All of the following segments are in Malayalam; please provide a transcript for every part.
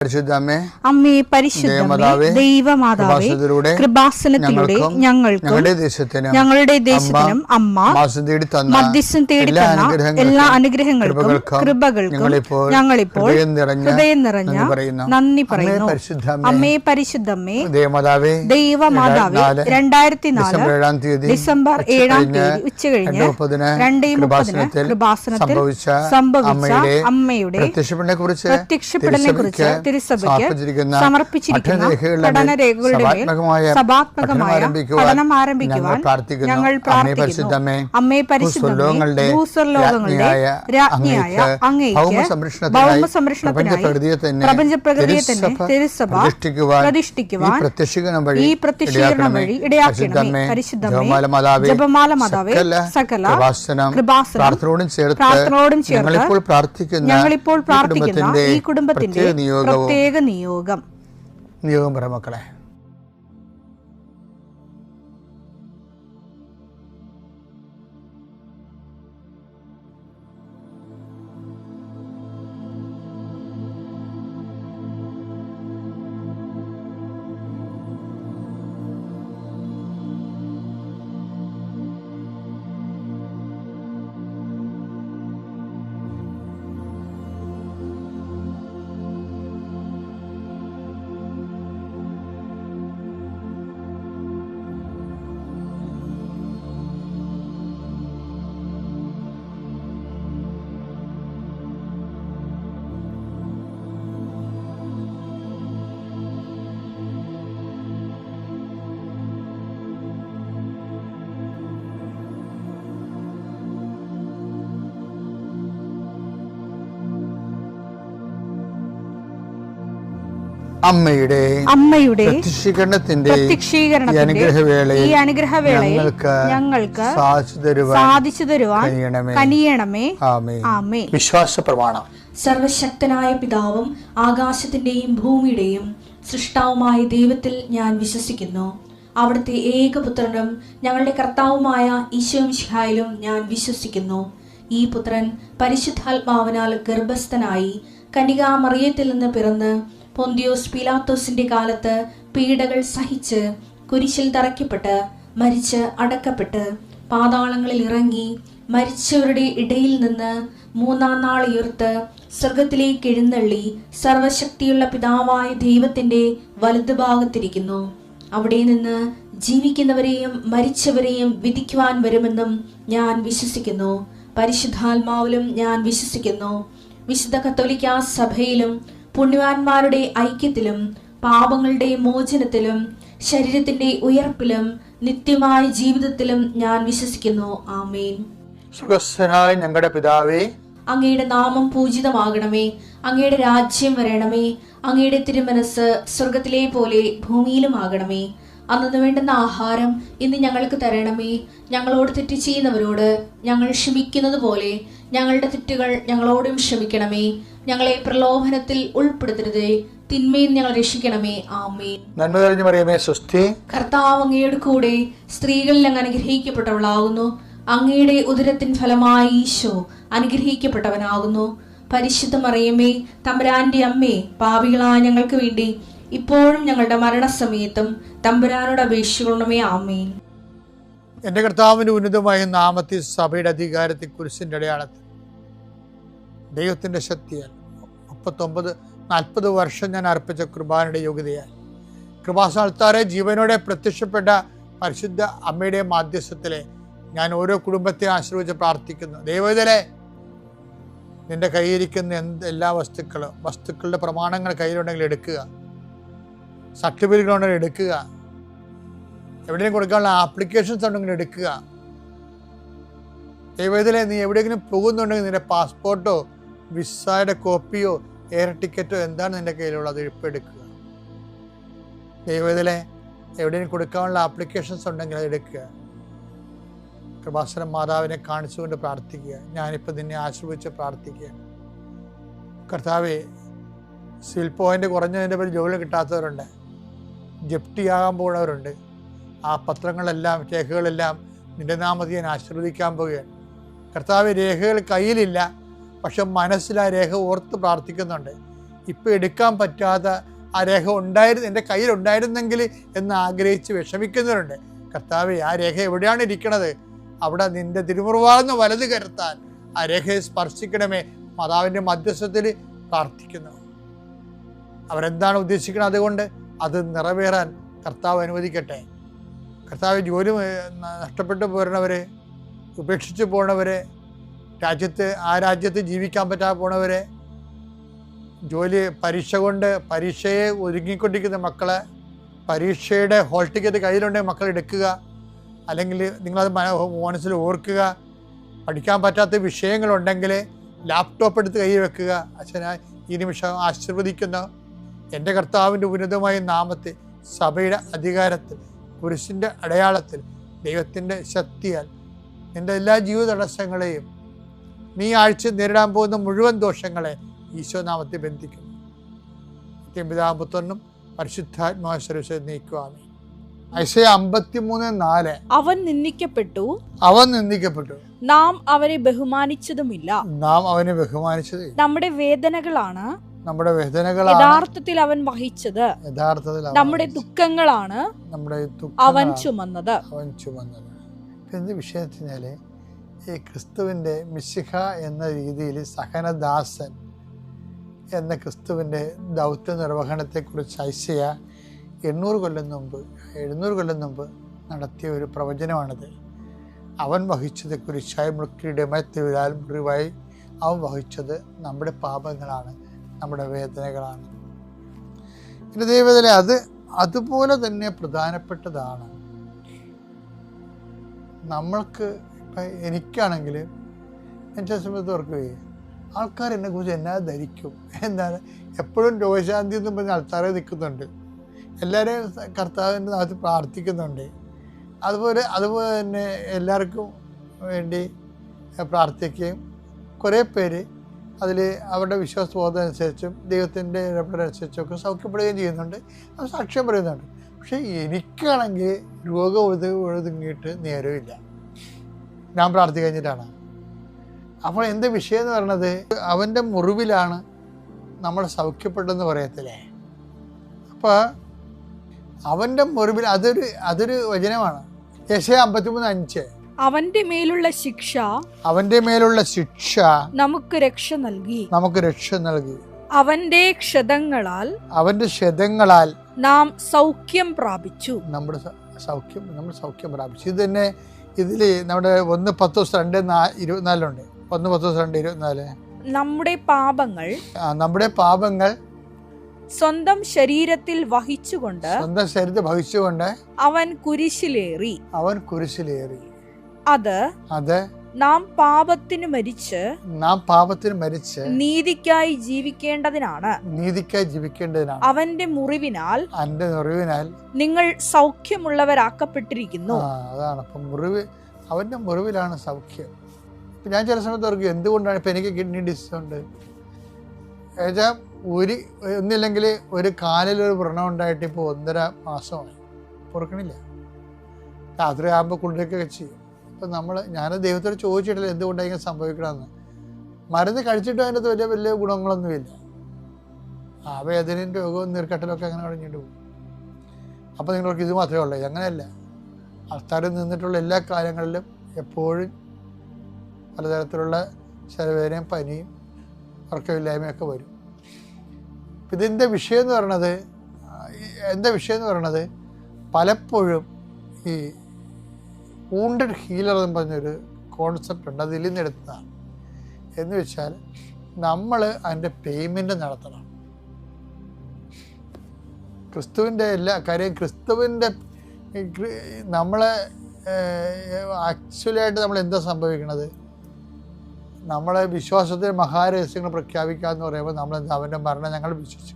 അമ്മേ പരിശുദ്ധമേ, ദൈവമാതാവേ, കൃപാസനത്തിലൂടെ ഞങ്ങൾക്കും ഞങ്ങളുടെ ദേശത്തിനും അമ്മ മധ്യസ്ഥം തേടി തന്ന എല്ലാ അനുഗ്രഹങ്ങൾക്കും കൃപകൾക്കും ഞങ്ങളിപ്പോൾ ഹൃദയം നിറഞ്ഞ നന്ദി പറയുന്നു. അമ്മേ പരിശുദ്ധമേ, ദൈവമാതാവേ, 2004 ഡിസംബർ 7 ഉച്ചകഴിഞ്ഞ് 2:30 കൃപാസനത്തിൽ സംഭവിച്ച അമ്മയുടെ പ്രത്യക്ഷപ്പെടലിനെ കുറിച്ച് തിരുസഭയ്ക്ക് സമർപ്പിച്ചിരിക്കുന്ന പഠനരേഖകളുടെ മേൽ സഭാത്മകമായ പഠനം ആരംഭിക്കുവാൻ ഞങ്ങൾ പ്രാർത്ഥിക്കുന്നു. അമ്മേ പരിശുദ്ധമേ, ഭൂസ്വർലോകങ്ങളുടെ രാജ്ഞിയായ അങ്ങേയ്ക്ക് ഭൗമസംരക്ഷണത്തിനായി പ്രപഞ്ചപ്രകൃതിയെ തന്നെ തിരുസഭ പ്രതിഷ്ഠിക്കുവാൻ ഈ പ്രത്യക്ഷീകരണം വഴി ഇടയാക്കണമേ. പരിശുദ്ധമേ, ജപമാല മാതാവേ, സകല കൃപാസനം പ്രാർത്ഥനയോടും ചേർത്ത് ഞങ്ങളിപ്പോൾ പ്രാർത്ഥിക്കുന്ന ഈ കുടുംബത്തിന്റെ പ്രത്യേക നിയോഗം പറ മക്കളെ. അമ്മയുടെ പ്രത്യക്ഷീകരണത്തിന്റെ ഈ അനുഗ്രഹവേളയിൽ ഞങ്ങൾക്ക് സാധിച്ചു തരുവാൻ കനിയണമേ. ആമേൻ. വിശ്വാസ പ്രമാണം. സർവശക്തനായ പിതാവും ആകാശത്തിന്റെയും ഭൂമിയുടെയും സൃഷ്ടാവുമായ ദൈവത്തിൽ ഞാൻ വിശ്വസിക്കുന്നു. അവിടുത്തെ ഏകപുത്രനും ഞങ്ങളുടെ കർത്താവുമായ ഈശോമിശിഹായിലും ഞാൻ വിശ്വസിക്കുന്നു. ഈ പുത്രൻ പരിശുദ്ധാത്മാവിനാൽ ഗർഭസ്ഥനായി കന്യകാമറിയത്തിൽ നിന്ന് പിറന്ന് പൊന്തിയോസ് പീലാത്തോസിന്റെ കാലത്ത് പീഡകൾ സഹിച്ച് കുരിശിൽ തറയ്ക്കപ്പെട്ട് മരിച്ച് അടക്കപ്പെട്ട് പാതാളങ്ങളിൽ ഇറങ്ങി മരിച്ചവരുടെ ഇടയിൽ നിന്ന് 3-ാം നാൾ ഉയർത്ത് സ്വർഗത്തിലേക്ക് എഴുന്നള്ളി സർവശക്തിയുള്ള പിതാവായ ദൈവത്തിന്റെ വലതുഭാഗത്തിരിക്കുന്നു. അവിടെ നിന്ന് ജീവിക്കുന്നവരെയും മരിച്ചവരെയും വിധിക്കുവാൻ വരുമെന്നും ഞാൻ വിശ്വസിക്കുന്നു. പരിശുദ്ധാത്മാവിലും ഞാൻ വിശ്വസിക്കുന്നു. വിശുദ്ധ കത്തോലിക്കാ സഭയിലും പുണ്യവാന്മാരുടെ ഐക്യത്തിലും പാപങ്ങളുടെ മോചനത്തിലും ശരീരത്തിന്റെ ഉയർപ്പിലും നിത്യമായ ജീവിതത്തിലും ഞാൻ വിശ്വസിക്കുന്നു. ആമേൻ. സുഖസ്ഥനായ ഞങ്ങളുടെ പിതാവേ, അങ്ങയുടെ നാമം പൂജിതമാകണമേ. അങ്ങയുടെ രാജ്യം വരണമേ. അങ്ങയുടെ തിരുമനസ് സ്വർഗത്തിലെ പോലെ ഭൂമിയിലും ആകണമേ. അന്നു വേണ്ടുന്ന ആഹാരം ഇന്ന് ഞങ്ങൾക്ക് തരണമേ. ഞങ്ങളോട് തെറ്റ് ചെയ്യുന്നവരോട് ഞങ്ങൾ ക്ഷമിക്കുന്നത് പോലെ ഞങ്ങളുടെ തെറ്റുകൾ ഞങ്ങളോടും ക്ഷമിക്കണമേ. ഞങ്ങളെ പ്രലോഭനത്തിൽ ഉൾപ്പെടുത്തരുതേ, തിന്മയിൽ ഞങ്ങൾ രക്ഷിക്കണമേ. ആമേൻ. നന്മ നിറഞ്ഞ മറിയമേ, സ്വസ്തി. കർത്താവ് അങ്ങയുടെ കൂടെ സ്ത്രീകളിൽ അങ്ങ് അനുഗ്രഹിക്കപ്പെട്ടവളാകുന്നു. അങ്ങയുടെ ഉദരത്തിൻ ഫലമായി ഈശോ അനുഗ്രഹിക്കപ്പെട്ടവനാകുന്നു. പരിശുദ്ധ മറിയമേ, തമ്പുരാന്റെ അമ്മേ, പാപികളായ ഞങ്ങൾക്ക് വേണ്ടി ഇപ്പോഴും ഞങ്ങളുടെ മരണസമയത്തും തമ്പുരാനോട് അപേക്ഷിക്കണമേ. ആമേൻ. എന്റെ കർത്താവിന്റെ ഉന്നതമായ നാമത്തിൽ സഭയുടെ അധികാരത്തിൽ കുരിശിന്റെ അടയാളത്തിൽ ദൈവത്തിന്റെ ശക്തിയാൽ 39-40 വർഷം ഞാൻ അർപ്പിച്ച കൃപാനയുടെ യോഗ്യതയാൽ കൃപാസ്ഥാനത്താറെ ജീവനോടെ പ്രത്യക്ഷപ്പെട്ട പരിശുദ്ധ അമ്മയുടെ മാധ്യസ്ഥത്തിലെ ഞാൻ ഓരോ കുടുംബത്തെ ആശ്രയിച്ച് പ്രാർത്ഥിക്കുന്നു. ദൈവത്തിലെ നിന്റെ കയ്യിരിക്കുന്ന എല്ലാ വസ്തുക്കളുടെ പ്രമാണങ്ങൾ കയ്യിലുണ്ടെങ്കിൽ എടുക്കുക, സർട്ടിഫിക്കറ്റുകളുണ്ടെങ്കിൽ എടുക്കുക, എവിടെയെങ്കിലും കൊടുക്കാനുള്ള ആപ്ലിക്കേഷൻസ് ഉണ്ടെങ്കിൽ എടുക്കുക. ദൈവത്തിലെ നീ എവിടെയെങ്കിലും പോകുന്നുണ്ടെങ്കിൽ നിന്റെ പാസ്പോർട്ടോ വിസയുടെ കോപ്പിയോ എയർ ടിക്കറ്റോ എന്താണ് നിന്റെ കയ്യിലുള്ളത്, ഇപ്പം എടുക്കുക. ദൈവത്തിലെ എവിടെയെങ്കിലും കൊടുക്കാനുള്ള ആപ്ലിക്കേഷൻസ് ഉണ്ടെങ്കിൽ അത് എടുക്കുക. കൃപാസന മാതാവിനെ കാണിച്ചുകൊണ്ട് പ്രാർത്ഥിക്കുക. ഞാനിപ്പോൾ നിന്നെ ആശ്രയിച്ച് പ്രാർത്ഥിക്കുക. കർത്താവേ, സിവിൽ പോയിന്റ് കുറഞ്ഞതിൻ്റെ പേര് ജോലി കിട്ടാത്തവരുണ്ട്, ജപ്തിയാകാൻ പോകുന്നവരുണ്ട്. ആ പത്രങ്ങളെല്ലാം രേഖകളെല്ലാം നിന്റെ നാമത്തിൽ ഞാൻ ആശീർവദിക്കാൻ പോവുകയാണ്. കർത്താവ്, രേഖകൾ കയ്യിലില്ല, പക്ഷെ മനസ്സിൽ ആ രേഖ ഓർത്ത് പ്രാർത്ഥിക്കുന്നുണ്ട്. ഇപ്പം എടുക്കാൻ പറ്റാത്ത ആ രേഖ എൻ്റെ കയ്യിൽ ഉണ്ടായിരുന്നെങ്കിൽ എന്ന് ആഗ്രഹിച്ച് വിഷമിക്കുന്നവരുണ്ട്. കർത്താവേ, ആ രേഖ എവിടെയാണ് ഇരിക്കണത്? അവിടെ നിന്റെ തിരുമുറിവാർന്ന് വലത് കരുത്താൻ ആ രേഖയെ സ്പർശിക്കണമേ. മാതാവിൻ്റെ മധ്യസ്ഥത്തിൽ പ്രാർത്ഥിക്കുന്നു. അവരെന്താണ് ഉദ്ദേശിക്കുന്നത്, അതുകൊണ്ട് അത് നിറവേറാൻ കർത്താവ് അനുവദിക്കട്ടെ. കർത്താവ് ജോലി നഷ്ടപ്പെട്ടു പോരണവരെ, ഉപേക്ഷിച്ച് പോണവരെ, ആ രാജ്യത്ത് ജീവിക്കാൻ പറ്റാതെ പോണവരെ, പരീക്ഷയെ ഒരുങ്ങിക്കൊണ്ടിരിക്കുന്ന മക്കളെ, പരീക്ഷയുടെ ഹോൾ ടിക്കറ്റ് കയ്യിലുണ്ടെങ്കിൽ മക്കൾ എടുക്കുക. അല്ലെങ്കിൽ നിങ്ങളത് മനസ്സിൽ ഓർക്കുക. പഠിക്കാൻ പറ്റാത്ത വിഷയങ്ങളുണ്ടെങ്കിൽ ലാപ്ടോപ്പ് എടുത്ത് കയ്യിൽ വെക്കുക. അച്ഛനാ ഈ നിമിഷം ആശീർവദിക്കുന്ന എൻ്റെ കർത്താവിൻ്റെ ഉന്നതമായ നാമത്തിൽ, സഭയുടെ അധികാരത്തിൽ, കുരിശിൻ്റെ അടയാളത്തിൽ, ദൈവത്തിൻ്റെ ശക്തിയാൽ നിൻ്റെ എല്ലാ ജീവിത തടസ്സങ്ങളെയും, നീ ആഴ്ച നേരിടാൻ പോകുന്ന മുഴുവൻ ദോഷങ്ങളെ ഈശോനാമത്തെ ബന്ധിക്കുന്നു. പിതാപുത്രനും പരിശുദ്ധാത്മാശ്വര നീക്കുവാമേ. ഐസയ 53:4 അവൻ നിന്ദിക്കപ്പെട്ടു, നാം അവനെ ബഹുമാനിച്ചതുമില്ല. നമ്മുടെ വേദനകളാണ് യഥാർത്ഥത്തിൽ അവൻ വഹിച്ചത്, നമ്മുടെ ദുഃഖങ്ങളാണ് അവൻ ചുമന്നത്. എന്ത് വിഷയത്തിനാല് ഈ ക്രിസ്തുവിൻ്റെ മിശിഹ എന്ന രീതിയിൽ സഹനദാസൻ എന്ന ക്രിസ്തുവിൻ്റെ ദൗത്യ നിർവഹണത്തെക്കുറിച്ച് ഐസയ 700 കൊല്ലം മുമ്പ് നടത്തിയ ഒരു പ്രവചനമാണിത്. അവൻ വഹിച്ചത് കുരിശായ മൃക്കിയുടെ മരത്തിലാൽ മുറിവായി അവൻ വഹിച്ചത് നമ്മുടെ പാപങ്ങളാണ്, നമ്മുടെ വേദനകളാണ്. പിന്നെ ദൈവത്തിലെ അതുപോലെ തന്നെ പ്രധാനപ്പെട്ടതാണ്. നമ്മൾക്ക് ഇപ്പം എനിക്കാണെങ്കിൽ എൻ്റെ സമയത്ത് ഓർക്കുകയെ ആൾക്കാർ എന്നെക്കുറിച്ച് എന്നാ ധരിക്കും, എന്താണ് എപ്പോഴും രോഗശാന്തി എന്നും പറഞ്ഞ ആൾക്കാരെ നിൽക്കുന്നുണ്ട്. എല്ലാവരെയും കർത്താവിൻ്റെ നാമത്തിൽ പ്രാർത്ഥിക്കുന്നുണ്ട്. അതുപോലെ തന്നെ എല്ലാവർക്കും വേണ്ടി പ്രാർത്ഥിക്കുകയും കുറേ പേര് അതിൽ അവരുടെ വിശ്വാസബോധം അനുസരിച്ചും ദൈവത്തിൻ്റെ ഇടപെടലനുസരിച്ചും ഒക്കെ സൗഖ്യപ്പെടുകയും ചെയ്യുന്നുണ്ട്, അത് സാക്ഷ്യം പറയുന്നുണ്ട്. പക്ഷേ എനിക്കാണെങ്കിൽ രോഗം ഒതുങ്ങിയിട്ട് നേരമില്ല, ഞാൻ പ്രാർത്ഥിച്ചു കഴിഞ്ഞിട്ടാണ്. അപ്പോൾ എൻ്റെ വിഷയം എന്ന് പറയുന്നത് അവൻ്റെ മുറിവിലാണ് നമ്മൾ സൗഖ്യപ്പെട്ടെന്ന് പറയത്തില്ലേ. അപ്പോൾ അവൻ്റെ മുറിവിൽ അതൊരു വചനമാണ്. യെശയ്യാ 53:5 അവന്റെ മേലുള്ള ശിക്ഷ നമുക്ക് രക്ഷ നൽകി, അവന്റെ ക്ഷതങ്ങളാൽ നാം സൗഖ്യം പ്രാപിച്ചു. നമ്മൾ സൗഖ്യം പ്രാപിച്ചു. ഇത് തന്നെ ഇതിൽ നമ്മുടെ 1:10-2:24 1:10-2:24 നമ്മുടെ പാപങ്ങൾ സ്വന്തം ശരീരത്തിൽ വഹിച്ചുകൊണ്ട് അവൻ കുരിശിലേറി. അത് നാം പാപത്തിന് മരിച്ച് നീതിക്കായി ജീവിക്കേണ്ടതിനാണ്. അവന്റെ മുറിവിനാൽ നിങ്ങൾ സൗഖ്യമുള്ളവരാക്കപ്പെട്ടിരിക്കുന്നു. അതാണ് അപ്പം അവന്റെ മുറിവിലാണ് സൗഖ്യം. ഞാൻ ചില സമയത്ത് ഓർക്കും, എന്തുകൊണ്ടാണ് ഇപ്പം എനിക്ക് കിഡ്നി ഡിസീസ് ഉണ്ട്, ഒന്നില്ലെങ്കിൽ ഒരു കാലിലൊരു വ്രണം ഉണ്ടായിട്ട് ഇപ്പോൾ 1.5 മാസമായി, പൊറുക്കണില്ല. രാത്രി ആകുമ്പോൾ കുളിരൊക്കെ ചെയ്യും. അപ്പം ഞാൻ ദൈവത്തോട് ചോദിച്ചിട്ടില്ല എന്തുകൊണ്ടാണ് ഇങ്ങനെ സംഭവിക്കണമെന്ന്. മരുന്ന് കഴിച്ചിട്ടും അതിൻ്റെ വലിയ ഗുണങ്ങളൊന്നുമില്ല. ആ വേദനയും രോഗവും നീർക്കെട്ടലൊക്കെ അങ്ങനെ കഴിഞ്ഞിട്ട് പോകും. അപ്പോൾ നിങ്ങൾക്ക് ഇത് മാത്രമേ ഉള്ളൂ. അങ്ങനെയല്ല, ആൾക്കാരിൽ നിന്നിട്ടുള്ള എല്ലാ കാര്യങ്ങളിലും എപ്പോഴും പലതരത്തിലുള്ള ശരീരവേദനയും പനിയും ഉറക്കമില്ലായ്മയൊക്കെ വരും. ഇതിൻ്റെ വിഷയം എന്ന് പറയണത് പലപ്പോഴും ഈ വൂണ്ടഡ് ഹീലർ എന്ന് പറഞ്ഞൊരു കോൺസെപ്റ്റ് ഉണ്ട്, അതിൽ നിന്ന് എടുത്തതാണ്. എന്ന് വെച്ചാൽ നമ്മൾ അതിൻ്റെ പേയ്മെൻറ്റ് നടത്തണം. ക്രിസ്തുവിൻ്റെ എല്ലാ കാര്യം നമ്മളെ ആക്ച്വലായിട്ട് നമ്മൾ എന്താ സംഭവിക്കണത്, നമ്മളെ വിശ്വാസത്തിൽ മഹാരഹസ്യങ്ങൾ പ്രഖ്യാപിക്കുക എന്ന് പറയുമ്പോൾ നമ്മൾ അവൻ്റെ മരണം ഞങ്ങൾ വിശ്വസിച്ചു,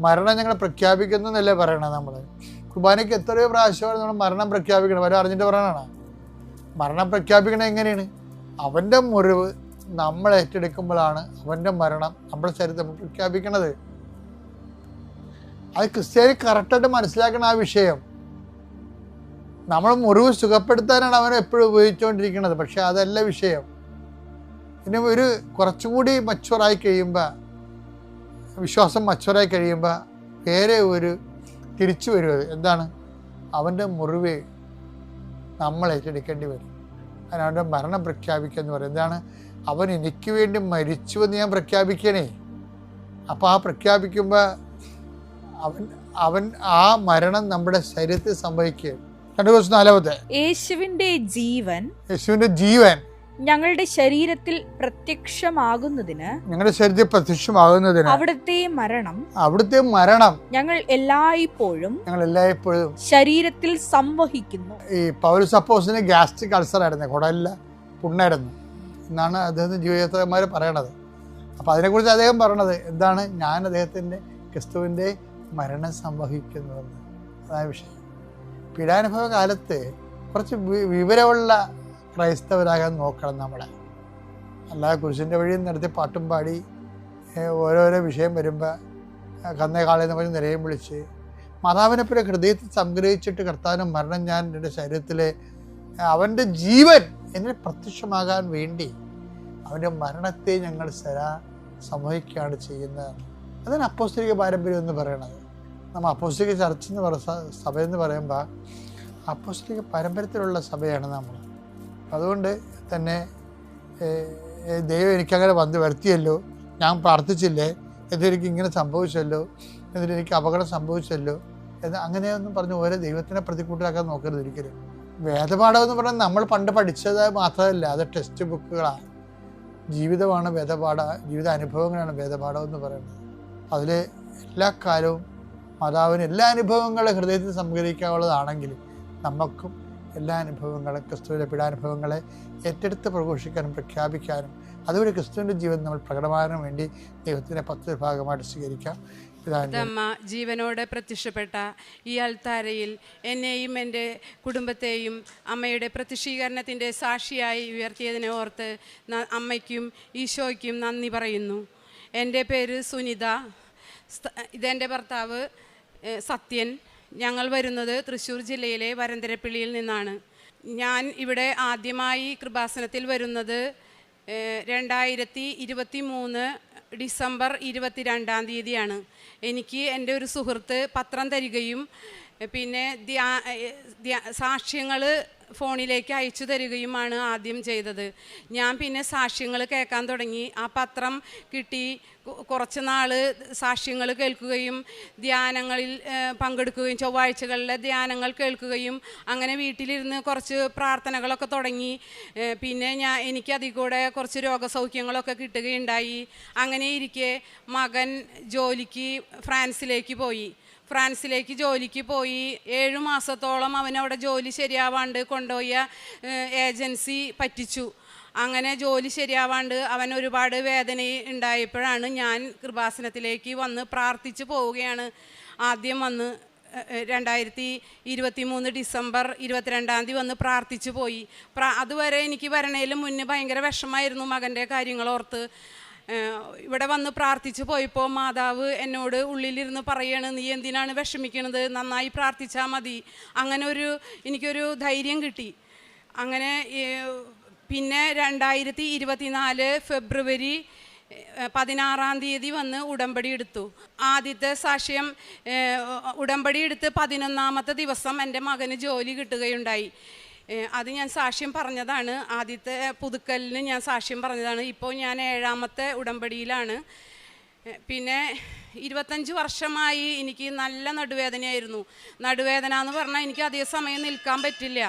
മരണം ഞങ്ങൾ പ്രഖ്യാപിക്കുന്നു എന്നല്ലേ പറയണത്. നമ്മൾ കുർബാനയ്ക്ക് എത്രയോ പ്രാവശ്യമാണ് നമ്മൾ മരണം പ്രഖ്യാപിക്കണം, വരെ അറിഞ്ഞിട്ട് പറയണതാണ്. മരണം പ്രഖ്യാപിക്കണത് എങ്ങനെയാണ്? അവൻ്റെ മുറിവ് നമ്മൾ ഏറ്റെടുക്കുമ്പോഴാണ് അവൻ്റെ മരണം നമ്മുടെ ശരീരത്തിൽ പ്രഖ്യാപിക്കണത്. അത് ക്രിസ്ത്യാനി കറക്റ്റായിട്ട് മനസ്സിലാക്കണം ആ വിഷയം. നമ്മൾ മുറിവ് സുഖപ്പെടുത്താനാണ് അവനെ എപ്പോഴും ഉപയോഗിച്ചുകൊണ്ടിരിക്കുന്നത്, പക്ഷെ അതല്ല വിഷയം. പിന്നെ കുറച്ചുകൂടി മച്ചുവറായി കഴിയുമ്പോൾ വിശ്വാസം മച്ചുവറായി കഴിയുമ്പോൾ വേറെ ഒരു തിരിച്ചു വരുന്നത് എന്താണ്? അവൻ്റെ മുറിവ് നമ്മൾ ഏറ്റെടുക്കേണ്ടി വരും. അതിന് അവൻ്റെ മരണം പ്രഖ്യാപിക്കുക എന്ന് പറയും. എന്താണ്? അവൻ എനിക്ക് വേണ്ടി മരിച്ചുവെന്ന് ഞാൻ പ്രഖ്യാപിക്കണേ. അപ്പോൾ ആ പ്രഖ്യാപിക്കുമ്പോൾ അവൻ ആ മരണം നമ്മുടെ ശരീരത്തിൽ സംഭവിക്കുക. 2:4 യേശുവിന്റെ ജീവൻ ഞങ്ങളുടെ ശരീരത്തിൽ പ്രത്യക്ഷമാകുന്നതിന് അവിടുത്തെ മരണം ഞങ്ങൾ എല്ലായ്പ്പോഴും ശരീരത്തിൽ സംവഹിക്കുന്നു. ഈ പൗലോസ് അപ്പോസ്തലന് ഗ്യാസ്ട്രിക് അൾസർ ആയിരുന്നു, കുടലിൽ പുണ്ണായിരുന്നു എന്നാണ് അദ്ദേഹത്തിന്റെ ജീവിതമാര് പറയണത്. അപ്പൊ അതിനെക്കുറിച്ച് അദ്ദേഹം പറയണത് എന്താണ്? ഞാൻ അദ്ദേഹത്തിന്റെ ക്രിസ്തുവിന്റെ മരണം സംവഹിക്കുന്നുവെന്ന്. അതാണ് വിഷയം. പീഡാനുഭവ കാലത്ത് കുറച്ച് വിവരമുള്ള ക്രൈസ്തവരാകാൻ നോക്കണം നമ്മളെ. അല്ലാതെ കുരിശിൻ്റെ വഴി നടത്തി പാട്ടും പാടി ഓരോരോ വിഷയം വരുമ്പോൾ കന്നേകാളെന്ന് പറഞ്ഞ് നിലയും വിളിച്ച് മാതാവിനെ പോലെ ഹൃദയത്തിൽ സംഗ്രഹിച്ചിട്ട് കർത്താവിൻ്റെ മരണം ഞാൻ എൻ്റെ ശരീരത്തിൽ അവൻ്റെ ജീവൻ എന്നിൽ പ്രത്യക്ഷമാകാൻ വേണ്ടി അവൻ്റെ മരണത്തെ ഞങ്ങൾ സംവഹിക്കുകയാണ് ചെയ്യുന്നത്. അതാണ് അപ്പോസ്തലിക പാരമ്പര്യം എന്ന് പറയണത്. നമ്മൾ അപ്പോസ്തലിക ചർച്ച എന്ന് സഭയെന്ന് പറയുമ്പോൾ അപ്പോസ്തലിക പാരമ്പര്യത്തിലുള്ള സഭയാണ് നമ്മൾ. അതുകൊണ്ട് തന്നെ ദൈവം എനിക്കങ്ങനെ വന്ന് വരുത്തിയല്ലോ, ഞാൻ പ്രാർത്ഥിച്ചില്ലേ, എന്നിട്ടെനിക്ക് ഇങ്ങനെ സംഭവിച്ചല്ലോ, എന്നിട്ട് എനിക്ക് അപകടം സംഭവിച്ചല്ലോ എന്ന് അങ്ങനെയൊന്നും പറഞ്ഞ് ഓരോ ദൈവത്തിനെ പ്രതികൂട്ടിലാക്കാൻ നോക്കരുത് ഒരിക്കലും. വേദപാഠം എന്ന് പറഞ്ഞാൽ നമ്മൾ പണ്ട് പഠിച്ചത് മാത്രമല്ല, അത് ടെക്സ്റ്റ് ബുക്കുകളാണ്. ജീവിതമാണ് ജീവിത അനുഭവങ്ങളാണ് വേദപാഠം എന്ന് പറയുന്നത്. അതിൽ എല്ലാ കാലവും മാതാവിന് എല്ലാ അനുഭവങ്ങളും ഹൃദയത്തിൽ സംഗ്രഹിക്കാനുള്ളതാണെങ്കിലും നമുക്കും എല്ലാ അനുഭവങ്ങളും ക്രിസ്തുവിൻ്റെ പീഡാനുഭവങ്ങളെ ഏറ്റെടുത്ത് പ്രഘോഷിക്കാനും പ്രഖ്യാപിക്കാനും അതുവഴി ക്രിസ്തുവിൻ്റെ ജീവൻ നമ്മൾ പ്രകടമാകാൻ വേണ്ടി ദൈവത്തിൻ്റെ 10 ഭാഗമായിട്ട് സ്വീകരിക്കാം. അമ്മ ജീവനോട് പ്രത്യക്ഷപ്പെട്ട ഈ അൾത്താരയിൽ എന്നെയും എൻ്റെ കുടുംബത്തെയും അമ്മയുടെ പ്രത്യക്ഷീകരണത്തിൻ്റെ സാക്ഷിയായി ഉയർത്തിയതിനെ ഓർത്ത് അമ്മയ്ക്കും ഈശോയ്ക്കും നന്ദി പറയുന്നു. എൻ്റെ പേര് സുനിത, ഇതെൻ്റെ ഭർത്താവ് സത്യൻ. ഞങ്ങൾ വരുന്നത് തൃശ്ശൂർ ജില്ലയിലെ വരന്തരപ്പള്ളിയിൽ നിന്നാണ്. ഞാൻ ഇവിടെ ആദ്യമായി കൃപാസനത്തിൽ വരുന്നത് 2023 ഡിസംബർ 22-ാം തീയതിയാണ്. എനിക്ക് എൻ്റെ ഒരു സുഹൃത്ത് പത്രം തരികയും പിന്നെ സാക്ഷ്യങ്ങൾ ഫോണിലേക്ക് അയച്ചു തരികയുമാണ് ആദ്യം ചെയ്തത്. ഞാൻ പിന്നെ സാക്ഷ്യങ്ങൾ കേൾക്കാൻ തുടങ്ങി. ആ പത്രം കിട്ടി കുറച്ച് നാൾ സാക്ഷ്യങ്ങൾ കേൾക്കുകയും ധ്യാനങ്ങളിൽ പങ്കെടുക്കുകയും ചൊവ്വാഴ്ചകളിലെ ധ്യാനങ്ങൾ കേൾക്കുകയും അങ്ങനെ വീട്ടിലിരുന്ന് കുറച്ച് പ്രാർത്ഥനകളൊക്കെ തുടങ്ങി. പിന്നെ എനിക്ക് അതിൽ കൂടെ കുറച്ച് രോഗസൗഖ്യങ്ങളൊക്കെ കിട്ടുകയുണ്ടായി. അങ്ങനെ ഇരിക്കെ മകൻ ജോലിക്ക് ഫ്രാൻസിലേക്ക് ജോലിക്ക് പോയി 7 മാസത്തോളം അവനവിടെ ജോലി ശരിയാവാണ്ട് കൊണ്ടുപോയ ഏജൻസി പറ്റിച്ചു. അങ്ങനെ ജോലി ശരിയാവാണ്ട് അവൻ ഒരുപാട് വേദന ഉണ്ടായപ്പോഴാണ് ഞാൻ കൃപാസനത്തിലേക്ക് വന്ന് പ്രാർത്ഥിച്ചു പോവുകയാണ്. ആദ്യം വന്ന് 2023 ഡിസംബർ 22-ാം തീയതി വന്ന് പ്രാർത്ഥിച്ചു പോയി. അതുവരെ എനിക്ക് വരണേലും മുന്നേ ഭയങ്കര വിഷമമായിരുന്നു മകൻ്റെ കാര്യങ്ങളോർത്ത്. ഇവിടെ വന്ന് പ്രാർത്ഥിച്ചു പോയപ്പോൾ മാതാവ് എന്നോട് ഉള്ളിലിരുന്ന് പറയാണ്, നീ എന്തിനാണ് വിഷമിക്കണത്, നന്നായി പ്രാർത്ഥിച്ചാൽ മതി. അങ്ങനെ എനിക്കൊരു ധൈര്യം കിട്ടി. അങ്ങനെ പിന്നെ 2024 ഫെബ്രുവരി 16-ാം തീയതി വന്ന് ഉടമ്പടി എടുത്തു. ആദ്യത്തെ സാക്ഷ്യം ഉടമ്പടി എടുത്ത് 11-ാമത്തെ ദിവസം എൻ്റെ മകന് ജോലി കിട്ടുകയുണ്ടായി. അത് ഞാൻ സാക്ഷ്യം പറഞ്ഞതാണ്. ആദ്യത്തെ പുതുക്കലിന് ഞാൻ സാക്ഷ്യം പറഞ്ഞതാണ്. ഇപ്പോൾ ഞാൻ 7-ാമത്തെ ഉടമ്പടിയിലാണ്. പിന്നെ 25 വർഷമായി എനിക്ക് നല്ല നടുവേദനയായിരുന്നു. നടുവേദന എന്ന് പറഞ്ഞാൽ എനിക്ക് അധിക സമയം നിൽക്കാൻ പറ്റില്ല.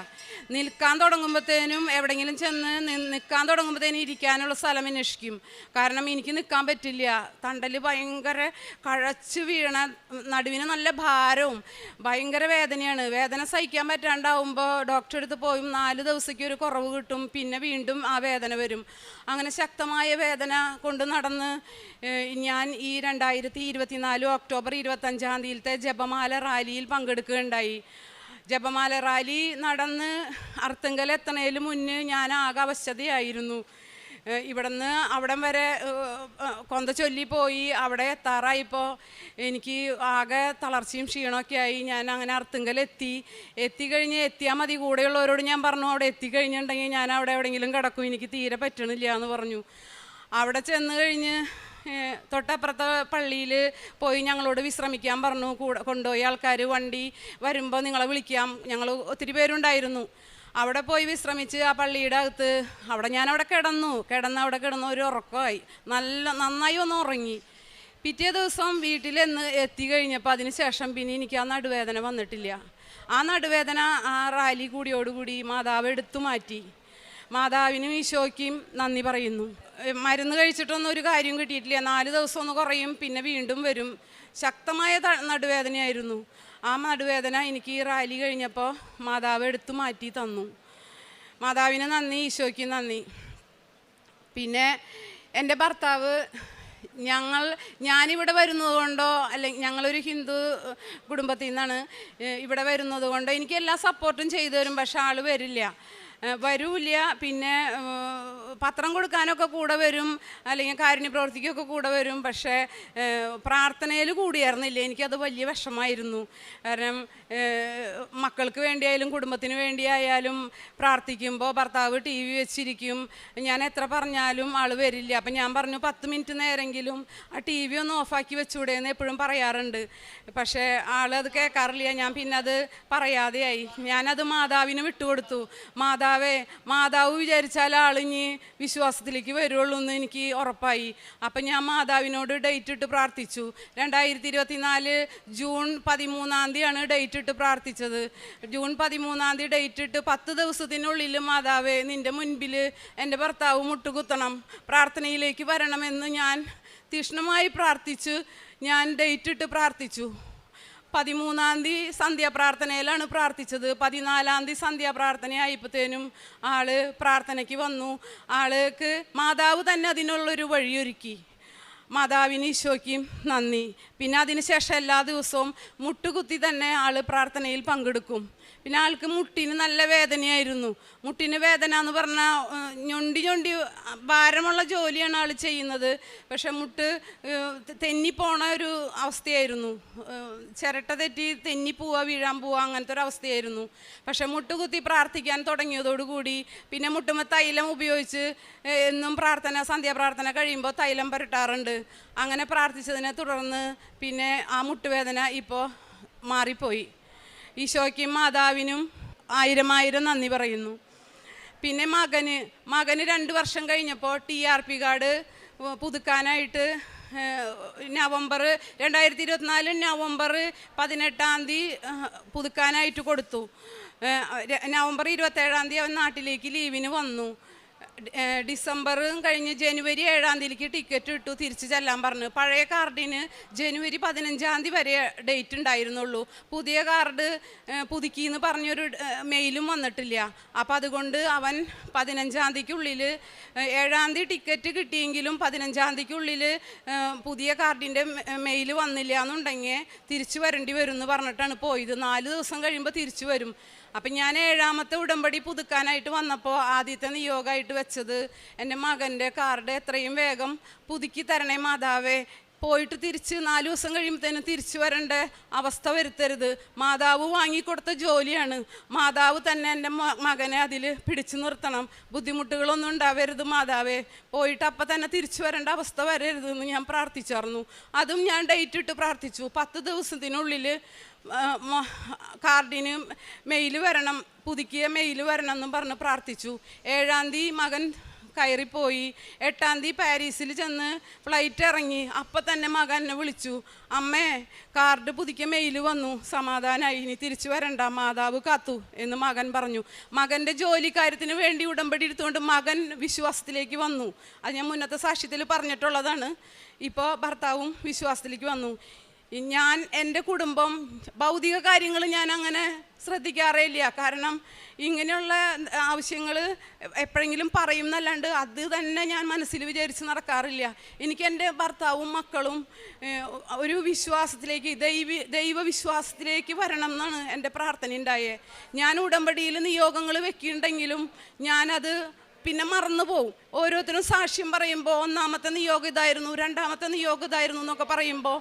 നിൽക്കാൻ തുടങ്ങുമ്പോഴത്തേനും എവിടെയെങ്കിലും ചെന്ന് നിൽക്കാൻ തുടങ്ങുമ്പോഴത്തേനും ഇരിക്കാനുള്ള സ്ഥലം അന്വേഷിക്കും. കാരണം എനിക്ക് നിൽക്കാൻ പറ്റില്ല. തണ്ടൽ ഭയങ്കര കഴച്ച് വീണ, നടുവിന് നല്ല ഭാരവും ഭയങ്കര വേദനയാണ്. വേദന സഹിക്കാൻ പറ്റാണ്ടാവുമ്പോൾ ഡോക്ടറെ അടുത്ത് പോയും 4 ദിവസത്തേക്ക് ഒരു കുറവ് കിട്ടും. പിന്നെ വീണ്ടും ആ വേദന വരും. അങ്ങനെ ശക്തമായ വേദന കൊണ്ട് നടന്ന് ഞാൻ ഈ 2024 ഒക്ടോബർ 25-ാം തീയതിയിലത്തെ ജപമാല റാലിയിൽ പങ്കെടുക്കുകയുണ്ടായി. ജപമാല റാലി നടന്ന് അർത്തുങ്കൽ എത്തണേല് മുന്നേ ഞാൻ ആകെ അവശതയായിരുന്നു. ഇവിടുന്ന് അവിടം വരെ കൊന്ത ചൊല്ലി പോയി. അവിടെ എത്താറായപ്പോൾ എനിക്ക് ആകെ തളർച്ചയും ക്ഷീണമൊക്കെ ആയി. ഞാൻ അങ്ങനെ അർത്തുങ്കൽ എത്തിയാൽ മതി. കൂടെയുള്ളവരോട് ഞാൻ പറഞ്ഞു, അവിടെ എത്തിക്കഴിഞ്ഞിട്ടുണ്ടെങ്കിൽ ഞാൻ അവിടെ എവിടെയെങ്കിലും കിടക്കും, എനിക്ക് തീരെ പറ്റണില്ല എന്ന് പറഞ്ഞു. അവിടെ ചെന്ന് കഴിഞ്ഞ് തൊട്ടപ്പുറത്തെ പള്ളിയിൽ പോയി ഞങ്ങളോട് വിശ്രമിക്കാൻ പറഞ്ഞു. കൊണ്ടുപോയി ആൾക്കാർ, വണ്ടി വരുമ്പോൾ നിങ്ങളെ വിളിക്കാം. ഞങ്ങൾ ഒത്തിരി പേരുണ്ടായിരുന്നു. അവിടെ പോയി വിശ്രമിച്ച് ആ പള്ളിയുടെ അകത്ത് ഞാനവിടെ കിടന്ന് അവിടെ കിടന്ന് ഒരു ഉറക്കമായി, നന്നായി ഒന്ന് ഉറങ്ങി. പിറ്റേ ദിവസം വീട്ടിലെന്ന് എത്തി കഴിഞ്ഞപ്പോൾ അതിന് ശേഷം പിന്നെ എനിക്ക് ആ നടുവേദന വന്നിട്ടില്ല. ആ നടുവേദന ആ റാലി കൂടിയോടുകൂടി മാതാവ് എടുത്തു മാറ്റി. മാതാവിനും ഈശോയ്ക്കും നന്ദി പറയുന്നു. മരുന്ന് കഴിച്ചിട്ടൊന്നും ഒരു കാര്യം കിട്ടിയിട്ടില്ല. 4 ദിവസം ഒന്ന് കുറയും, പിന്നെ വീണ്ടും വരും. ശക്തമായ നടുവേദനയായിരുന്നു. ആ നടുവേദന എനിക്ക് ഈ റാലി കഴിഞ്ഞപ്പോൾ മാതാവ് എടുത്തു മാറ്റി തന്നു. മാതാവിന് നന്ദി, ഈശോയ്ക്ക് നന്ദി. പിന്നെ എൻ്റെ ഭർത്താവ്, ഞാനിവിടെ വരുന്നത് കൊണ്ടോ അല്ലെങ്കിൽ ഞങ്ങളൊരു ഹിന്ദു കുടുംബത്തിൽ നിന്നാണ്, ഇവിടെ വരുന്നത് കൊണ്ടോ എനിക്ക് എല്ലാ സപ്പോർട്ടും ചെയ്തു തരും. പക്ഷെ ആൾ വരൂല്ല. പിന്നെ പത്രം കൊടുക്കാനൊക്കെ കൂടെ വരും, അല്ലെങ്കിൽ കാരുണ്യ പ്രവർത്തിക്കൊക്കെ കൂടെ വരും. പക്ഷേ പ്രാർത്ഥനയിൽ കൂടിയായിരുന്നില്ല. എനിക്കത് വലിയ വിഷമമായിരുന്നു. കാരണം മക്കൾക്ക് വേണ്ടിയായാലും കുടുംബത്തിന് വേണ്ടിയായാലും പ്രാർത്ഥിക്കുമ്പോൾ ഭർത്താവ് TV വെച്ചിരിക്കും. ഞാൻ എത്ര പറഞ്ഞാലും ആൾ വരില്ല. അപ്പം ഞാൻ പറഞ്ഞു 10 മിനിറ്റ് നേരെങ്കിലും ആ TV ഒന്ന് ഓഫാക്കി വെച്ചുകൂടെ എന്ന് എപ്പോഴും പറയാറുണ്ട്. പക്ഷേ ആളത് കേൾക്കാറില്ല. ഞാൻ പിന്നെ അത് പറയാതെയായി. ഞാനത് മാതാവിന് വിട്ടുകൊടുത്തു. മാതാവ് വിചാരിച്ചാൽ ആളിഞ്ഞ് വിശ്വാസത്തിലേക്ക് വരുള്ളൂ എന്ന് എനിക്ക് ഉറപ്പായി. അപ്പം ഞാൻ മാതാവിനോട് ഡേറ്റ് ഇട്ട് പ്രാർത്ഥിച്ചു. 2024 ജൂൺ 13 ഡേറ്റ് ഇട്ട് പ്രാർത്ഥിച്ചത്. ജൂൺ 13 ഡേറ്റ് ഇട്ട് 10 ദിവസത്തിനുള്ളിൽ മാതാവേ, നിൻ്റെ മുൻപിൽ എൻ്റെ ഭർത്താവ് മുട്ടുകുത്തണം, പ്രാർത്ഥനയിലേക്ക് വരണമെന്ന് ഞാൻ തീക്ഷ്ണമായി പ്രാർത്ഥിച്ചു. ഞാൻ ഡേറ്റ് ഇട്ട് പ്രാർത്ഥിച്ചു. 13 സന്ധ്യാപ്രാർത്ഥനയിലാണ് പ്രാർത്ഥിച്ചത്. 14 സന്ധ്യാപ്രാർത്ഥനയായപ്പോഴത്തേനും ആള് പ്രാർത്ഥനയ്ക്ക് വന്നു. ആൾക്ക് മാതാവ് തന്നെ അതിനുള്ളൊരു വഴിയൊരുക്കി. മാതാവിന് ഈശോയ്ക്കും നന്ദി. പിന്നെ അതിനുശേഷം എല്ലാ ദിവസവും മുട്ടുകുത്തി തന്നെ ആൾ പ്രാർത്ഥനയിൽ പങ്കെടുക്കും. പിന്നെ ആൾക്ക് മുട്ടിന് നല്ല വേദനയായിരുന്നു. മുട്ടിന് വേദന എന്ന് പറഞ്ഞാൽ ഞൊണ്ടി ഭാരമുള്ള ജോലിയാണ് ആൾ ചെയ്യുന്നത്. പക്ഷെ മുട്ട് തെന്നിപ്പോണ ഒരു അവസ്ഥയായിരുന്നു. ചിരട്ട തെറ്റി തെന്നിപ്പോവുക, വീഴാൻ പോവുക, അങ്ങനത്തെ ഒരു അവസ്ഥയായിരുന്നു. പക്ഷെ മുട്ടുകുത്തി പ്രാർത്ഥിക്കാൻ തുടങ്ങിയതോടുകൂടി പിന്നെ മുട്ടുമ്പോൾ തൈലം ഉപയോഗിച്ച് എന്നും സന്ധ്യാപ്രാർത്ഥന കഴിയുമ്പോൾ തൈലം പുരട്ടാറുണ്ട്. അങ്ങനെ പ്രാർത്ഥിച്ചതിനെ തുടർന്ന് പിന്നെ ആ മുട്ടുവേദന ഇപ്പോൾ മാറിപ്പോയി. ഈശോയ്ക്കും മാതാവിനും 1000 നന്ദി പറയുന്നു. പിന്നെ മകന് 2 വർഷം കഴിഞ്ഞപ്പോൾ TRP കാർഡ് പുതുക്കാനായിട്ട് 2024 നവംബർ 18 പുതുക്കാനായിട്ട് കൊടുത്തു. നവംബർ 27 അവൻ നാട്ടിലേക്ക് ലീവിന് വന്നു. ഡിസംബറും കഴിഞ്ഞ് ജനുവരി 7 ടിക്കറ്റ് ഇട്ടു, തിരിച്ച് ചെല്ലാൻ പറഞ്ഞു. പഴയ കാർഡിന് ജനുവരി 15 വരെ ഡേറ്റ് ഉണ്ടായിരുന്നുള്ളൂ. പുതിയ കാർഡ് പുതുക്കിയെന്ന് പറഞ്ഞൊരു മെയിലും വന്നിട്ടില്ല. അപ്പോൾ അതുകൊണ്ട് അവൻ 15 7 ടിക്കറ്റ് കിട്ടിയെങ്കിലും 15 പുതിയ കാർഡിൻ്റെ മെയിൽ വന്നില്ല എന്നുണ്ടെങ്കിൽ തിരിച്ചു വരേണ്ടി വരും എന്ന് പറഞ്ഞിട്ടാണ് പോയത്. 4 ദിവസം കഴിയുമ്പോൾ തിരിച്ചു വരും. അപ്പം ഞാൻ 7ാമത്തെ ഉടമ്പടി പുതുക്കാനായിട്ട് വന്നപ്പോൾ ആദ്യത്തെ നിയോഗമായിട്ട് വെച്ചത് എൻ്റെ മകൻ്റെ കാർഡ് എത്രയും വേഗം പുതുക്കി തരണേ മാതാവേ, പോയിട്ട് തിരിച്ച് 4 ദിവസം കഴിയുമ്പോഴത്തേനും തിരിച്ചു വരേണ്ട അവസ്ഥ വരുത്തരുത്. മാതാവ് വാങ്ങിക്കൊടുത്ത ജോലിയാണ്. മാതാവ് തന്നെ എൻ്റെ മകനെ അതിൽ പിടിച്ചു നിർത്തണം. ബുദ്ധിമുട്ടുകളൊന്നും ഉണ്ടാവരുത് മാതാവേ, പോയിട്ട് അപ്പം തന്നെ തിരിച്ചു വരേണ്ട അവസ്ഥ വരരുതെന്ന് ഞാൻ പ്രാർത്ഥിച്ചായിരുന്നു. അതും ഞാൻ ഡേറ്റ് ഇട്ട് പ്രാർത്ഥിച്ചു. 10 ദിവസത്തിനുള്ളിൽ കാർഡിന് മെയിൽ വരണം, പുതുക്കിയ മെയിൽ വരണം എന്നും പറഞ്ഞ് പ്രാർത്ഥിച്ചു. 7 മകൻ കയറിപ്പോയി. 8 പാരീസിൽ ചെന്ന് ഫ്ലൈറ്റ് ഇറങ്ങി. അപ്പം തന്നെ മകൻ എന്നെ വിളിച്ചു, അമ്മേ കാർഡ് പുതുക്കിയ മെയിൽ വന്നു, സമാധാനമായി, ഇനി തിരിച്ചു വരണ്ട, മാതാവ് കാത്തു എന്ന് മകൻ പറഞ്ഞു. മകൻ്റെ ജോലി കാര്യത്തിന് വേണ്ടി ഉടമ്പടി എടുത്തുകൊണ്ട് മകൻ വിശ്വാസത്തിലേക്ക് വന്നു. അത് ഞാൻ മുന്നത്തെ സാക്ഷ്യത്തിൽ പറഞ്ഞിട്ടുള്ളതാണ്. ഇപ്പോൾ ഭർത്താവും വിശ്വാസത്തിലേക്ക് വന്നു. ഞാൻ എൻ്റെ കുടുംബം ഭൗതിക കാര്യങ്ങൾ ഞാൻ അങ്ങനെ ശ്രദ്ധിക്കാറേയില്ല. കാരണം ഇങ്ങനെയുള്ള ആവശ്യങ്ങൾ എപ്പോഴെങ്കിലും പറയും എന്നല്ലാണ്ട് അത് തന്നെ ഞാൻ മനസ്സിൽ വിചാരിച്ച് നടക്കാറില്ല. എനിക്ക് എൻ്റെ ഭർത്താവും മക്കളും ഒരു വിശ്വാസത്തിലേക്ക് ദൈവവിശ്വാസത്തിലേക്ക് വരണം എന്നാണ് എൻ്റെ പ്രാർത്ഥന ഉണ്ടായേ. ഞാൻ ഉടമ്പടിയിൽ നിയോഗങ്ങൾ വെക്കിയിട്ടുണ്ടെങ്കിലും ഞാനത് പിന്നെ മറന്നു പോവും. ഓരോരുത്തരും സാക്ഷ്യം പറയുമ്പോൾ 1ാമത്തെ നിയോഗം ഇതായിരുന്നു, 2ാമത്തെ നിയോഗം ഇതായിരുന്നു എന്നൊക്കെ പറയുമ്പോൾ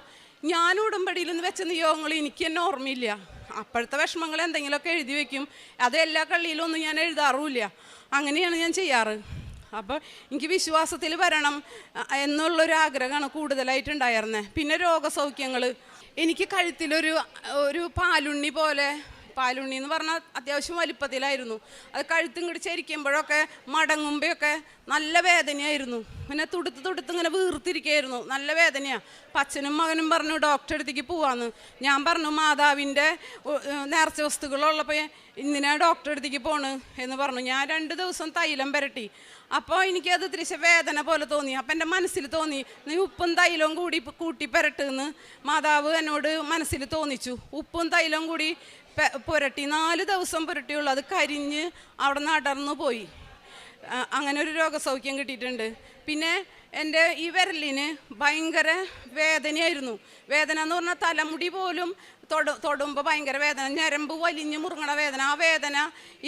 ഞാൻ ഉടമ്പടിയിൽ നിന്ന് വെച്ച നിയോഗങ്ങൾ എനിക്ക് തന്നെ ഓർമ്മയില്ല. അപ്പോഴത്തെ വിഷമങ്ങൾ എന്തെങ്കിലുമൊക്കെ എഴുതി വയ്ക്കും. അത് എല്ലാ കള്ളിയിലൊന്നും ഞാൻ എഴുതാറുമില്ല. അങ്ങനെയാണ് ഞാൻ ചെയ്യാറ്. അപ്പോൾ എനിക്ക് വിശ്വാസത്തിൽ വരണം എന്നുള്ളൊരു ആഗ്രഹമാണ് കൂടുതലായിട്ടുണ്ടായിരുന്നത്. പിന്നെ രോഗസൗഖ്യങ്ങൾ, എനിക്ക് കഴുത്തിലൊരു പാലുണ്ണി പോലെ, പാലുണ്ണി എന്ന് പറഞ്ഞാൽ അത്യാവശ്യം വലിപ്പത്തിലായിരുന്നു. അത് കഴുത്തും ഇങ്ങോട്ട് ചരിക്കുമ്പോഴൊക്കെ മടങ്ങുമ്പോഴൊക്കെ നല്ല വേദനയായിരുന്നു. പിന്നെ തുടുത്ത് ഇങ്ങനെ വീർത്തിരിക്കുകയായിരുന്നു, നല്ല വേദനയാണ്. അച്ഛനും മകനും പറഞ്ഞു ഡോക്ടറെ അടുത്തേക്ക് പോവാന്ന്. ഞാൻ പറഞ്ഞു മാതാവിൻ്റെ നേർച്ച വസ്തുക്കളുള്ളപ്പോൾ ഇന്നിനാ ഡോക്ടറെ അടുത്തേക്ക് പോണ് എന്ന് പറഞ്ഞു. ഞാൻ 2 ദിവസം തൈലം പുരട്ടി. അപ്പോൾ എനിക്കത് ഇത്തിരി വേദന പോലെ തോന്നി. അപ്പം എൻ്റെ മനസ്സിൽ തോന്നി, നീ ഉപ്പും തൈലവും കൂട്ടി പുരട്ടുന്ന് മാതാവ് എന്നോട് മനസ്സിൽ തോന്നിച്ചു. ഉപ്പും തൈലവും കൂടി പുരട്ടി 4 ദിവസം പുരട്ടിയുള്ളൂ. അത് കരിഞ്ഞ് അവിടെ നിന്ന് അടർന്നു പോയി. അങ്ങനെ ഒരു രോഗസൗഖ്യം കിട്ടിയിട്ടുണ്ട്. പിന്നെ എൻ്റെ ഈ വിരലിന് ഭയങ്കര വേദനയായിരുന്നു. വേദന എന്ന് പറഞ്ഞാൽ തലമുടി പോലും തൊടുമ്പോൾ ഭയങ്കര വേദന, ഞരമ്പ് വലിഞ്ഞ് മുറുങ്ങണ വേദന. ആ വേദന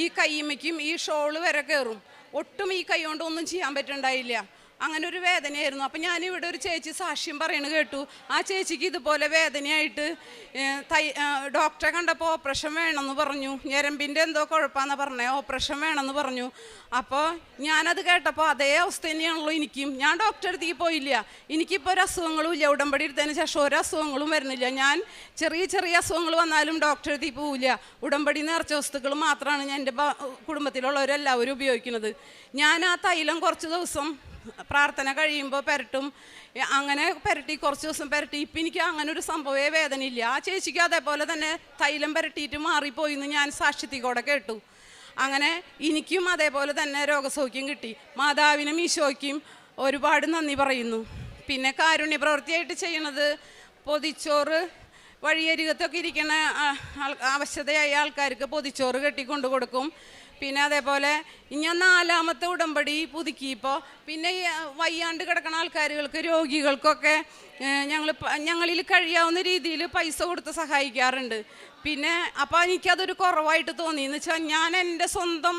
ഈ കൈമയ്ക്കും ഈ ഷോള് വരെ കയറും. ഒട്ടും ഈ കൈ കൊണ്ട് ഒന്നും ചെയ്യാൻ പറ്റുന്നുണ്ടായില്ല. അങ്ങനെ ഒരു വേദനയായിരുന്നു. അപ്പം ഞാനിവിടെ ഒരു ചേച്ചി സാക്ഷ്യം പറയണ കേട്ടു. ആ ചേച്ചിക്ക് ഇതുപോലെ വേദനയായിട്ട് ഡോക്ടറെ കണ്ടപ്പോൾ ഓപ്പറേഷൻ വേണമെന്ന് പറഞ്ഞു. ഞരമ്പിൻ്റെ എന്തോ കുഴപ്പമാണെന്ന് പറഞ്ഞേ, ഓപ്പറേഷൻ വേണമെന്ന് പറഞ്ഞു. അപ്പോൾ ഞാനത് കേട്ടപ്പോൾ അതേ അവസ്ഥ തന്നെയാണല്ലോ എനിക്കും. ഞാൻ ഡോക്ടറെ അടുത്തേക്ക് പോയില്ല. എനിക്കിപ്പോൾ ഒരു അസുഖങ്ങളും ഇല്ല. ഉടമ്പടി എടുത്തതിന് ശേഷം ഒരു അസുഖങ്ങളും വരുന്നില്ല. ഞാൻ ചെറിയ അസുഖങ്ങൾ വന്നാലും ഡോക്ടറെ അടുത്തേക്ക് പോവില്ല. ഉടമ്പടി നേർച്ച വസ്തുക്കൾ മാത്രമാണ് ഞാൻ എൻ്റെ കുടുംബത്തിലുള്ളവരെല്ലാവരും ഉപയോഗിക്കുന്നത്. ഞാൻ ആ തൈലം കുറച്ച് ദിവസം പ്രാർത്ഥന കഴിയുമ്പോൾ പുരട്ടും. അങ്ങനെ പുരട്ടി കുറച്ച് ദിവസം പുരട്ടി. ഇപ്പം എനിക്ക് അങ്ങനെ ഒരു സംഭവമേ വേദനയില്ല. ആ ചേച്ചിക്ക് അതേപോലെ തന്നെ തൈലം പുരട്ടിയിട്ട് മാറിപ്പോയി എന്ന് ഞാൻ സാക്ഷ്യത്തിലൂടെ കേട്ടു. അങ്ങനെ എനിക്കും അതേപോലെ തന്നെ രോഗസൗഖ്യം കിട്ടി. മാതാവിനും ഈശോയ്ക്കും ഒരുപാട് നന്ദി പറയുന്നു. പിന്നെ കാരുണ്യ പ്രവൃത്തിയായിട്ട് ചെയ്യണത് പൊതിച്ചോറ്, വഴിയരികത്തൊക്കെ ഇരിക്കുന്ന അവശതയായ ആൾക്കാർക്ക് പൊതിച്ചോറ് കെട്ടിക്കൊണ്ടു കൊടുക്കും. പിന്നെ അതേപോലെ ഞാൻ 4ാമത്തെ ഉടമ്പടി പുതുക്കിയപ്പോൾ പിന്നെ വയ്യാണ്ട് കിടക്കുന്ന ആൾക്കാരുകൾക്ക്, രോഗികൾക്കൊക്കെ ഞങ്ങളിൽ കഴിയാവുന്ന രീതിയിൽ പൈസ കൊടുത്ത് സഹായിക്കാറുണ്ട്. പിന്നെ അപ്പോൾ എനിക്കതൊരു കുറവായിട്ട് തോന്നി. എന്ന് വെച്ചാൽ ഞാൻ എൻ്റെ സ്വന്തം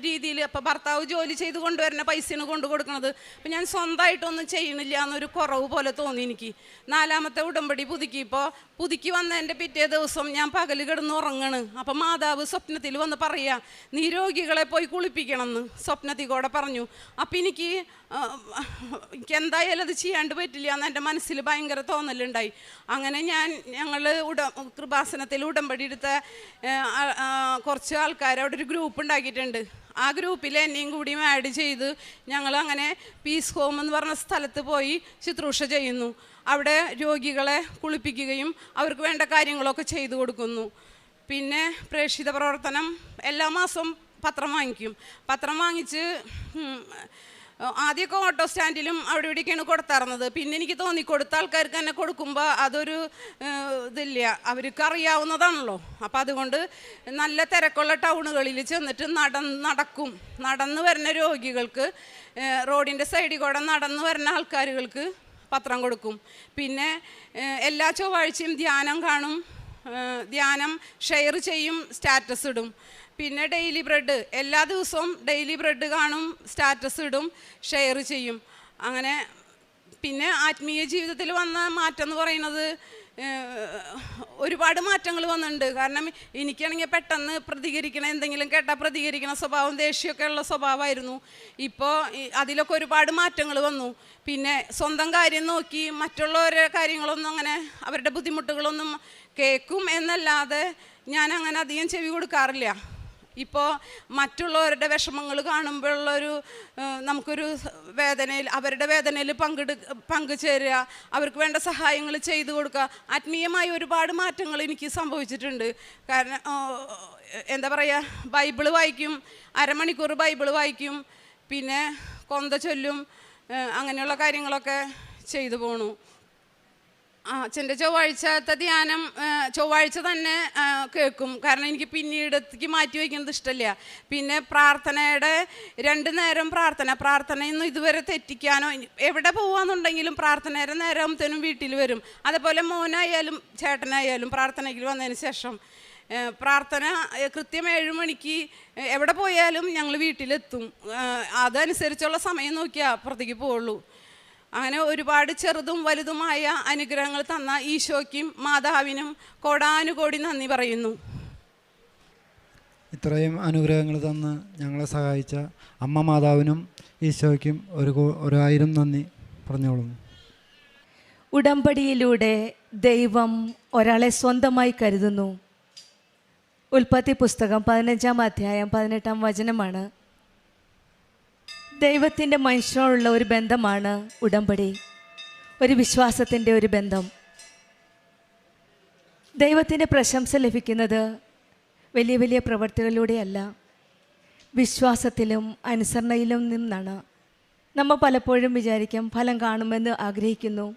രീതിയിൽ, അപ്പോൾ ഭർത്താവ് ജോലി ചെയ്ത് കൊണ്ടുവരുന്ന പൈസയാണ് കൊണ്ടു കൊടുക്കുന്നത്. അപ്പം ഞാൻ സ്വന്തമായിട്ടൊന്നും ചെയ്യണില്ല എന്നൊരു കുറവ് പോലെ തോന്നി എനിക്ക്. 4ാമത്തെ ഉടമ്പടി പുതുക്കി വന്നതിൻ്റെ പിറ്റേ ദിവസം ഞാൻ പകൽ കിടന്ന് ഉറങ്ങണ്. അപ്പം മാതാവ് സ്വപ്നത്തിൽ വന്ന് പറയാ, നീ രോഗികളെ പോയി കുളിപ്പിക്കണം എന്ന് സ്വപ്നത്തിൽ കൂടെ പറഞ്ഞു. അപ്പം എനിക്ക് എന്തായാലും അത് ചെയ്യാണ്ട് പറ്റില്ല എന്ന് എൻ്റെ മനസ്സിൽ ഭയങ്കര തോന്നലുണ്ടായി. അങ്ങനെ ഞങ്ങൾ കൃപാസനത്തിൽ ഉടമ്പടി എടുത്ത കുറച്ച് ആൾക്കാർ അവിടെ ഒരു ഗ്രൂപ്പ് ഉണ്ടാക്കിയിട്ടുണ്ട്. ആ ഗ്രൂപ്പിൽ എന്നെയും കൂടി ആഡ് ചെയ്ത് ഞങ്ങൾ അങ്ങനെ പീസ് ഹോം എന്ന് പറഞ്ഞ സ്ഥലത്ത് പോയി ശുശ്രൂഷ ചെയ്യുന്നു. അവിടെ രോഗികളെ കുളിപ്പിക്കുകയും അവർക്ക് വേണ്ട കാര്യങ്ങളൊക്കെ ചെയ്തു കൊടുക്കുന്നു. പിന്നെ പ്രേക്ഷിത പ്രവർത്തനം എല്ലാ മാസവും പത്രം വാങ്ങിക്കും. പത്രം വാങ്ങിച്ച് ആദ്യമൊക്കെ ഓട്ടോ സ്റ്റാൻഡിലും അവിടെ ഇവിടേക്കാണ് കൊടുത്തിരുന്നത്. പിന്നെ എനിക്ക് തോന്നി കൊടുത്ത ആൾക്കാർക്ക് തന്നെ കൊടുക്കുമ്പോൾ അതൊരു ഇതില്ല, അവർക്ക് അറിയാവുന്നതാണല്ലോ. അപ്പം അതുകൊണ്ട് നല്ല തിരക്കുള്ള ടൗണുകളിൽ ചെന്നിട്ട് നടന്ന് വരുന്ന രോഗികൾക്ക്, റോഡിൻ്റെ സൈഡിൽ കൂടെ നടന്ന് വരുന്ന ആൾക്കാരുകൾക്ക് പത്രം കൊടുക്കും. പിന്നെ എല്ലാ ചൊവ്വാഴ്ചയും ധ്യാനം കാണും, ധ്യാനം ഷെയർ ചെയ്യും, സ്റ്റാറ്റസ് ഇടും. പിന്നെ ഡെയിലി ബ്രെഡ്, എല്ലാ ദിവസവും ഡെയിലി ബ്രെഡ് കാണും, സ്റ്റാറ്റസ് ഇടും, ഷെയർ ചെയ്യും. അങ്ങനെ പിന്നെ ആത്മീയ ജീവിതത്തിൽ വന്ന മാറ്റം എന്ന് പറയുന്നത് ഒരുപാട് മാറ്റങ്ങൾ വന്നിട്ടുണ്ട്. കാരണം എനിക്കാണെങ്കിൽ പെട്ടെന്ന് എന്തെങ്കിലും കേട്ടാൽ പ്രതികരിക്കണ സ്വഭാവം, ദേഷ്യമൊക്കെ ഉള്ള സ്വഭാവമായിരുന്നു. ഇപ്പോൾ അതിലൊക്കെ ഒരുപാട് മാറ്റങ്ങൾ വന്നു. പിന്നെ സ്വന്തം കാര്യം നോക്കി മറ്റുള്ളവരുടെ കാര്യങ്ങളൊന്നും അങ്ങനെ അവരുടെ ബുദ്ധിമുട്ടുകളൊന്നും കേൾക്കും എന്നല്ലാതെ ഞാൻ അങ്ങനെ അധികം ചെവി കൊടുക്കാറില്ല. ഇപ്പോൾ മറ്റുള്ളവരുടെ വിഷമങ്ങൾ കാണുമ്പോഴുള്ളൊരു നമുക്കൊരു വേദനയിൽ, അവരുടെ വേദനയിൽ പങ്കുചേരുക, അവർക്ക് വേണ്ട സഹായങ്ങൾ ചെയ്തു കൊടുക്കുക. ആത്മീയമായ ഒരുപാട് മാറ്റങ്ങൾ എനിക്ക് സംഭവിച്ചിട്ടുണ്ട്. കാരണം എന്താ പറയുക, ബൈബിള് വായിക്കും, അരമണിക്കൂർ ബൈബിള് വായിക്കും, പിന്നെ കൊന്ത ചൊല്ലും, അങ്ങനെയുള്ള കാര്യങ്ങളൊക്കെ ചെയ്തു പോണു. അച്ഛൻ്റെ ചൊവ്വാഴ്ചത്തെ ധ്യാനം ചൊവ്വാഴ്ച തന്നെ കേൾക്കും. കാരണം എനിക്ക് പിന്നീടത്തേക്ക് മാറ്റി വയ്ക്കുന്നത് ഇഷ്ടമില്ല. പിന്നെ പ്രാർത്ഥനയുടെ 2 നേരം പ്രാർത്ഥനയൊന്നും ഇതുവരെ തെറ്റിക്കാനോ, എവിടെ പോകാമെന്നുണ്ടെങ്കിലും പ്രാർത്ഥനയുടെ നേരത്തേനും വീട്ടിൽ വരും. അതേപോലെ മോനായാലും ചേട്ടനായാലും പ്രാർത്ഥനയ്ക്ക് വന്നതിന് ശേഷം പ്രാർത്ഥന കൃത്യം 7 മണിക്ക് എവിടെ പോയാലും ഞങ്ങൾ വീട്ടിലെത്തും. അതനുസരിച്ചുള്ള സമയം നോക്കിയാൽ അപ്പുറത്തേക്ക് പോവുള്ളൂ. അങ്ങനെ ഒരുപാട് ചെറുതും വലുതുമായ അനുഗ്രഹങ്ങൾ തന്ന ഈശോയ്ക്കും മാതാവിനും കോടാനുകോടി നന്ദി പറയുന്നു. ഇത്രയും അനുഗ്രഹങ്ങൾ തന്ന് ഞങ്ങളെ സഹായിച്ച അമ്മ മാതാവിനും ഈശോയ്ക്കും 1000 നന്ദി പറഞ്ഞോളുന്നു. ഉടമ്പടിയിലൂടെ ദൈവം ഒരാളെ സ്വന്തമായി കരുതുന്നു. ഉൽപ്പത്തി പുസ്തകം 15-ാം അധ്യായം 18-ാം വചനമാണ്. ദൈവത്തിൻ്റെ മനുഷ്യനോടുള്ള ഒരു ബന്ധമാണ് ഉടമ്പടി, ഒരു വിശ്വാസത്തിൻ്റെ ഒരു ബന്ധം. ദൈവത്തിൻ്റെ പ്രശംസ ലഭിക്കുന്നത് വലിയ വലിയ പ്രവൃത്തികളിലൂടെയല്ല, വിശ്വാസത്തിലും അനുസരണയിലും നിന്നാണ്. നമ്മൾ പലപ്പോഴും വിചാരിക്കും ഫലം കാണുമെന്ന് ആഗ്രഹിക്കുന്നു,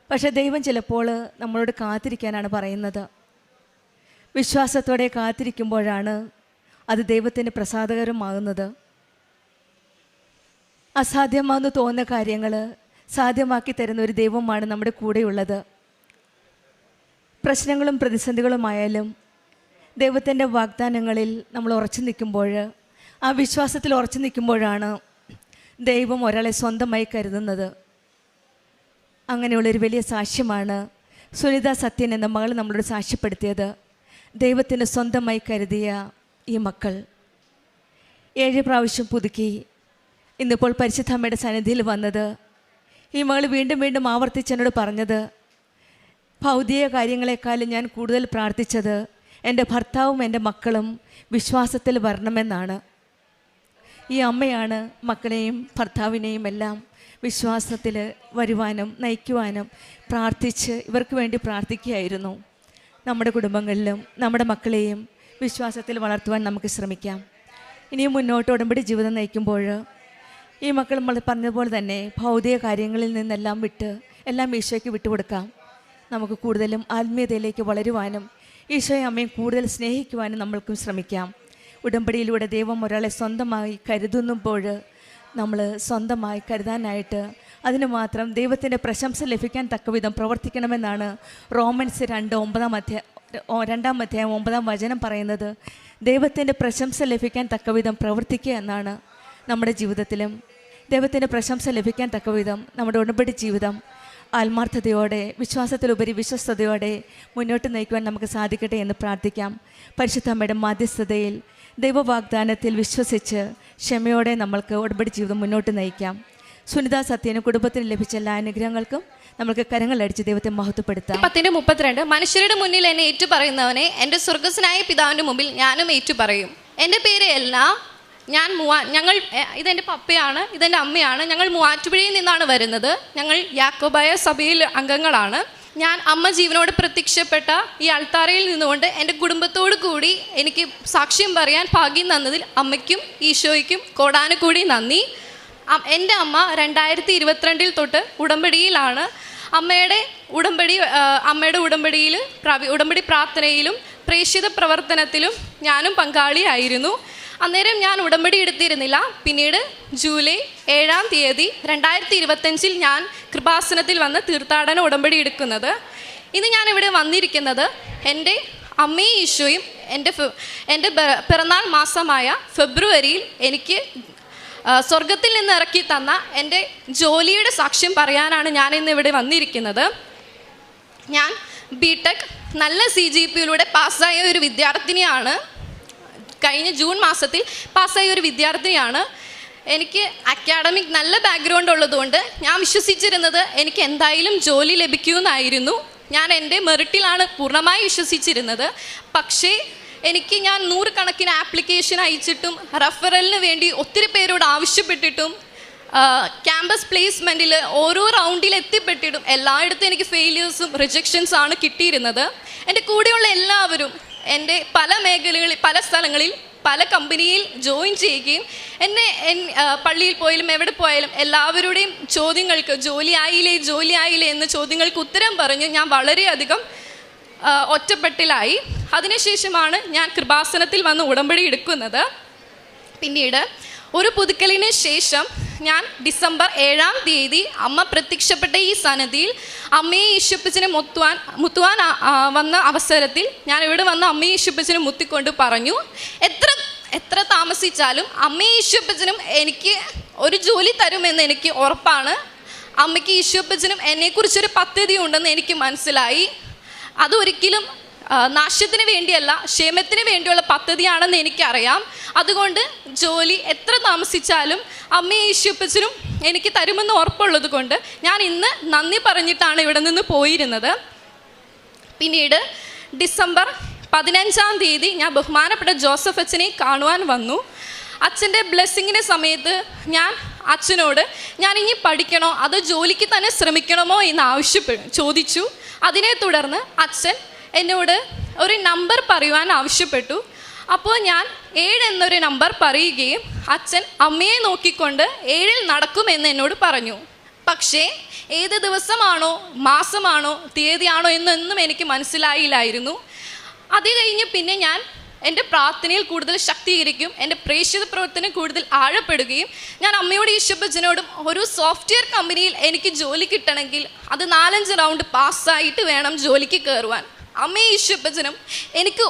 പക്ഷേ ദൈവം ചിലപ്പോൾ നമ്മളോട് കാത്തിരിക്കാനാണ് പറയുന്നത്. വിശ്വാസത്തോടെ കാത്തിരിക്കുമ്പോഴാണ് അത് ദൈവത്തിന് പ്രസാദകരമാകുന്നത്. അസാധ്യമാണെന്ന് തോന്നുന്ന കാര്യങ്ങൾ സാധ്യമാക്കി തരുന്ന ഒരു ദൈവമാണ് നമ്മുടെ കൂടെയുള്ളത്. പ്രശ്നങ്ങളും പ്രതിസന്ധികളുമായാലും ദൈവത്തിൻ്റെ വാഗ്ദാനങ്ങളിൽ നമ്മൾ ഉറച്ചു നിൽക്കുമ്പോൾ, ആ വിശ്വാസത്തിൽ ഉറച്ചു നിൽക്കുമ്പോഴാണ് ദൈവം ഒരാളെ സ്വന്തമായി കരുതുന്നത്. അങ്ങനെയുള്ളൊരു വലിയ സാക്ഷ്യമാണ് സുനിത സത്യൻ എന്ന മകൾ നമ്മളോട് സാക്ഷ്യപ്പെടുത്തിയത്. ദൈവത്തിന് സ്വന്തമായി കരുതിയ ഈ മക്കൾ 7 പ്രാവശ്യം പുതുക്കി ഇന്നിപ്പോൾ പരിശുദ്ധ അമ്മയുടെ സന്നിധിയിൽ വന്നത്. ഈ മകൾ വീണ്ടും വീണ്ടും ആവർത്തിച്ചെന്നോട് പറഞ്ഞത്, ഭൗതിക കാര്യങ്ങളെക്കാളും ഞാൻ കൂടുതൽ പ്രാർത്ഥിച്ചത് എൻ്റെ ഭർത്താവും എൻ്റെ മക്കളും വിശ്വാസത്തിൽ വരണമെന്നാണ്. ഈ അമ്മയാണ് മക്കളെയും ഭർത്താവിനെയും എല്ലാം വിശ്വാസത്തിൽ വരുവാനും നയിക്കുവാനും പ്രാർത്ഥിച്ച് ഇവർക്ക് വേണ്ടി പ്രാർത്ഥിക്കുകയായിരുന്നു. നമ്മുടെ കുടുംബങ്ങളിലും നമ്മുടെ മക്കളെയും വിശ്വാസത്തിൽ വളർത്തുവാൻ നമുക്ക് ശ്രമിക്കാം. ഇനിയും മുന്നോട്ട് ഉടമ്പടി ജീവിതം നയിക്കുമ്പോൾ ഈ മക്കൾ നമ്മൾ പറഞ്ഞതുപോലെ തന്നെ ഭൗതിക കാര്യങ്ങളിൽ നിന്നെല്ലാം വിട്ട് എല്ലാം ഈശോയ്ക്ക് വിട്ടുകൊടുക്കാം. നമുക്ക് കൂടുതലും ആത്മീയതയിലേക്ക് വളരുവാനും ഈശോയെ അമ്മയും കൂടുതൽ സ്നേഹിക്കുവാനും നമ്മൾക്കും ശ്രമിക്കാം. ഉടമ്പടിയിലൂടെ ദൈവം ഒരാളെ സ്വന്തമായി കരുതുമ്പോൾ നമ്മൾ സ്വന്തമായി കരുതാനായിട്ട് അതിന് മാത്രം ദൈവത്തിൻ്റെ പ്രശംസ ലഭിക്കാൻ തക്കവിധം പ്രവർത്തിക്കണമെന്നാണ് റോമൻസ് 2-9-ാം അധ്യായം 9-ാം വചനം പറയുന്നത്. ദൈവത്തിൻ്റെ പ്രശംസ ലഭിക്കാൻ തക്കവിധം പ്രവർത്തിക്കുക എന്നാണ്. നമ്മുടെ ജീവിതത്തിലും ദൈവത്തിൻ്റെ പ്രശംസ ലഭിക്കാൻ തക്കവിധം നമ്മുടെ ഉടമ്പടി ജീവിതം ആത്മാർത്ഥതയോടെ വിശ്വാസത്തിലുപരി വിശ്വസ്തയോടെ മുന്നോട്ട് നയിക്കുവാൻ നമുക്ക് സാധിക്കട്ടെ എന്ന് പ്രാർത്ഥിക്കാം. പരിശുദ്ധ അമ്മയുടെ മാധ്യസ്ഥതയിൽ ദൈവവാഗ്ദാനത്തിൽ വിശ്വസിച്ച് ക്ഷമയോടെ നമ്മൾക്ക് ഉടമ്പടി ജീവിതം മുന്നോട്ട് നയിക്കാം. സുനിത സത്യനും കുടുംബത്തിന് ലഭിച്ച എല്ലാ അനുഗ്രഹങ്ങൾക്കും നമുക്ക് കരങ്ങളടിച്ച് ദൈവത്തെ മഹത്വപ്പെടുത്താം. 10:32 മനുഷ്യരുടെ മുന്നിൽ എന്നെ ഏറ്റുപറയുന്നവനെ എൻ്റെ സ്വർഗ്ഗസ്നായ പിതാവിൻ്റെ മുമ്പിൽ ഞാനും ഏറ്റുപറയും. എൻ്റെ പേര് എല്ല, ഞങ്ങൾ ഇതെൻ്റെ പപ്പയാണ്, ഇതെൻ്റെ അമ്മയാണ്. ഞങ്ങൾ മൂവാറ്റുപുഴയിൽ നിന്നാണ് വരുന്നത്. ഞങ്ങൾ യാക്കോബായ സഭയിൽ അംഗങ്ങളാണ്. ഞാൻ അമ്മ ജീവനോട് പ്രത്യക്ഷപ്പെട്ട ഈ അൾത്താരയിൽ നിന്നുകൊണ്ട് എൻ്റെ കുടുംബത്തോടു കൂടി എനിക്ക് സാക്ഷ്യം പറയാൻ ഭാഗ്യം തന്നതിൽ അമ്മയ്ക്കും ഈശോയ്ക്കും കോടാനുകൂടി നന്ദി. എൻ്റെ അമ്മ 2022 തൊട്ട് ഉടമ്പടിയിലാണ്. അമ്മയുടെ ഉടമ്പടിയിൽ ഉടമ്പടി പ്രാർത്ഥനയിലും പ്രേക്ഷിത പ്രവർത്തനത്തിലും ഞാനും പങ്കാളിയായിരുന്നു. അന്നേരം ഞാൻ ഉടമ്പടി എടുത്തിരുന്നില്ല. പിന്നീട് ജൂലൈ 7-ാം തീയതി 2025 ഞാൻ കൃപാസനത്തിൽ വന്ന് തീർത്ഥാടന ഉടമ്പടി എടുക്കുന്നത്. ഇന്ന് ഞാനിവിടെ വന്നിരിക്കുന്നത് എൻ്റെ അമ്മയും ഈശോയും എൻ്റെ പിറന്നാൾ മാസമായ ഫെബ്രുവരിയിൽ എനിക്ക് സ്വർഗത്തിൽ നിന്ന് ഇറക്കി തന്ന എൻ്റെ ജോലിയുടെ സാക്ഷ്യം പറയാനാണ് ഞാനിന്ന് ഇവിടെ വന്നിരിക്കുന്നത്. ഞാൻ BTech നല്ല CGPയിലൂടെ പാസ്സായ ഒരു വിദ്യാർത്ഥിനിയാണ്. കഴിഞ്ഞ ജൂൺ മാസത്തിൽ പാസ്സായ ഒരു വിദ്യാർത്ഥിനിയാണ്. എനിക്ക് അക്കാഡമിക് നല്ല ബാക്ക്ഗ്രൗണ്ട് ഉള്ളതുകൊണ്ട് ഞാൻ വിശ്വസിച്ചിരുന്നത് എനിക്ക് എന്തായാലും ജോലി ലഭിക്കുമെന്നായിരുന്നു. ഞാൻ എൻ്റെ മെറിറ്റിലാണ് പൂർണ്ണമായി വിശ്വസിച്ചിരുന്നത്. പക്ഷേ ഞാൻ 100 കണക്കിന് ആപ്ലിക്കേഷൻ അയച്ചിട്ടും റെഫറലിന് വേണ്ടി ഒത്തിരി പേരോട് ആവശ്യപ്പെട്ടിട്ടും ക്യാമ്പസ് പ്ലേസ്മെൻറ്റിൽ ഓരോ റൗണ്ടിൽ എത്തിപ്പെട്ടിട്ടും എല്ലായിടത്തും എനിക്ക് ഫെയിലിയേഴ്സും റിജക്ഷൻസാണ് കിട്ടിയിരുന്നത്. എൻ്റെ കൂടെയുള്ള എല്ലാവരും എൻ്റെ പല മേഖലകളിൽ പല സ്ഥലങ്ങളിൽ പല കമ്പനിയിൽ ജോയിൻ ചെയ്യുകയും പള്ളിയിൽ പോയാലും എവിടെ പോയാലും എല്ലാവരുടെയും ചോദ്യങ്ങൾക്ക് ജോലി ആയില്ലേ എന്ന ചോദ്യങ്ങൾക്ക് ഉത്തരം പറഞ്ഞ് ഞാൻ വളരെയധികം ഒറ്റപ്പെട്ടിലായി. അതിനുശേഷമാണ് ഞാൻ കൃപാസനത്തിൽ വന്ന് ഉടമ്പടി എടുക്കുന്നത്. പിന്നീട് ഒരു പുതുക്കലിന് ശേഷം ഞാൻ ഡിസംബർ 7-ാം തീയതി അമ്മ പ്രത്യക്ഷപ്പെട്ട ഈ സന്നിധിയിൽ അമ്മയെ ഈശോപ്പച്ചനെ മുത്തുവാൻ വന്ന അവസരത്തിൽ ഞാൻ ഇവിടെ വന്ന് അമ്മയെ ഈശോപ്പച്ചനെ മുത്തിക്കൊണ്ട് പറഞ്ഞു, എത്ര താമസിച്ചാലും അമ്മയെ ഈശോപ്പച്ചനും എനിക്ക് ഒരു ജോലി തരുമെന്ന് എനിക്ക് ഉറപ്പാണ്. അമ്മയ്ക്ക് ഈശോപ്പച്ചനും എന്നെക്കുറിച്ചൊരു പദ്ധതി ഉണ്ടെന്ന് എനിക്ക് മനസ്സിലായി. അതൊരിക്കലും നാശത്തിന് വേണ്ടിയല്ല, ക്ഷേമത്തിന് വേണ്ടിയുള്ള പദ്ധതിയാണെന്ന് എനിക്കറിയാം. അതുകൊണ്ട് ജോലി എത്ര താമസിച്ചാലും അമ്മയും ഈശോപ്പച്ചനും എനിക്ക് തരുമെന്ന് ഉറപ്പുള്ളത് കൊണ്ട് ഞാൻ ഇന്ന് നന്ദി പറഞ്ഞിട്ടാണ് ഇവിടെ നിന്ന് പോയിരുന്നത്. പിന്നീട് ഡിസംബർ 15-ാം തീയതി ഞാൻ ബഹുമാനപ്പെട്ട ജോസഫ് അച്ഛനെ കാണുവാൻ വന്നു. അച്ഛൻ്റെ ബ്ലെസ്സിങ്ങിൻ്റെ സമയത്ത് ഞാൻ അച്ഛനോട് ഞാൻ ഇനി പഠിക്കണോ അതോ ജോലിക്ക് തന്നെ ശ്രമിക്കണമോ എന്ന് ചോദിച്ചു. അതിനെ തുടർന്ന് അച്ഛൻ എന്നോട് ഒരു നമ്പർ പറയുവാൻ ആവശ്യപ്പെട്ടു. അപ്പോൾ ഞാൻ 7 എന്നൊരു നമ്പർ പറയുകയും അച്ഛൻ അമ്മയെ നോക്കിക്കൊണ്ട് 7-ൽ നടക്കുമെന്ന് എന്നോട് പറഞ്ഞു. പക്ഷേ ഏത് ദിവസമാണോ മാസമാണോ തീയതിയാണോ എന്നൊന്നും എനിക്ക് മനസ്സിലായില്ലായിരുന്നു. അത് കഴിഞ്ഞ് പിന്നെ ഞാൻ എൻ്റെ പ്രാർത്ഥനയിൽ കൂടുതൽ ശക്തീകരിക്കും, എൻ്റെ പ്രേക്ഷിത പ്രവർത്തനം കൂടുതൽ ആഴപ്പെടുകയും ഞാൻ അമ്മയോടും ഈശോപ്പച്ചനോടും ഒരു സോഫ്റ്റ്വെയർ കമ്പനിയിൽ എനിക്ക് ജോലി കിട്ടണമെങ്കിൽ അത് 4-5 റൗണ്ട് പാസ്സായിട്ട് വേണം ജോലിക്ക് കയറുവാൻ. അമ്മയും ഈശോപ്പച്ചനും എനിക്ക്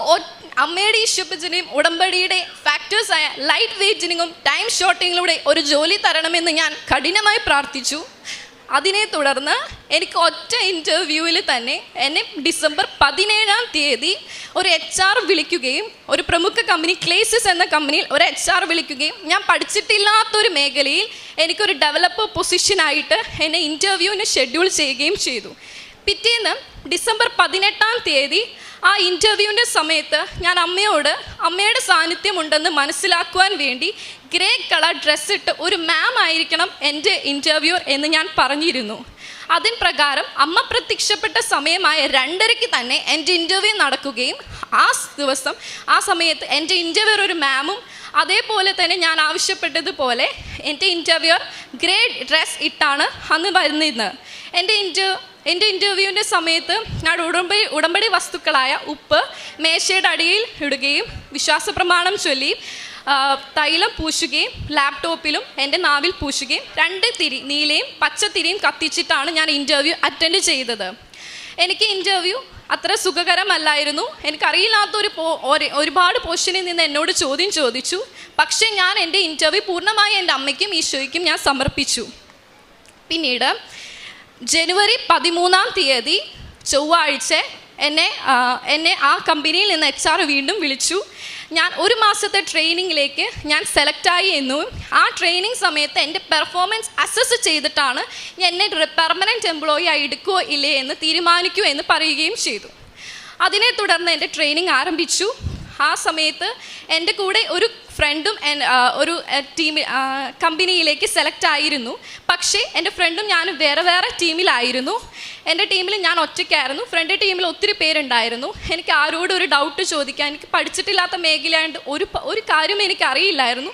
അമ്മയുടെ ഈശോപ്പച്ചനെയും ഉടമ്പടിയുടെ ഫാക്ടേഴ്സായ ലൈറ്റ് വെയ്റ്റിങ്ങും ടൈം ഷോർട്ടിങ്ങിലൂടെ ഒരു ജോലി തരണമെന്ന് ഞാൻ കഠിനമായി പ്രാർത്ഥിച്ചു. അതിനെ തുടർന്ന് എനിക്ക് ഒറ്റ ഇൻ്റർവ്യൂവിൽ തന്നെ എന്നെ ഡിസംബർ 17-ാം തീയതി ഒരു HR വിളിക്കുകയും, ഒരു പ്രമുഖ കമ്പനി ക്ലേസിസ് എന്ന കമ്പനിയിൽ ഒരു HR വിളിക്കുകയും ഞാൻ പഠിച്ചിട്ടില്ലാത്തൊരു മേഖലയിൽ എനിക്കൊരു ഡെവലപ്പർ പൊസിഷനായിട്ട് എന്നെ ഇൻ്റർവ്യൂവിന് ഷെഡ്യൂൾ ചെയ്യുകയും ചെയ്തു. പിറ്റേന്ന് ഡിസംബർ 18-ാം തീയതി ആ ഇൻ്റർവ്യൂവിൻ്റെ സമയത്ത് ഞാൻ അമ്മയോട് അമ്മയുടെ സാന്നിധ്യം ഉണ്ടെന്ന് മനസ്സിലാക്കുവാൻ വേണ്ടി ഗ്രേ കളർ ഡ്രസ്സ് ഇട്ട് ഒരു മാം ആയിരിക്കണം എൻ്റെ ഇൻ്റർവ്യൂർ എന്ന് ഞാൻ പറഞ്ഞിരുന്നു. അതിൻ പ്രകാരം അമ്മ പ്രത്യക്ഷപ്പെട്ട സമയമായ 2:30-ക്ക് തന്നെ എൻ്റെ ഇൻ്റർവ്യൂ നടക്കുകയും ആ സമയത്ത് എൻ്റെ ഇൻ്റർവ്യൂർ ഒരു മാമും അതേപോലെ തന്നെ ഞാൻ ആവശ്യപ്പെട്ടതുപോലെ എൻ്റെ ഇൻ്റർവ്യൂർ ഗ്രേ ഡ്രസ് ഇട്ടാണ് അന്ന് വരുന്നത്. എൻ്റെ ഇൻ്റർവ്യൂവിൻ്റെ സമയത്ത് ഞാൻ ഉടമ്പടി വസ്തുക്കളായ ഉപ്പ് മേശയുടെ അടിയിൽ ഇടുകയും വിശ്വാസ പ്രമാണം ചൊല്ലി തൈലം പൂശുകയും ലാപ്ടോപ്പിലും എൻ്റെ നാവിൽ പൂശുകയും 2 തിരി നീലയും പച്ചത്തിരിയും കത്തിച്ചിട്ടാണ് ഞാൻ ഇൻ്റർവ്യൂ അറ്റൻഡ് ചെയ്തത്. എനിക്ക് ഇൻ്റർവ്യൂ അത്ര സുഖകരമല്ലായിരുന്നു. എനിക്കറിയില്ലാത്തൊരു ഒരുപാട് പോർഷനിൽ നിന്ന് എന്നോട് ചോദ്യം ചോദിച്ചു. പക്ഷേ ഞാൻ എൻ്റെ ഇൻ്റർവ്യൂ പൂർണ്ണമായി എൻ്റെ അമ്മയ്ക്കും ഈശോയ്ക്കും ഞാൻ സമർപ്പിച്ചു. പിന്നീട് ജനുവരി 13-ാം തീയതി ചൊവ്വാഴ്ച എന്നെ ആ കമ്പനിയിൽ നിന്ന് HR വീണ്ടും വിളിച്ചു. ഞാൻ 1 മാസത്തെ ട്രെയിനിങ്ങിലേക്ക് ഞാൻ സെലക്റ്റായി എന്നും ആ ട്രെയിനിങ് സമയത്ത് എൻ്റെ പെർഫോമൻസ് അസസ് ചെയ്തിട്ടാണ് എന്നെ പെർമനൻറ്റ് എംപ്ലോയി ആയി എടുക്കുമോ ഇല്ലേ എന്ന് തീരുമാനിക്കൂ എന്ന് പറയുകയും ചെയ്തു. അതിനെ തുടർന്ന് എൻ്റെ ട്രെയിനിങ് ആരംഭിച്ചു. ആ സമയത്ത് എൻ്റെ കൂടെ ഒരു ഫ്രണ്ടും ഒരു കമ്പനിയിലേക്ക് സെലക്ട് ആയിരുന്നു. പക്ഷേ എൻ്റെ ഫ്രണ്ടും ഞാനും വേറെ ടീമിലായിരുന്നു. എൻ്റെ ടീമിൽ ഞാൻ ഒറ്റയ്ക്കായിരുന്നു. ഫ്രണ്ട് ടീമിൽ ഒത്തിരി പേരുണ്ടായിരുന്നു. എനിക്ക് ആരോടും ഒരു ഡൗട്ട് ചോദിക്കാൻ, എനിക്ക് പഠിച്ചിട്ടില്ലാത്ത മേഖലയായിട്ട് ഒരു കാര്യം എനിക്ക് അറിയില്ലായിരുന്നു.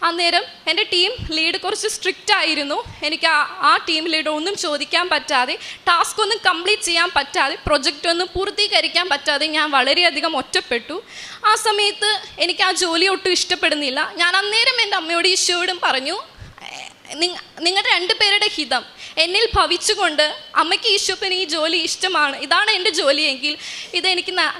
അന്നേരം എൻ്റെ ടീം ലീഡ് കുറച്ച് സ്ട്രിക്റ്റ് ആയിരുന്നു. എനിക്ക് ആ ടീം ലീഡ് ഒന്നും ചോദിക്കാൻ പറ്റാതെ, ടാസ്ക് ഒന്നും കംപ്ലീറ്റ് ചെയ്യാൻ പറ്റാതെ, പ്രൊജക്റ്റ് ഒന്നും പൂർത്തീകരിക്കാൻ പറ്റാതെ ഞാൻ വളരെയധികം ഒറ്റപ്പെട്ടു. ആ സമയത്ത് എനിക്ക് ആ ജോലി ഒട്ടും ഇഷ്ടപ്പെടുന്നില്ല. ഞാൻ അന്നേരം എൻ്റെ അമ്മയോടും ഈശോയോടും പറഞ്ഞു, നിങ്ങളുടെ 2 പേരുടെ ഹിതം എന്നിൽ ഭവിച്ചുകൊണ്ട് അമ്മയ്ക്ക് ഈശോപ്പന് ഈ ജോലി ഇഷ്ടമാണ്, ഇതാണ് എൻ്റെ ജോലിയെങ്കിൽ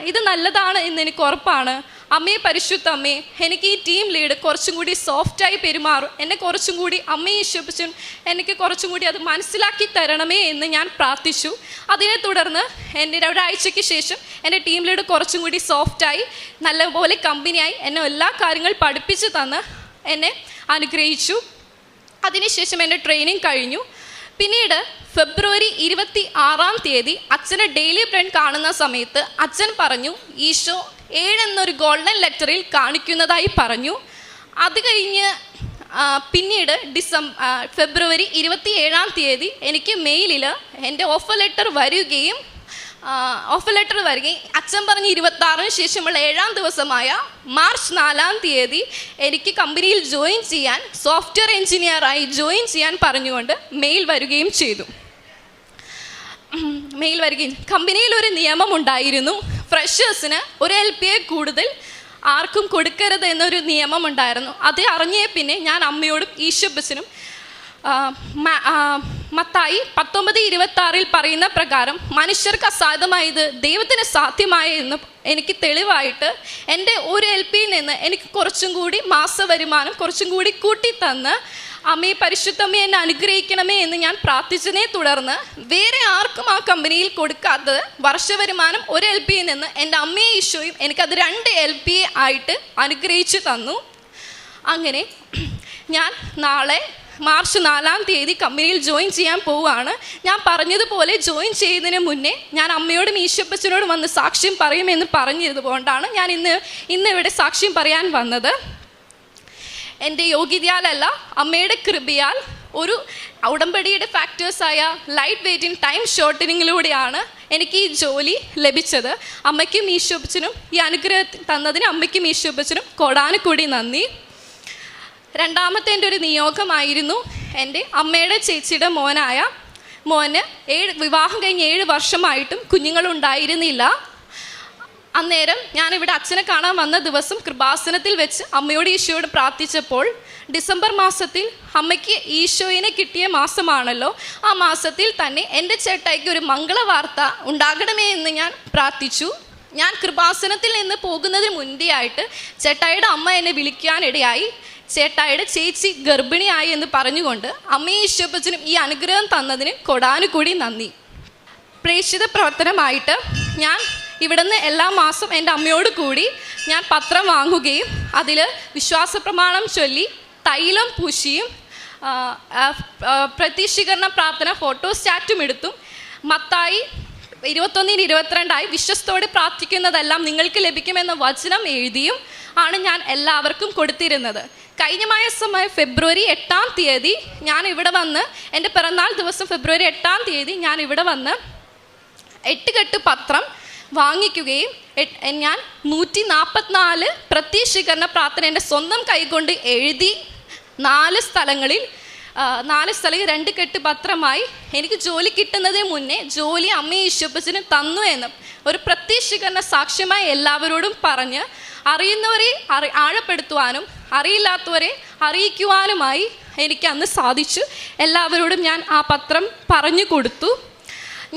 ഇത് നല്ലതാണ് എന്ന് എനിക്ക് ഉറപ്പാണ്. അമ്മയെ പരിശുദ്ധ അമ്മയെ എനിക്ക് ഈ ടീം ലീഡ് കുറച്ചും കൂടി സോഫ്റ്റായി പെരുമാറും, എന്നെ കുറച്ചും കൂടി അമ്മയെ ഈശോപ്പച്ചും എനിക്ക് കുറച്ചും കൂടി അത് മനസ്സിലാക്കി തരണമേ എന്ന് ഞാൻ പ്രാർത്ഥിച്ചു. അതിനെ തുടർന്ന് എൻ്റെ 1 ആഴ്ചയ്ക്ക് ശേഷം എൻ്റെ ടീം ലീഡ് കുറച്ചും കൂടി സോഫ്റ്റായി നല്ലപോലെ കമ്പനിയായി എന്നെ എല്ലാ കാര്യങ്ങളും പഠിപ്പിച്ച് തന്ന് എന്നെ അനുഗ്രഹിച്ചു. അതിനുശേഷം എൻ്റെ ട്രെയിനിങ് കഴിഞ്ഞു. പിന്നീട് ഫെബ്രുവരി 26-ാം തീയതി അച്ഛനെ ഡെയിലി ബ്രെഡ് കാണുന്ന സമയത്ത് അച്ഛൻ പറഞ്ഞു, ഈശോ 7 എന്നൊരു ഗോൾഡൻ ലെറ്ററിൽ കാണിക്കുന്നതായി പറഞ്ഞു. അത് കഴിഞ്ഞ് പിന്നീട് ഫെബ്രുവരി 27-ാം തീയതി എനിക്ക് മെയിലിൽ എൻ്റെ ഓഫർ ലെറ്റർ വരികയും അച്ഛൻ പറഞ്ഞ് 26-ന് ശേഷമുള്ള 7-ാം ദിവസമായ മാർച്ച് 4-ാം തീയതി എനിക്ക് കമ്പനിയിൽ ജോയിൻ ചെയ്യാൻ, സോഫ്റ്റ്വെയർ എഞ്ചിനീയറായി ജോയിൻ ചെയ്യാൻ പറഞ്ഞുകൊണ്ട് മെയിൽ വരികയും ചെയ്തു. കമ്പനിയിൽ ഒരു നിയമം ഉണ്ടായിരുന്നു, ഫ്രഷേഴ്സിന് 1 LPA കൂടുതൽ ആർക്കും കൊടുക്കരുത് എന്നൊരു നിയമം ഉണ്ടായിരുന്നു. അത് അറിഞ്ഞേ പിന്നെ ഞാൻ അമ്മയോടും ഈശോപ്പച്ചനും മത്തായി 19:26 പറയുന്ന പ്രകാരം മനുഷ്യർക്ക് അസാധ്യമായത് ദൈവത്തിന് സാധ്യമായ എന്ന് എനിക്ക് തെളിവായിട്ട് എൻ്റെ ഒരു LPയിൽ നിന്ന് എനിക്ക് കുറച്ചും കൂടി മാസ വരുമാനം കുറച്ചും കൂടി കൂട്ടി തന്ന് അമ്മേ പരിശുദ്ധമ്മയെ എന്നെ അനുഗ്രഹിക്കണമേ എന്ന് ഞാൻ പ്രാർത്ഥിച്ചതിനെ തുടർന്ന് വേറെ ആർക്കും ആ കമ്പനിയിൽ കൊടുക്കാത്തത് വർഷവരുമാനം ഒരു LPയിൽ നിന്ന് എൻ്റെ അമ്മയും ഈശോയും എനിക്കത് 2 LP ആയിട്ട് അനുഗ്രഹിച്ചു തന്നു. അങ്ങനെ ഞാൻ നാളെ മാർച്ച് 4-ാം തീയതി കമ്പനിയിൽ ജോയിൻ ചെയ്യാൻ പോവുകയാണ്. ഞാൻ പറഞ്ഞതുപോലെ ജോയിൻ ചെയ്യുന്നതിന് മുന്നേ ഞാൻ അമ്മയോടും ഈശോപ്പച്ചനോടും വന്ന് സാക്ഷ്യം പറയുമെന്ന് പറഞ്ഞതുകൊണ്ടാണ് ഞാൻ ഇന്ന് ഇവിടെ സാക്ഷ്യം പറയാൻ വന്നത്. എൻ്റെ യോഗ്യതയാലല്ല, അമ്മയുടെ കൃപയാൽ ഒരു ഉടമ്പടിയുടെ ഫാക്ടേഴ്സായ ലൈറ്റ് വെയ്റ്റിംഗ് ടൈം ഷോർട്ടനിങ്ങിലൂടെയാണ് എനിക്ക് ഈ ജോലി ലഭിച്ചത്. അമ്മയ്ക്കും ഈശോപ്പച്ചനും ഈ അനുഗ്രഹം തന്നതിന് അമ്മയ്ക്കും ഈശോപ്പച്ചനും കോടാനുകൂടി നന്ദി. രണ്ടാമത്തെ എൻ്റെ ഒരു നിയോഗമായിരുന്നു എൻ്റെ അമ്മയുടെ ചേച്ചിയുടെ മോന് വിവാഹം കഴിഞ്ഞ് 7 വർഷമായിട്ടും കുഞ്ഞുങ്ങളുണ്ടായിരുന്നില്ല. അന്നേരം ഞാനിവിടെ അച്ഛനെ കാണാൻ വന്ന ദിവസം കൃപാസനത്തിൽ വെച്ച് അമ്മയോട് ഈശോയോട് പ്രാർത്ഥിച്ചപ്പോൾ ഡിസംബർ മാസത്തിൽ അമ്മയ്ക്ക് ഈശോയിനെ കിട്ടിയ മാസമാണല്ലോ, ആ മാസത്തിൽ തന്നെ എൻ്റെ ചേട്ടായിക്ക് ഒരു മംഗളവാർത്ത ഉണ്ടാകണമേ എന്ന് ഞാൻ പ്രാർത്ഥിച്ചു. ഞാൻ കൃപാസനത്തിൽ നിന്ന് പോകുന്നതിന് മുൻപേ ആയിട്ട് ചേട്ടായിയുടെ അമ്മ എന്നെ വിളിക്കാനിടയായി. ചേട്ടായിയുടെ ചേച്ചി ഗർഭിണിയായി എന്ന് പറഞ്ഞുകൊണ്ട് അമ്മയും ഈശോപ്പച്ചനും ഈ അനുഗ്രഹം തന്നതിന് കൊടാനുകൂടി നന്ദി. പ്രേക്ഷിത പ്രവർത്തനമായിട്ട് ഞാൻ ഇവിടുന്ന് എല്ലാ മാസം എൻ്റെ അമ്മയോട് കൂടി ഞാൻ പത്രം വാങ്ങുകയും അതിൽ വിശ്വാസ പ്രമാണം ചൊല്ലി തൈലം പൂശിയും പ്രത്യക്ഷീകരണ പ്രാർത്ഥന ഫോട്ടോസ്റ്റാറ്റും എടുത്തും മത്തായി 21:22 വിശ്വസ്തോടെ പ്രാർത്ഥിക്കുന്നതെല്ലാം നിങ്ങൾക്ക് ലഭിക്കുമെന്ന വചനം എഴുതിയും ആണ് ഞാൻ എല്ലാവർക്കും കൊടുത്തിരുന്നത്. കഴിഞ്ഞ മാസമായ ഫെബ്രുവരി 8-ാം തീയതി ഞാൻ ഇവിടെ വന്ന് എൻ്റെ പിറന്നാൾ ദിവസം ഫെബ്രുവരി 8-ാം തീയതി ഞാൻ ഇവിടെ വന്ന് 8 കെട്ട് പത്രം വാങ്ങിക്കുകയും ഞാൻ 144 പ്രത്യക്ഷീകരണ പ്രാർത്ഥന എൻ്റെ സ്വന്തം കൈകൊണ്ട് എഴുതി 4 സ്ഥലങ്ങളിൽ 2 കെട്ട് പത്രമായി എനിക്ക് ജോലി കിട്ടുന്നതിന് മുന്നേ ജോലി അമ്മയും ഈശോപ്പച്ചനും തന്നു എന്നും ഒരു പ്രത്യക്ഷീകരണ സാക്ഷ്യമായി എല്ലാവരോടും പറഞ്ഞ് അറിയുന്നവരെ ആഴപ്പെടുത്തുവാനും അറിയില്ലാത്തവരെ അറിയിക്കുവാനുമായി എനിക്ക് അന്ന് സാധിച്ചു. എല്ലാവരോടും ഞാൻ ആ പത്രം പറഞ്ഞു കൊടുത്തു.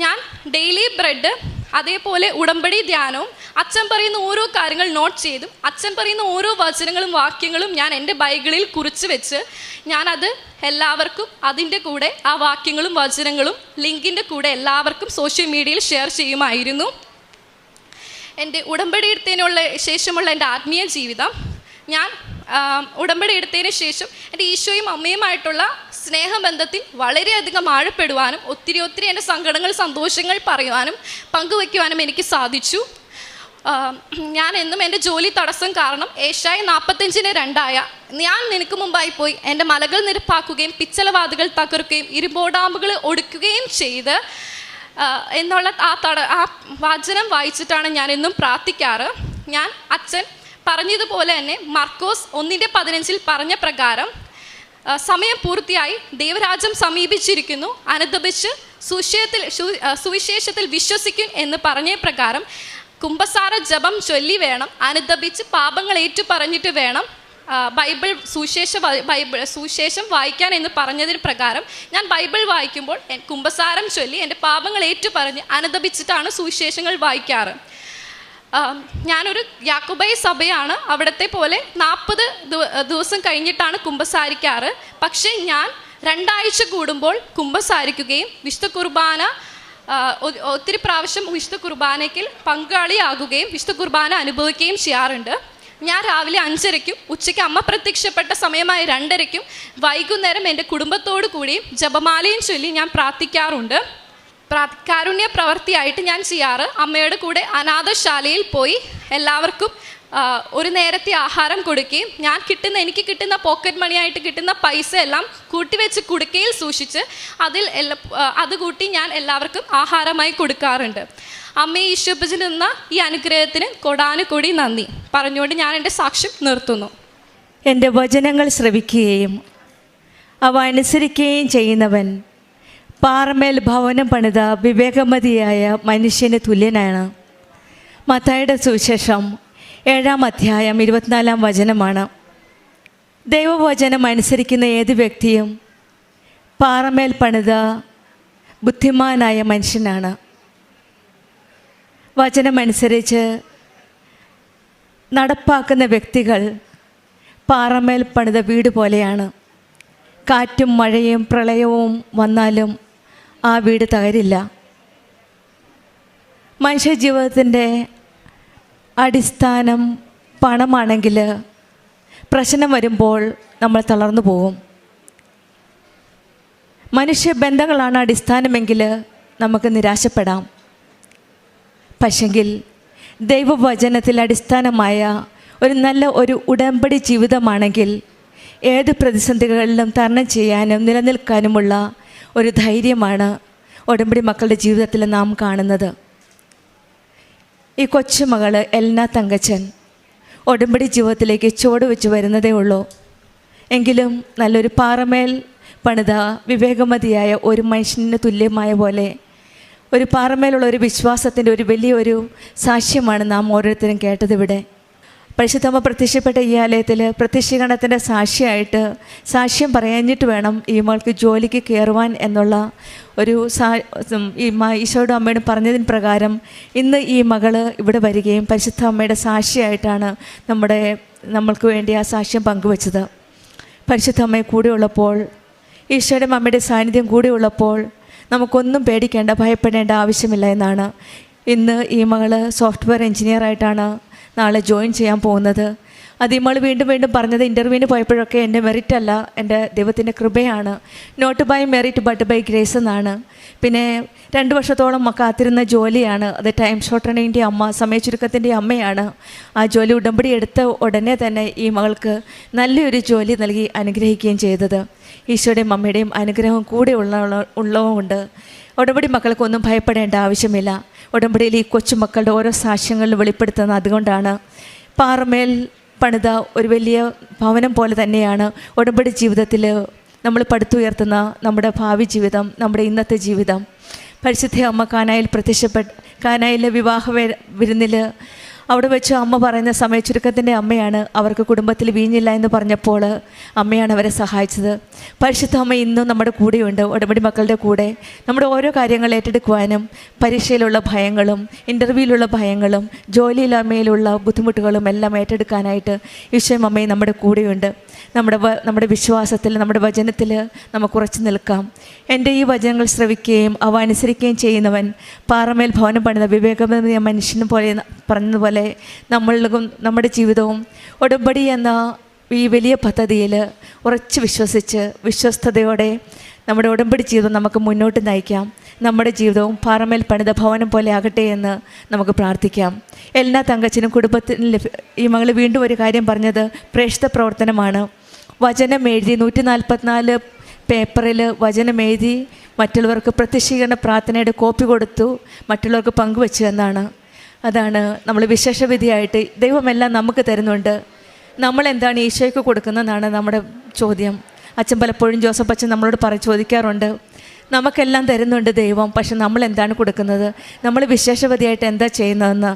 ഞാൻ ഡെയിലി ബ്രെഡ് അതേപോലെ ഉടമ്പടി ധ്യാനവും അച്ഛൻ പറയുന്ന ഓരോ കാര്യങ്ങൾ നോട്ട് ചെയ്തും അച്ഛൻ പറയുന്ന ഓരോ വചനങ്ങളും വാക്യങ്ങളും ഞാൻ എൻ്റെ ബൈബിളിൽ കുറിച്ച് വെച്ച് ഞാനത് എല്ലാവർക്കും അതിൻ്റെ കൂടെ ആ വാക്യങ്ങളും വചനങ്ങളും ലിങ്കിൻ്റെ കൂടെ എല്ലാവർക്കും സോഷ്യൽ മീഡിയയിൽ ഷെയർ ചെയ്യുമായിരുന്നു. എൻ്റെ ഉടമ്പടി എടുത്തതിനുള്ള ശേഷമുള്ള എൻ്റെ ആത്മീയ ജീവിതം, ഞാൻ ഉടമ്പടി എടുത്തതിന് ശേഷം എൻ്റെ ഈശോയും അമ്മയുമായിട്ടുള്ള സ്നേഹബന്ധത്തിൽ വളരെയധികം ആഴപ്പെടുവാനും ഒത്തിരി എൻ്റെ സങ്കടങ്ങൾ സന്തോഷങ്ങൾ പറയുവാനും പങ്കുവയ്ക്കുവാനും എനിക്ക് സാധിച്ചു. ഞാൻ എന്നും എൻ്റെ ജോലി തടസ്സം കാരണം ഏഷ്യായ 45:2 ഞാൻ നിനക്ക് മുമ്പായി പോയി എൻ്റെ മലകൾ നിരപ്പാക്കുകയും പിച്ചളവാതുകൾ തകർക്കുകയും ഇരുമ്പോടാമ്പുകൾ ഒടുക്കുകയും ചെയ്ത് എന്നുള്ള ആ വചനം വായിച്ചിട്ടാണ് ഞാൻ എന്നും പ്രാർത്ഥിക്കാറ്. ഞാൻ അച്ഛൻ പറഞ്ഞതുപോലെ തന്നെ മർക്കോസ് 1:15 പറഞ്ഞ പ്രകാരം സമയം പൂർത്തിയായി, ദൈവരാജ്യം സമീപിച്ചിരിക്കുന്നു, അനുദപിച്ച് സുവിശേഷത്തിൽ വിശ്വസിക്കും എന്ന് പറഞ്ഞ പ്രകാരം കുംഭസാര ജപം ചൊല്ലി വേണം, അനുദപിച്ച് പാപങ്ങൾ ഏറ്റു പറഞ്ഞിട്ട് വേണം സുവിശേഷം വായിക്കാൻ എന്ന് പറഞ്ഞതിന് പ്രകാരം ഞാൻ ബൈബിൾ വായിക്കുമ്പോൾ കുംഭസാരം ചൊല്ലി എൻ്റെ പാപങ്ങൾ ഏറ്റു പറഞ്ഞ് അനുദപിച്ചിട്ടാണ് സുവിശേഷങ്ങൾ വായിക്കാറ്. ഞാനൊരു യാക്കോബായ സഭയാണ്, അവിടത്തെ പോലെ 40 ദിവസം കഴിഞ്ഞിട്ടാണ് കുമ്പസാരിക്കാറ്. പക്ഷേ ഞാൻ 2 ആഴ്ച കൂടുമ്പോൾ കുമ്പസാരിക്കുകയും വിശുദ്ധ കുർബാന ഒത്തിരി പ്രാവശ്യം വിശുദ്ധ കുർബാനയ്ക്ക് പങ്കാളിയാകുകയും വിശുദ്ധ കുർബാന അനുഭവിക്കുകയും ചെയ്യാറുണ്ട്. ഞാൻ രാവിലെ 5:30-ക്കും ഉച്ചയ്ക്ക് അമ്മ പ്രത്യക്ഷപ്പെട്ട സമയമായ 2:30-ക്കും വൈകുന്നേരം എൻ്റെ കുടുംബത്തോടു കൂടിയും ജപമാലയും ചൊല്ലി ഞാൻ പ്രാർത്ഥിക്കാറുണ്ട്. കാരുണ്യ പ്രവൃത്തിയായിട്ട് ഞാൻ ചെയ്യാറ് അമ്മയുടെ കൂടെ അനാഥശാലയിൽ പോയി എല്ലാവർക്കും ഒരു നേരത്തെ ആഹാരം കൊടുക്കുകയും എനിക്ക് കിട്ടുന്ന പോക്കറ്റ് മണിയായിട്ട് കിട്ടുന്ന പൈസ എല്ലാം കൂട്ടിവെച്ച് കുടുക്കയിൽ സൂക്ഷിച്ച് അത് കൂട്ടി ഞാൻ എല്ലാവർക്കും ആഹാരമായി കൊടുക്കാറുണ്ട്. അമ്മയെ ഈശോപ്പച്ചൻ നിന്ന ഈ അനുഗ്രഹത്തിന് കൊടാനുകൂടി നന്ദി പറഞ്ഞുകൊണ്ട് ഞാൻ എൻ്റെ സാക്ഷ്യം നിർത്തുന്നു. എൻ്റെ വചനങ്ങൾ ശ്രവിക്കുകയും അവ അനുസരിക്കുകയും ചെയ്യുന്നവൻ പാറമേൽ ഭവനം പണിത വിവേകമതിയായ മനുഷ്യന് തുല്യനാണ്. മത്തായിയുടെ സുവിശേഷം 7-ാം അധ്യായം 24-ാം വചനമാണ്. ദൈവവചനം അനുസരിക്കുന്ന ഏത് വ്യക്തിയും പാറമേൽ പണിത ബുദ്ധിമാനായ മനുഷ്യനാണ്. വചനമനുസരിച്ച് നടപ്പാക്കുന്ന വ്യക്തികൾ പാറമേൽ പണിത വീട് പോലെയാണ്. കാറ്റും മഴയും പ്രളയവും വന്നാലും ആ വീട് തകരില്ല. മനുഷ്യ ജീവിതത്തിൻ്റെ അടിസ്ഥാനം പണമാണെങ്കിൽ പ്രശ്നം വരുമ്പോൾ നമ്മൾ തളർന്നു പോകും. മനുഷ്യബന്ധങ്ങളാണ് അടിസ്ഥാനമെങ്കിൽ നമുക്ക് നിരാശപ്പെടാം. പക്ഷെങ്കിൽ ദൈവവചനത്തിൽ അടിസ്ഥാനമായ ഒരു നല്ല ഒരു ഉടമ്പടി ജീവിതമാണെങ്കിൽ ഏത് പ്രതിസന്ധികളിലും തരണം ചെയ്യാനും നിലനിൽക്കാനുമുള്ള ഒരു ധൈര്യമാണ് ഉടമ്പടി മക്കളുടെ ജീവിതത്തിൽ നാം കാണുന്നത്. ഈ കൊച്ചുമകൾ എൽന തങ്കച്ചൻ ഉടമ്പടി ജീവിതത്തിലേക്ക് ചുവട് വെച്ച് വരുന്നതേ ഉള്ളൂ. എങ്കിലും നല്ലൊരു പാറമേൽ പണിത വിവേകമതിയായ ഒരു മനുഷ്യന് തുല്യമായ പോലെ ഒരു പാറമേലുള്ള ഒരു വിശ്വാസത്തിൻ്റെ ഒരു വലിയൊരു സാക്ഷ്യമാണ് നാം ഓരോരുത്തരും കേട്ടതിവിടെ. പരിശുദ്ധമ്മ പ്രത്യക്ഷപ്പെട്ട ഈ ആലയത്തിൽ പ്രത്യക്ഷീകരണത്തിൻ്റെ സാക്ഷിയായിട്ട് സാക്ഷ്യം പറയാഞ്ഞിട്ട് വേണം ഈ മകൾക്ക് ജോലിക്ക് കയറുവാൻ എന്നുള്ള ഒരു ഈശോയുടെ അമ്മയോട് പറഞ്ഞതിന് പ്രകാരം ഇന്ന് ഈ മകള് ഇവിടെ വരികയും പരിശുദ്ധ അമ്മയുടെ സാക്ഷിയായിട്ടാണ് നമ്മൾക്ക് വേണ്ടി ആ സാക്ഷ്യം പങ്കുവച്ചത്. പരിശുദ്ധ അമ്മയെ കൂടെയുള്ളപ്പോൾ, ഈശോയുടെ അമ്മയുടെ സാന്നിധ്യം കൂടെയുള്ളപ്പോൾ നമുക്കൊന്നും പേടിക്കേണ്ട, ഭയപ്പെടേണ്ട ആവശ്യമില്ല എന്നാണ്. ഇന്ന് ഈ മകള് സോഫ്റ്റ്വെയർ എഞ്ചിനീയറായിട്ടാണ് നാളെ ജോയിൻ ചെയ്യാൻ പോകുന്നത്. അത് ഈ മകൾ വീണ്ടും പറഞ്ഞത് ഇൻ്റർവ്യൂവിന് പോയപ്പോഴൊക്കെ എൻ്റെ മെറിറ്റ് അല്ല, എൻ്റെ ദൈവത്തിൻ്റെ കൃപയാണ്, not by merit but by grace എന്നാണ്. പിന്നെ 2 വർഷത്തോളം കാത്തിരുന്ന ജോലിയാണ് അത്. ടൈം ഷോർട്ടണിൻ്റെ അമ്മ, സമയ ചുരുക്കത്തിൻ്റെ അമ്മയാണ്. ആ ജോലി ഉടമ്പടി എടുത്ത ഉടനെ തന്നെ ഈ മകൾക്ക് നല്ലൊരു ജോലി നൽകി അനുഗ്രഹിക്കുകയും ചെയ്തത്. ഈശോയുടെയും അമ്മയുടെയും അനുഗ്രഹം കൂടെ ഉള്ളതുകൊണ്ട് ഉടമ്പടി മക്കൾക്കൊന്നും ഭയപ്പെടേണ്ട ആവശ്യമില്ല. ഉടമ്പടിയിൽ ഈ കൊച്ചുമക്കളുടെ ഓരോ സാക്ഷ്യങ്ങളിൽ വെളിപ്പെടുത്തുന്നത് അതുകൊണ്ടാണ്. പാറമേൽ പണിത ഒരു വലിയ ഭവനം പോലെ തന്നെയാണ് ഉടമ്പടി ജീവിതത്തിൽ നമ്മൾ പടുത്തുയർത്തുന്ന നമ്മുടെ ഭാവി ജീവിതം, നമ്മുടെ ഇന്നത്തെ ജീവിതം. പരിശുദ്ധ അമ്മ കാനായിലെ വിവാഹ വിരുന്നിൽ അവിടെ വെച്ച് അമ്മ പറയുന്ന സമയ ചുരുക്കത്തിൻ്റെ അമ്മയാണ്. അവർക്ക് കുടുംബത്തിൽ വീഞ്ഞില്ല എന്ന് പറഞ്ഞപ്പോൾ അമ്മയാണ് അവരെ സഹായിച്ചത്. പരിശുദ്ധ അമ്മ ഇന്നും നമ്മുടെ കൂടെയുണ്ട്, ഉടമ്പടി മക്കളുടെ കൂടെ. നമ്മുടെ ഓരോ കാര്യങ്ങൾ ഏറ്റെടുക്കുവാനും പരീക്ഷയിലുള്ള ഭയങ്ങളും ഇൻ്റർവ്യൂവിലുള്ള ഭയങ്ങളും ജോലിയില്ലായ്മയിലുള്ള ബുദ്ധിമുട്ടുകളും എല്ലാം ഏറ്റെടുക്കാനായിട്ട് ഈശോയും അമ്മയും നമ്മുടെ കൂടെയുണ്ട്. നമ്മുടെ വിശ്വാസത്തിൽ, നമ്മുടെ വചനത്തിൽ നമുക്ക് ഉറച്ചു നിൽക്കാം. എൻ്റെ ഈ വചനങ്ങൾ ശ്രവിക്കുകയും അവ അനുസരിക്കുകയും ചെയ്യുന്നവൻ പാറമേൽ ഭവനം പണിത വിവേകമതിയ മനുഷ്യനെ പോലെ പറഞ്ഞതുപോലെ നമ്മുടെ ജീവിതവും ഉടമ്പടി എന്ന ഈ വലിയ പദ്ധതിയിൽ ഉറച്ച് വിശ്വസിച്ച് വിശ്വസ്തയോടെ നമ്മുടെ ഉടമ്പടി ജീവിതം നമുക്ക് മുന്നോട്ട് നയിക്കാം. നമ്മുടെ ജീവിതവും പാറമേൽ പണിത ഭവനം പോലെ ആകട്ടെ എന്ന് നമുക്ക് പ്രാർത്ഥിക്കാം. എല്ലാ തങ്കച്ചനും കുടുംബത്തിനും ഈ മകൾ വീണ്ടും ഒരു കാര്യം പറഞ്ഞത് പ്രേക്ഷിത പ്രവർത്തനമാണ്. വചനം എഴുതി 144 പേപ്പറിൽ വചനം എഴുതി മറ്റുള്ളവർക്ക് പ്രത്യക്ഷീകരണ പ്രാർത്ഥനയുടെ കോപ്പി കൊടുത്തു മറ്റുള്ളവർക്ക് പങ്കുവെച്ചു എന്നാണ്. അതാണ് നമ്മൾ വിശേഷവിധിയായിട്ട് ദൈവമെല്ലാം നമുക്ക് തരുന്നുണ്ട്. നമ്മളെന്താണ് ഈശോയ്ക്ക് കൊടുക്കുന്നതെന്നാണ് നമ്മുടെ ചോദ്യം. അച്ഛൻ പലപ്പോഴും ജോസഫ് അച്ഛൻ നമ്മളോട് ചോദിക്കാറുണ്ട്, നമുക്കെല്ലാം തരുന്നുണ്ട് ദൈവം, പക്ഷെ നമ്മൾ എന്താണ് കൊടുക്കുന്നത്, നമ്മൾ വിശേഷവതിയായിട്ട് എന്താ ചെയ്യുന്നതെന്ന്.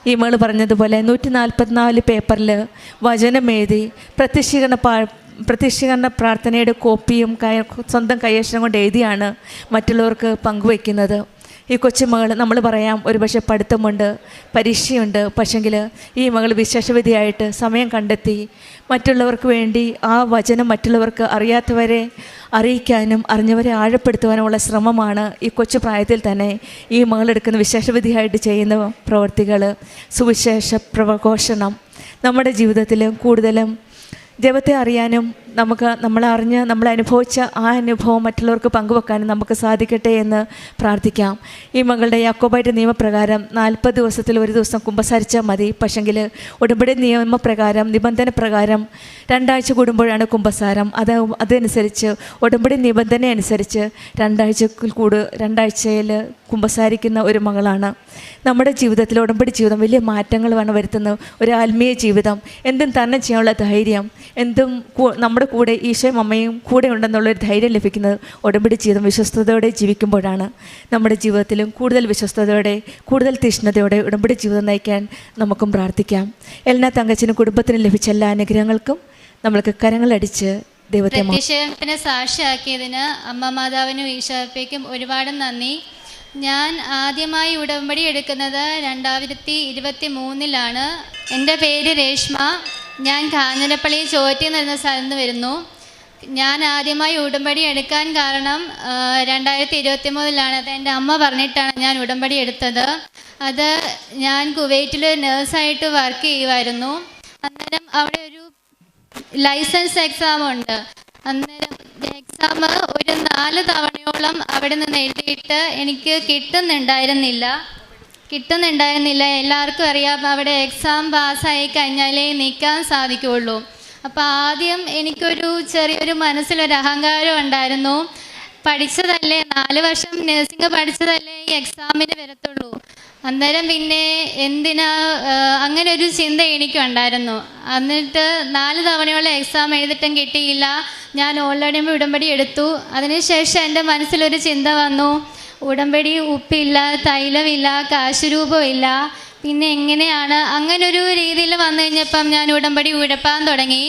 ഈ മകൾ പറഞ്ഞതുപോലെ 144 പേപ്പറിൽ വചനം എഴുതി പ്രത്യക്ഷീകരണ പ്രാർത്ഥനയുടെ കോപ്പിയും സ്വന്തം കൈയക്ഷരം കൊണ്ട് എഴുതിയാണ് മറ്റുള്ളവർക്ക് പങ്കുവയ്ക്കുന്നത്. ഈ കൊച്ചുമകൾ നമ്മൾ പറയാം ഒരുപക്ഷെ പഠിത്തമുണ്ട്, പരീക്ഷയുണ്ട്, പക്ഷെങ്കിൽ ഈ മകൾ വിശേഷവിധിയായിട്ട് സമയം കണ്ടെത്തി മറ്റുള്ളവർക്ക് വേണ്ടി ആ വചനം മറ്റുള്ളവർക്ക് അറിയാത്തവരെ അറിയിക്കാനും അറിഞ്ഞവരെ ആഴപ്പെടുത്തുവാനുമുള്ള ശ്രമമാണ് ഈ കൊച്ചു പ്രായത്തിൽ തന്നെ ഈ മകളെടുക്കുന്ന വിശേഷവിധിയായിട്ട് ചെയ്യുന്ന പ്രവർത്തികൾ. സുവിശേഷ പ്രഘോഷണം നമ്മുടെ ജീവിതത്തിൽ കൂടുതലും ദൈവത്തെ അറിയാനും നമ്മൾ അനുഭവിച്ച ആ അനുഭവം മറ്റുള്ളവർക്ക് പങ്കുവെക്കാനും നമുക്ക് സാധിക്കട്ടെ എന്ന് പ്രാർത്ഥിക്കാം. ഈ മകളുടെ യാക്കോബായിട്ട് നിയമപ്രകാരം 40 ദിവസത്തിൽ ഒരു ദിവസം കുമ്പസാരിച്ചാൽ മതി. പക്ഷെങ്കിൽ ഉടമ്പടി നിയമപ്രകാരം നിബന്ധന പ്രകാരം 2 ആഴ്ച കൂടുമ്പോഴാണ് കുമ്പസാരം. അതനുസരിച്ച് ഉടമ്പടി നിബന്ധന അനുസരിച്ച് 2 ആഴ്ചയിൽ കുമ്പസാരിക്കുന്ന ഒരു മകളാണ്. നമ്മുടെ ജീവിതത്തിൽ ഉടമ്പടി ജീവിതം വലിയ മാറ്റങ്ങളാണ് വരുത്തുന്നത്. ഒരു ആത്മീയ ജീവിതം, എന്തും തന്നെ ചെയ്യാനുള്ള ധൈര്യം, എന്തും നമ്മുടെ കൂടെ ഈശോയും അമ്മയും കൂടെ ഉണ്ടെന്നുള്ളൊരു ധൈര്യം ലഭിക്കുന്നത് ഉടമ്പടി ജീവിതം വിശ്വസ്തയോടെ ജീവിക്കുമ്പോഴാണ്. നമ്മുടെ ജീവിതത്തിലും കൂടുതൽ വിശ്വസ്തയോടെ കൂടുതൽ തീഷ്ണതയോടെ ഉടമ്പടി ജീവിതം നയിക്കാൻ നമുക്കും പ്രാർത്ഥിക്കാം. എല്ലാ തങ്കച്ചിനും കുടുംബത്തിനും ലഭിച്ച എല്ലാ അനുഗ്രഹങ്ങൾക്കും നമ്മൾക്ക് കരങ്ങളടിച്ച് ദൈവത്തെ പ്രത്യക്ഷത്തിന് സാക്ഷിയാക്കിയതിന് അമ്മ മാതാവിനും ഈശോപ്പയ്ക്കും ഒരുപാട് നന്ദി. ഞാൻ ആദ്യമായി ഉടമ്പടി എടുക്കുന്നത് 2023 എൻ്റെ പേര് രേഷ്മ. ഞാൻ കാഞ്ഞിരപ്പള്ളി ചോറ്റി എന്ന സ്ഥലത്ത് നിന്ന് വരുന്നു. ഞാൻ ആദ്യമായി ഉടമ്പടി എടുക്കാൻ കാരണം 2023 അത് എൻ്റെ അമ്മ പറഞ്ഞിട്ടാണ് ഞാൻ ഉടമ്പടി എടുത്തത്. അത് ഞാൻ കുവൈറ്റിൽ നേഴ്സായിട്ട് വർക്ക് ചെയ്യുമായിരുന്നു. അന്നേരം അവിടെ ഒരു ലൈസൻസ് എക്സാം ഉണ്ട്. അന്നേരം എക്സാം ഒരു 4 തവണയോളം അവിടെ നിന്ന് എഴുതിയിട്ട് എനിക്ക് കിട്ടുന്നുണ്ടായിരുന്നില്ല. എല്ലാവർക്കും അറിയാം, അവിടെ എക്സാം പാസ്സായി കഴിഞ്ഞാലേ നിൽക്കാൻ സാധിക്കുകയുള്ളൂ. അപ്പോൾ ആദ്യം എനിക്കൊരു ചെറിയൊരു മനസ്സിലൊരു അഹങ്കാരം ഉണ്ടായിരുന്നു. പഠിച്ചതല്ലേ, 4 വർഷം നഴ്സിംഗ് പഠിച്ചതല്ലേ ഈ എക്സാമിന് വരത്തുള്ളൂ. അന്നേരം പിന്നെ എന്തിനാ അങ്ങനെ ഒരു ചിന്ത എനിക്കുണ്ടായിരുന്നു. എന്നിട്ട് 4 തവണയോളം എക്സാം എഴുതിയിട്ടും കിട്ടിയില്ല. ഞാൻ ഓൾറെഡി ഉടമ്പടി എടുത്തു. അതിനുശേഷം എൻ്റെ മനസ്സിലൊരു ചിന്ത വന്നു, ഉടമ്പടി ഉപ്പില്ല, തൈലമില്ല, കാശുരൂപമില്ല, പിന്നെ എങ്ങനെയാണ്? അങ്ങനൊരു രീതിയിൽ വന്നു കഴിഞ്ഞപ്പം ഞാൻ ഉടമ്പടി ഉഴപ്പാൻ തുടങ്ങി.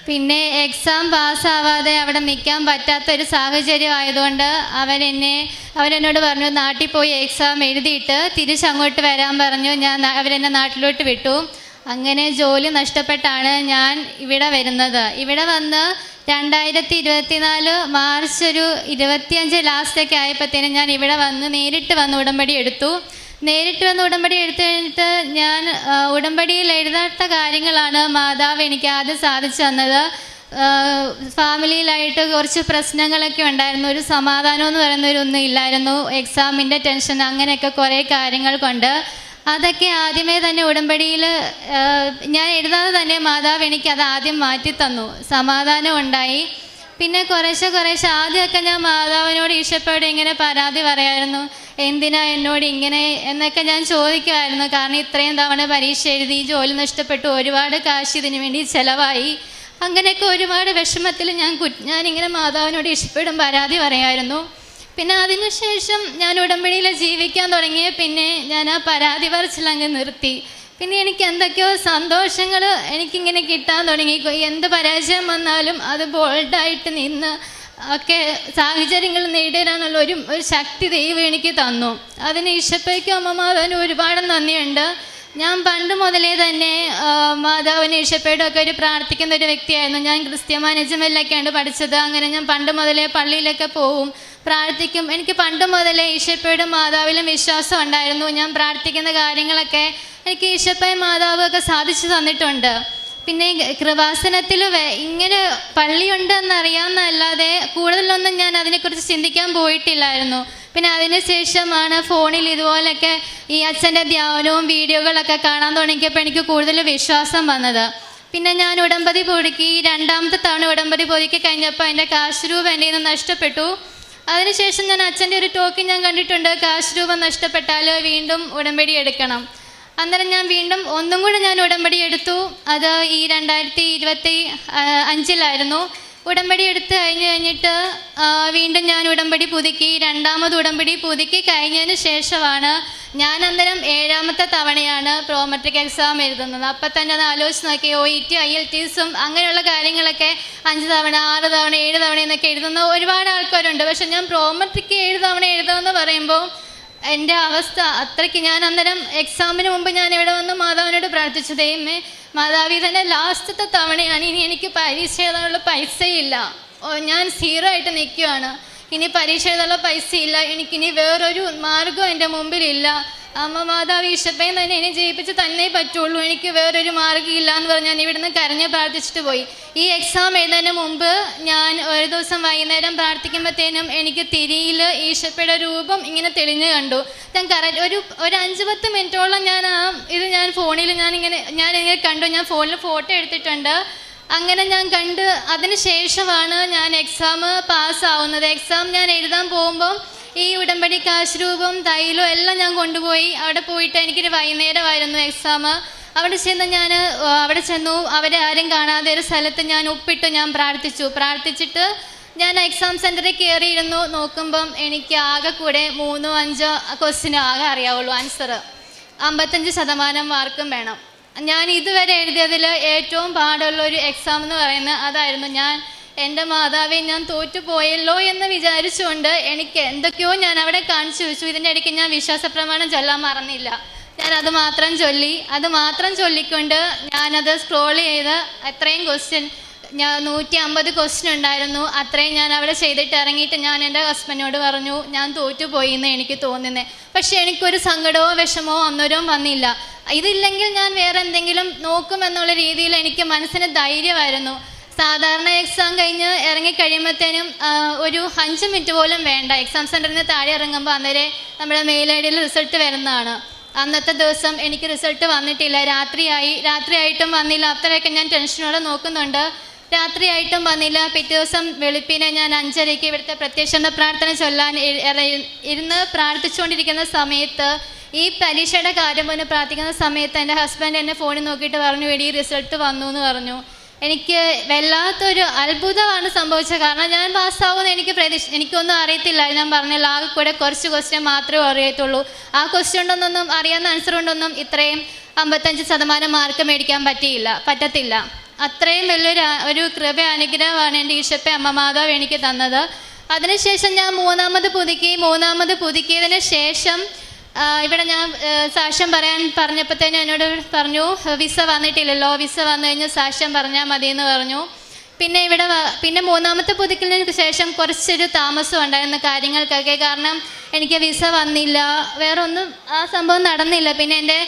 പിന്നെ എക്സാം പാസ്സാവാതെ അവിടെ നിൽക്കാൻ പറ്റാത്തൊരു സാഹചര്യം ആയതുകൊണ്ട് അവരെന്നോട് പറഞ്ഞു നാട്ടിൽ പോയി എക്സാം എഴുതിയിട്ട് തിരിച്ചങ്ങോട്ട് വരാൻ പറഞ്ഞു. അവരെന്നെ നാട്ടിലോട്ട് വിട്ടു. അങ്ങനെ ജോലി നഷ്ടപ്പെട്ടാണ് ഞാൻ ഇവിടെ വരുന്നത്. ഇവിടെ വന്ന് 2024 മാർച്ച് ഒരു 25 ലാസ്റ്റൊക്കെ ആയപ്പോഴത്തേനും ഞാൻ ഇവിടെ നേരിട്ട് വന്ന് ഉടമ്പടി എടുത്തു. ഉടമ്പടി എടുത്തു കഴിഞ്ഞിട്ട് ഞാൻ ഉടമ്പടിയിൽ എഴുതാത്ത കാര്യങ്ങളാണ് മാതാവ് എനിക്ക് ആദ്യം സാധിച്ചു തന്നത്. ഫാമിലിയിലായിട്ട് കുറച്ച് പ്രശ്നങ്ങളൊക്കെ ഉണ്ടായിരുന്നു. ഒരു സമാധാനം എന്ന് പറയുന്നവരൊന്നും ഇല്ലായിരുന്നു. എക്സാമിൻ്റെ ടെൻഷൻ, അങ്ങനെയൊക്കെ കുറേ കാര്യങ്ങൾ കൊണ്ട് അതൊക്കെ ആദ്യമേ തന്നെ ഉടമ്പടിയിൽ ഞാൻ എഴുതാതെ തന്നെ മാതാവ് എനിക്കത് ആദ്യം മാറ്റി തന്നു. സമാധാനം ഉണ്ടായി. പിന്നെ കുറേശ്ശെ ആദ്യമൊക്കെ ഞാൻ മാതാവിനോട് ഈശോയോട് ഇങ്ങനെ പരാതി പറയായിരുന്നു, എന്തിനാ എന്നോട് ഇങ്ങനെ എന്നൊക്കെ ഞാൻ ചോദിക്കുമായിരുന്നു. കാരണം ഇത്രയും തവണ പരീക്ഷ എഴുതി, ജോലി നഷ്ടപ്പെട്ടു, ഒരുപാട് കാശ് ഇതിനു വേണ്ടി ചിലവായി. അങ്ങനെയൊക്കെ ഒരുപാട് വിഷമത്തിൽ ഞാനിങ്ങനെ മാതാവിനോട് ഈശോയോടും പരാതി പറയായിരുന്നു. പിന്നെ അതിനുശേഷം ഞാൻ ഉടമ്പടിയിൽ ജീവിക്കാൻ തുടങ്ങിയ പിന്നെ ഞാൻ ആ പരാതി പറച്ചിലങ്ങ് നിർത്തി. പിന്നെ എനിക്ക് എന്തൊക്കെയോ സന്തോഷങ്ങൾ എനിക്കിങ്ങനെ കിട്ടാൻ തുടങ്ങി. എന്ത് പരാജയം വന്നാലും അത് ബോൾഡായിട്ട് നിന്ന് ഒക്കെ സാഹചര്യങ്ങൾ നേരിടാനുള്ള ഒരു ശക്തി ദൈവം എനിക്ക് തന്നു. അതിന് ഈശോയ്ക്കും അമ്മമാതാവിനും ഒരുപാട് നന്ദിയുണ്ട്. ഞാൻ പണ്ട് മുതലേ തന്നെ മാതാവിന് ഈശോയോടും ഒക്കെ ഒരു പ്രാർത്ഥിക്കുന്ന ഒരു വ്യക്തിയായിരുന്നു. ഞാൻ ക്രിസ്ത്യൻ മാനേജ്മെൻറ്റിലൊക്കെയാണ് പഠിച്ചത്. അങ്ങനെ ഞാൻ പണ്ട് മുതലേ പള്ളിയിലൊക്കെ പോവും, പ്രാർത്ഥിക്കും. എനിക്ക് പണ്ട് മുതലേ ഈശോയോടും മാതാവിലും വിശ്വാസം ഉണ്ടായിരുന്നു. ഞാൻ പ്രാർത്ഥിക്കുന്ന കാര്യങ്ങളൊക്കെ എനിക്ക് ഈശോയും മാതാവും ഒക്കെ സാധിച്ചു തന്നിട്ടുണ്ട്. പിന്നെ കൃപാസനത്തിൽ ഇങ്ങനെ പള്ളിയുണ്ടെന്നറിയാമെന്നല്ലാതെ കൂടുതലൊന്നും ഞാൻ അതിനെക്കുറിച്ച് ചിന്തിക്കാൻ പോയിട്ടില്ലായിരുന്നു. പിന്നെ അതിനുശേഷമാണ് ഫോണിൽ ഇതുപോലൊക്കെ ഈ അച്ഛൻ്റെ ധ്യാനവും വീഡിയോകളൊക്കെ കാണാൻ തുടങ്ങിയപ്പോൾ എനിക്ക് കൂടുതൽ വിശ്വാസം വന്നത്. പിന്നെ ഞാൻ ഉടമ്പടി പുതുക്കി, 2ാമത്തെ തവണ ഉടമ്പടി പുതുക്കി കഴിഞ്ഞപ്പോൾ എൻ്റെ കാശ് രൂപ എൻ്റെ നിന്ന് നഷ്ടപ്പെട്ടു. അതിനുശേഷം ഞാൻ അച്ഛൻ്റെ ഒരു ടോക്ക് ഞാൻ കണ്ടിട്ടുണ്ട്, കാശ് രൂപം നഷ്ടപ്പെട്ടാൽ വീണ്ടും ഉടമ്പടി എടുക്കണം. അന്നേരം ഞാൻ വീണ്ടും ഒന്നും കൂടെ ഞാൻ ഉടമ്പടി എടുത്തു. അത് ഈ 2025 ഉടമ്പടി എടുത്ത് കഴിഞ്ഞിട്ട് വീണ്ടും ഞാൻ ഉടമ്പടി പുതുക്കി. 2ാമത് ഉടമ്പടി പുതുക്കി കഴിഞ്ഞതിന് ശേഷമാണ് ഞാൻ അന്നേരം 7ാമത്തെ തവണയാണ് പ്രോമെട്രിക് എക്സാം എഴുതുന്നത്. അപ്പം തന്നെ അത് ആലോചിച്ച് നോക്കി, OET IELTSും അങ്ങനെയുള്ള കാര്യങ്ങളൊക്കെ 5 തവണ 6 തവണ 7 തവണ എന്നൊക്കെ എഴുതുന്ന ഒരുപാട് ആൾക്കാരുണ്ട്. പക്ഷെ ഞാൻ പ്രോമെട്രിക് 7 തവണ എഴുതുമെന്ന് പറയുമ്പോൾ എൻ്റെ അവസ്ഥ അത്രയ്ക്ക്, ഞാൻ അന്നേരം എക്സാമിന് മുമ്പ് ഞാൻ ഇവിടെ വന്ന് മാതാവിനോട് പ്രാർത്ഥിച്ചു, ദൈവമേ മാതാവി തന്നെ ലാസ്റ്റത്തെ തവണയാണ്, ഇനി എനിക്ക് പരീക്ഷ എഴുതാനുള്ള പൈസയില്ല, ഞാൻ 0 ആയിട്ട് നിൽക്കുകയാണ്, ഇനി പരീക്ഷ എഴുതാനുള്ള പൈസയില്ല, എനിക്കിനി വേറൊരു മാർഗം എൻ്റെ മുമ്പിലില്ല, അമ്മ മാതാവ് ഈശോയും തന്നെ എന്നെ ജയിപ്പിച്ച് തന്നെ പറ്റുള്ളൂ, എനിക്ക് വേറൊരു മാർഗ്ഗം ഇല്ല എന്ന് പറഞ്ഞ് ഞാൻ ഇവിടുന്ന് കരഞ്ഞ് പ്രാർത്ഥിച്ചിട്ട് പോയി. ഈ എക്സാം എഴുതുന്നതിന് മുമ്പ് ഞാൻ ഒരു ദിവസം വൈകുന്നേരം പ്രാർത്ഥിക്കുമ്പോഴത്തേനും എനിക്ക് തിരിയിൽ ഈശോയുടെ രൂപം ഇങ്ങനെ തെളിഞ്ഞ് കണ്ടു. ഞാൻ ഒരു 5-10 മിനിറ്റോളം ഞാൻ ഫോണിൽ ഞാനിങ്ങനെ കണ്ടു. ഞാൻ ഫോണിൽ ഫോട്ടോ എടുത്തിട്ടുണ്ട്. അങ്ങനെ ഞാൻ കണ്ട് അതിന് ശേഷമാണ് ഞാൻ എക്സാം പാസ്സാവുന്നത്. എക്സാം ഞാൻ എഴുതാൻ പോകുമ്പം ഈ ഉടമ്പടി കാശ് രൂപം തൈലം എല്ലാം ഞാൻ കൊണ്ടുപോയി. അവിടെ പോയിട്ട് എനിക്കൊരു വൈകുന്നേരമായിരുന്നു എക്സാം. അവിടെ ചെന്നു അവരെ ആരും കാണാതെ ഒരു സ്ഥലത്ത് ഞാൻ ഉപ്പിട്ട് ഞാൻ പ്രാർത്ഥിച്ചിട്ട് ഞാൻ എക്സാം സെൻറ്ററിൽ കയറിയിരുന്നു. നോക്കുമ്പം എനിക്ക് ആകെ കൂടെ 3-5 ക്വസ്റ്റ്യന് ആകെ അറിയാവുള്ളൂ ആൻസർ. 55% മാർക്കും വേണം. ഞാൻ ഇതുവരെ എഴുതിയതിൽ ഏറ്റവും പാടുള്ള ഒരു എക്സാം എന്ന് പറയുന്നത് അതായിരുന്നു. ഞാൻ എൻ്റെ മാതാവെ ഞാൻ തോറ്റുപോയല്ലോ എന്ന് വിചാരിച്ചുകൊണ്ട് എനിക്ക് എന്തൊക്കെയോ ഞാൻ അവിടെ കാണിച്ചു വെച്ചു. ഇതിൻ്റെ ഇടയ്ക്ക് ഞാൻ വിശ്വാസ പ്രമാണം ചൊല്ലാൻ മറന്നില്ല. ഞാൻ അത് മാത്രം ചൊല്ലിക്കൊണ്ട് ഞാനത് സ്ക്രോൾ ചെയ്ത് അത്രയും ക്വസ്റ്റ്യൻ, ഞാൻ 150 ക്വസ്റ്റ്യൻ ഉണ്ടായിരുന്നു. അത്രയും ഞാൻ അവിടെ ചെയ്തിട്ട് ഇറങ്ങിയിട്ട് ഞാൻ എൻ്റെ ഹസ്ബൻഡിനോട് പറഞ്ഞു, ഞാൻ തോറ്റുപോയി എന്ന് എനിക്ക് തോന്നുന്നത്. പക്ഷേ എനിക്കൊരു സങ്കടമോ വിഷമമോ അന്നേരവും വന്നില്ല. ഇതില്ലെങ്കിൽ ഞാൻ വേറെ എന്തെങ്കിലും നോക്കുമെന്നുള്ള രീതിയിൽ എനിക്ക് മനസ്സിന് ധൈര്യമായിരുന്നു. സാധാരണ എക്സാം കഴിഞ്ഞ് ഇറങ്ങിക്കഴിയുമ്പോഴത്തേനും ഒരു 5 മിനിറ്റ് പോലും വേണ്ട, എക്സാം സെൻറ്ററിൽ നിന്ന് താഴെ ഇറങ്ങുമ്പോൾ അന്നേരം നമ്മുടെ മെയിൽ ഐ ഡിയിൽ റിസൾട്ട് വരുന്നതാണ്. അന്നത്തെ ദിവസം എനിക്ക് റിസൾട്ട് വന്നിട്ടില്ല. രാത്രിയായിട്ടും വന്നില്ല. അത്രയൊക്കെ ഞാൻ ടെൻഷനോടെ നോക്കുന്നുണ്ട്. രാത്രിയായിട്ടും വന്നില്ല. പിറ്റേ ദിവസം വെളുപ്പിനെ ഞാൻ 5:30 ഇവിടുത്തെ പ്രത്യക്ഷ പ്രാർത്ഥന ചൊല്ലാൻ ഇരുന്ന് പ്രാർത്ഥിച്ചുകൊണ്ടിരിക്കുന്ന സമയത്ത്, ഈ പരീക്ഷയുടെ കാര്യം പറഞ്ഞ് പ്രാർത്ഥിക്കുന്ന സമയത്ത് എൻ്റെ ഹസ്ബൻഡ് എന്നെ ഫോണിൽ നോക്കിയിട്ട് പറഞ്ഞു, എടി റിസൾട്ട് വന്നു എന്ന് പറഞ്ഞു. എനിക്ക് വല്ലാത്തൊരു അത്ഭുതമാണ് സംഭവിച്ചത്. കാരണം ഞാൻ പാസ്സാവുമെന്ന് എനിക്കൊന്നും അറിയത്തില്ല. ഞാൻ പറഞ്ഞല്ലോ, ആകെ കൂടെ കുറച്ച് ക്വസ്റ്റ്യൻ മാത്രമേ അറിയത്തുള്ളൂ. ആ ക്വസ്റ്റ്യൻ കൊണ്ടൊന്നും അറിയാവുന്ന ആൻസർ കൊണ്ടൊന്നും ഇത്രയും 55% മാർക്ക് മേടിക്കാൻ പറ്റത്തില്ല. അത്രയും വലിയൊരു കൃപ അനുഗ്രഹമാണ് എൻ്റെ ഈശോപ്പെ അമ്മ മാതാവ് എനിക്ക് തന്നത്. അതിനുശേഷം ഞാൻ മൂന്നാമത് പുതുക്കിയതിന് ശേഷം ഇവിടെ ഞാൻ സാക്ഷ്യം പറഞ്ഞപ്പോഴത്തേനും എന്നോട് പറഞ്ഞു, വിസ വന്നിട്ടില്ലല്ലോ, വിസ വന്നു കഴിഞ്ഞാൽ സാക്ഷ്യം പറഞ്ഞാൽ മതി എന്ന് പറഞ്ഞു. പിന്നെ മൂന്നാമത്തെ പുതുക്കലിന് ശേഷം കുറച്ചൊരു താമസം ഉണ്ടായിരുന്ന കാര്യങ്ങൾക്കൊക്കെ. കാരണം എനിക്ക് വിസ വന്നില്ല, വേറെ ഒന്നും ആ സംഭവം നടന്നില്ല. പിന്നെ എൻ്റെ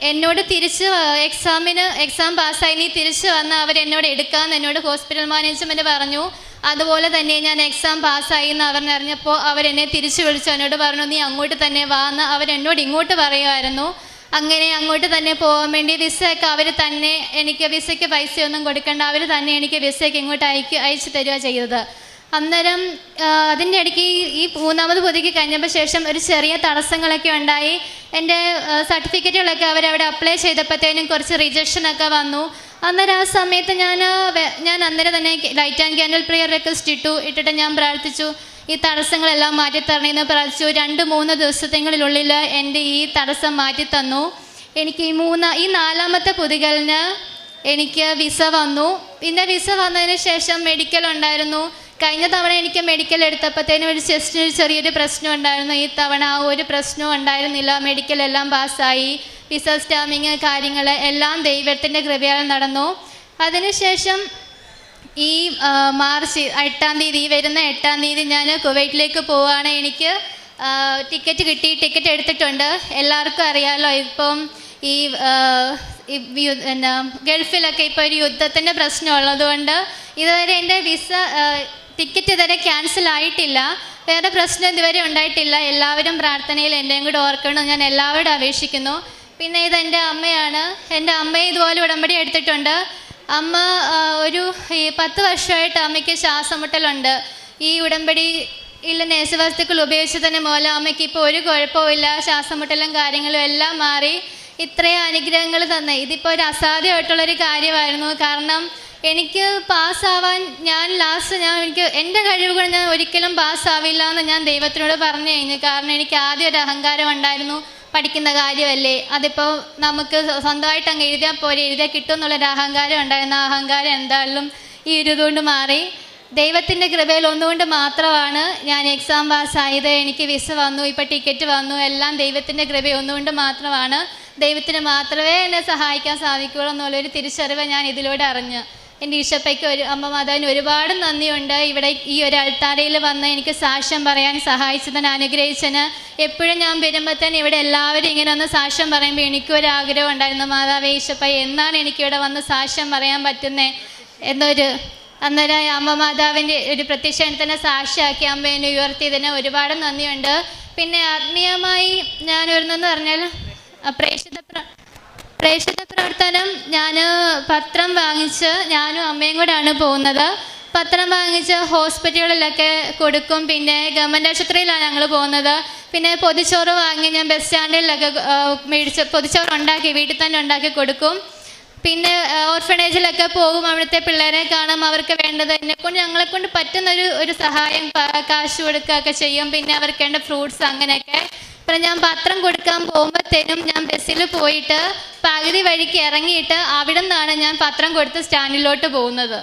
എന്നോട് തിരിച്ച് എക്സാം പാസ്സായി നീ തിരിച്ച് വന്ന് അവരെന്നോട് എടുക്കാമെന്ന് എന്നോട് ഹോസ്പിറ്റൽ മാനേജ്മെൻറ്റ് പറഞ്ഞു. അതുപോലെ തന്നെ ഞാൻ എക്സാം പാസ്സായി എന്ന് അവരറിഞ്ഞപ്പോൾ അവരെന്നെ തിരിച്ചു വിളിച്ചു. എന്നോട് പറഞ്ഞു, നീ അങ്ങോട്ട് തന്നെ വാ എന്ന് അവരെന്നോട് ഇങ്ങോട്ട് പറയുമായിരുന്നു. അങ്ങനെ അങ്ങോട്ട് തന്നെ പോകാൻ വേണ്ടി വിസയൊക്കെ അവർ തന്നെ, എനിക്ക് വിസയ്ക്ക് പൈസയൊന്നും കൊടുക്കേണ്ട, അവർ തന്നെ എനിക്ക് വിസയൊക്കെ ഇങ്ങോട്ട് അയച്ചു തരിക ചെയ്തത്. അന്നേരം അതിൻ്റെ ഇടയ്ക്ക് ഈ മൂന്നാമത് പുതുക്കി കഴിഞ്ഞപ്പോൾ ശേഷം ഒരു ചെറിയ തടസ്സങ്ങളൊക്കെ ഉണ്ടായി. എൻ്റെ സർട്ടിഫിക്കറ്റുകളൊക്കെ അവരവിടെ അപ്ലൈ ചെയ്തപ്പോഴത്തേനും കുറച്ച് റിജക്ഷനൊക്കെ വന്നു. അന്നേരം ആ സമയത്ത് ഞാൻ അന്നേരം തന്നെ light and candle prayer request ഇട്ടിട്ട് ഞാൻ പ്രാർത്ഥിച്ചു, ഈ തടസ്സങ്ങളെല്ലാം മാറ്റിത്തരണമെന്ന് പ്രാർത്ഥിച്ചു. 2-3 ദിവസത്തിനുള്ളിൽ എൻ്റെ ഈ തടസ്സം മാറ്റിത്തന്നു. എനിക്ക് ഈ 4ാമത്തെ പുതുക്കലിന് എനിക്ക് വിസ വന്നു. പിന്നെ വിസ വന്നതിന് ശേഷം മെഡിക്കൽ ഉണ്ടായിരുന്നു. കഴിഞ്ഞ തവണ എനിക്ക് മെഡിക്കൽ എടുത്തപ്പോഴത്തേനും ഒരു ചെസ്റ്റിന് ചെറിയൊരു പ്രശ്നം ഉണ്ടായിരുന്നു. ഈ തവണ ആ ഒരു പ്രശ്നവും ഉണ്ടായിരുന്നില്ല. മെഡിക്കലെല്ലാം പാസ്സായി. വിസ സ്റ്റാമ്പിങ് കാര്യങ്ങൾ എല്ലാം ദൈവത്തിൻ്റെ കൃപയാൽ നടന്നു. അതിനുശേഷം ഈ മാർച്ച് 8-ാം തീയതി, വരുന്ന 8-ാം തീയതി ഞാൻ കുവൈറ്റിലേക്ക് പോവുകയാണ്. എനിക്ക് ടിക്കറ്റ് എടുത്തിട്ടുണ്ട്. എല്ലാവർക്കും അറിയാമല്ലോ, ഇപ്പം ഈ ഗൾഫിലൊക്കെ ഇപ്പോൾ ഒരു യുദ്ധത്തിൻ്റെ പ്രശ്നം ഉള്ളതുകൊണ്ട് ഇതുവരെ എൻ്റെ ടിക്കറ്റ് ഇതുവരെ ക്യാൻസൽ ആയിട്ടില്ല. വേറെ പ്രശ്നം ഇതുവരെ ഉണ്ടായിട്ടില്ല. എല്ലാവരും പ്രാർത്ഥനയിൽ എൻ്റെയും കൂടെ ഓർക്കണം, ഞാൻ എല്ലാവരോടും അപേക്ഷിക്കുന്നു. പിന്നെ ഇതെൻ്റെ അമ്മയാണ്. എൻ്റെ അമ്മയെ ഇതുപോലെ ഉടമ്പടി എടുത്തിട്ടുണ്ട്. അമ്മ ഒരു 10 വർഷമായിട്ട് അമ്മയ്ക്ക് ശ്വാസമുട്ടലുണ്ട്. ഈ ഉടമ്പടി നേസവസ്തുക്കൾ ഉപയോഗിച്ചതിന് മൂലം അമ്മയ്ക്ക് ഇപ്പോൾ ഒരു കുഴപ്പമില്ല. ശ്വാസമുട്ടലും കാര്യങ്ങളും എല്ലാം മാറി. ഇത്രയും അനുഗ്രഹങ്ങൾ തന്നെ ഇതിപ്പോൾ ഒരു അസാധ്യമായിട്ടുള്ളൊരു കാര്യമായിരുന്നു. കാരണം എനിക്ക് പാസ്സാവാൻ എനിക്ക് എൻ്റെ കഴിവുകൾ ഞാൻ ഒരിക്കലും പാസ്സാവില്ല എന്ന് ഞാൻ ദൈവത്തിനോട് പറഞ്ഞു കഴിഞ്ഞു. കാരണം എനിക്ക് ആദ്യം ഒരു അഹങ്കാരം ഉണ്ടായിരുന്നു, പഠിക്കുന്ന കാര്യമല്ലേ, അതിപ്പോൾ നമുക്ക് സ്വന്തമായിട്ട് അങ്ങ് എഴുതിയാൽ കിട്ടും എന്നുള്ളൊരു അഹങ്കാരം ഉണ്ടായിരുന്നു. ആ അഹങ്കാരം എന്തായാലും ഈ ഇതുകൊണ്ട് മാറി. ദൈവത്തിൻ്റെ കൃപയിൽ ഒന്നുകൊണ്ട് മാത്രമാണ് ഞാൻ എക്സാം പാസ്സായത്. എനിക്ക് വിസ വന്നു, ഇപ്പോൾ ടിക്കറ്റ് വന്നു, എല്ലാം ദൈവത്തിൻ്റെ കൃപ ഒന്നുകൊണ്ട് മാത്രമാണ്. ദൈവത്തിന് മാത്രമേ എന്നെ സഹായിക്കാൻ സാധിക്കുകയുള്ളൂ എന്നുള്ളൊരു തിരിച്ചറിവ് ഞാൻ ഇതിലൂടെ അറിഞ്ഞു. എൻ്റെ ഈശോപ്പയ്ക്ക് അമ്മ മാതാവിന് ഒരുപാട് നന്ദിയുണ്ട്. ഇവിടെ ഈ ഒരു അൾത്താരയിൽ വന്ന് എനിക്ക് സാക്ഷ്യം പറയാൻ സഹായിച്ചതിന്, അനുഗ്രഹിച്ചതിന്. എപ്പോഴും ഞാൻ വരുമ്പോഴത്തേന് ഇവിടെ എല്ലാവരും ഇങ്ങനെ ഒന്ന് സാക്ഷ്യം പറയുമ്പോൾ എനിക്കൊരാഗ്രഹം ഉണ്ടായിരുന്നു, മാതാവേ ഈശോപ്പയ്യ എന്നാണ് എനിക്കിവിടെ വന്ന് സാക്ഷ്യം പറയാൻ പറ്റുന്നത് അന്നേരം അമ്മ മാതാവിൻ്റെ ഒരു പ്രത്യക്ഷത്തിന് സാക്ഷിയാക്കി അമ്മ എന്നെ ഉയർത്തിയതിന് ഒരുപാട് നന്ദിയുണ്ട്. പിന്നെ ആത്മീയമായി ഞാൻ വരുന്നതെന്ന് പറഞ്ഞാൽ പ്രേക്ഷിത പ്രവർത്തനം. ഞാൻ പത്രം വാങ്ങിച്ച് ഞാനും അമ്മയും കൂടെയാണ് പോകുന്നത്. പത്രം വാങ്ങിച്ച് ഹോസ്പിറ്റലുകളിലൊക്കെ കൊടുക്കും. പിന്നെ ഗവൺമെൻറ് ആശുപത്രിയിലാണ് ഞങ്ങൾ പോകുന്നത്. പിന്നെ പൊതിച്ചോറ് വാങ്ങി ഞാൻ ബസ് സ്റ്റാൻഡിലൊക്കെ മേടിച്ച് പൊതിച്ചോറ് ഉണ്ടാക്കി വീട്ടിൽ തന്നെ ഉണ്ടാക്കി കൊടുക്കും. പിന്നെ ഓർഫനേജിലൊക്കെ പോകും, അവിടുത്തെ പിള്ളേരെ കാണും, അവർക്ക് വേണ്ടത് ഞങ്ങളെക്കൊണ്ട് പറ്റുന്നൊരു സഹായം കാശ് കൊടുക്കുകയൊക്കെ ചെയ്യും. പിന്നെ അവർക്ക് വേണ്ട ഫ്രൂട്ട്സ് അങ്ങനെയൊക്കെ. ഇപ്പം ഞാൻ പത്രം കൊടുക്കാൻ പോകുമ്പോഴത്തേനും ഞാൻ ബസ്സിൽ പോയിട്ട് പകുതി വഴിക്ക് ഇറങ്ങിയിട്ട് അവിടെ നിന്നാണ് ഞാൻ പത്രം കൊടുത്ത് സ്റ്റാൻഡിലോട്ട് പോകുന്നത്.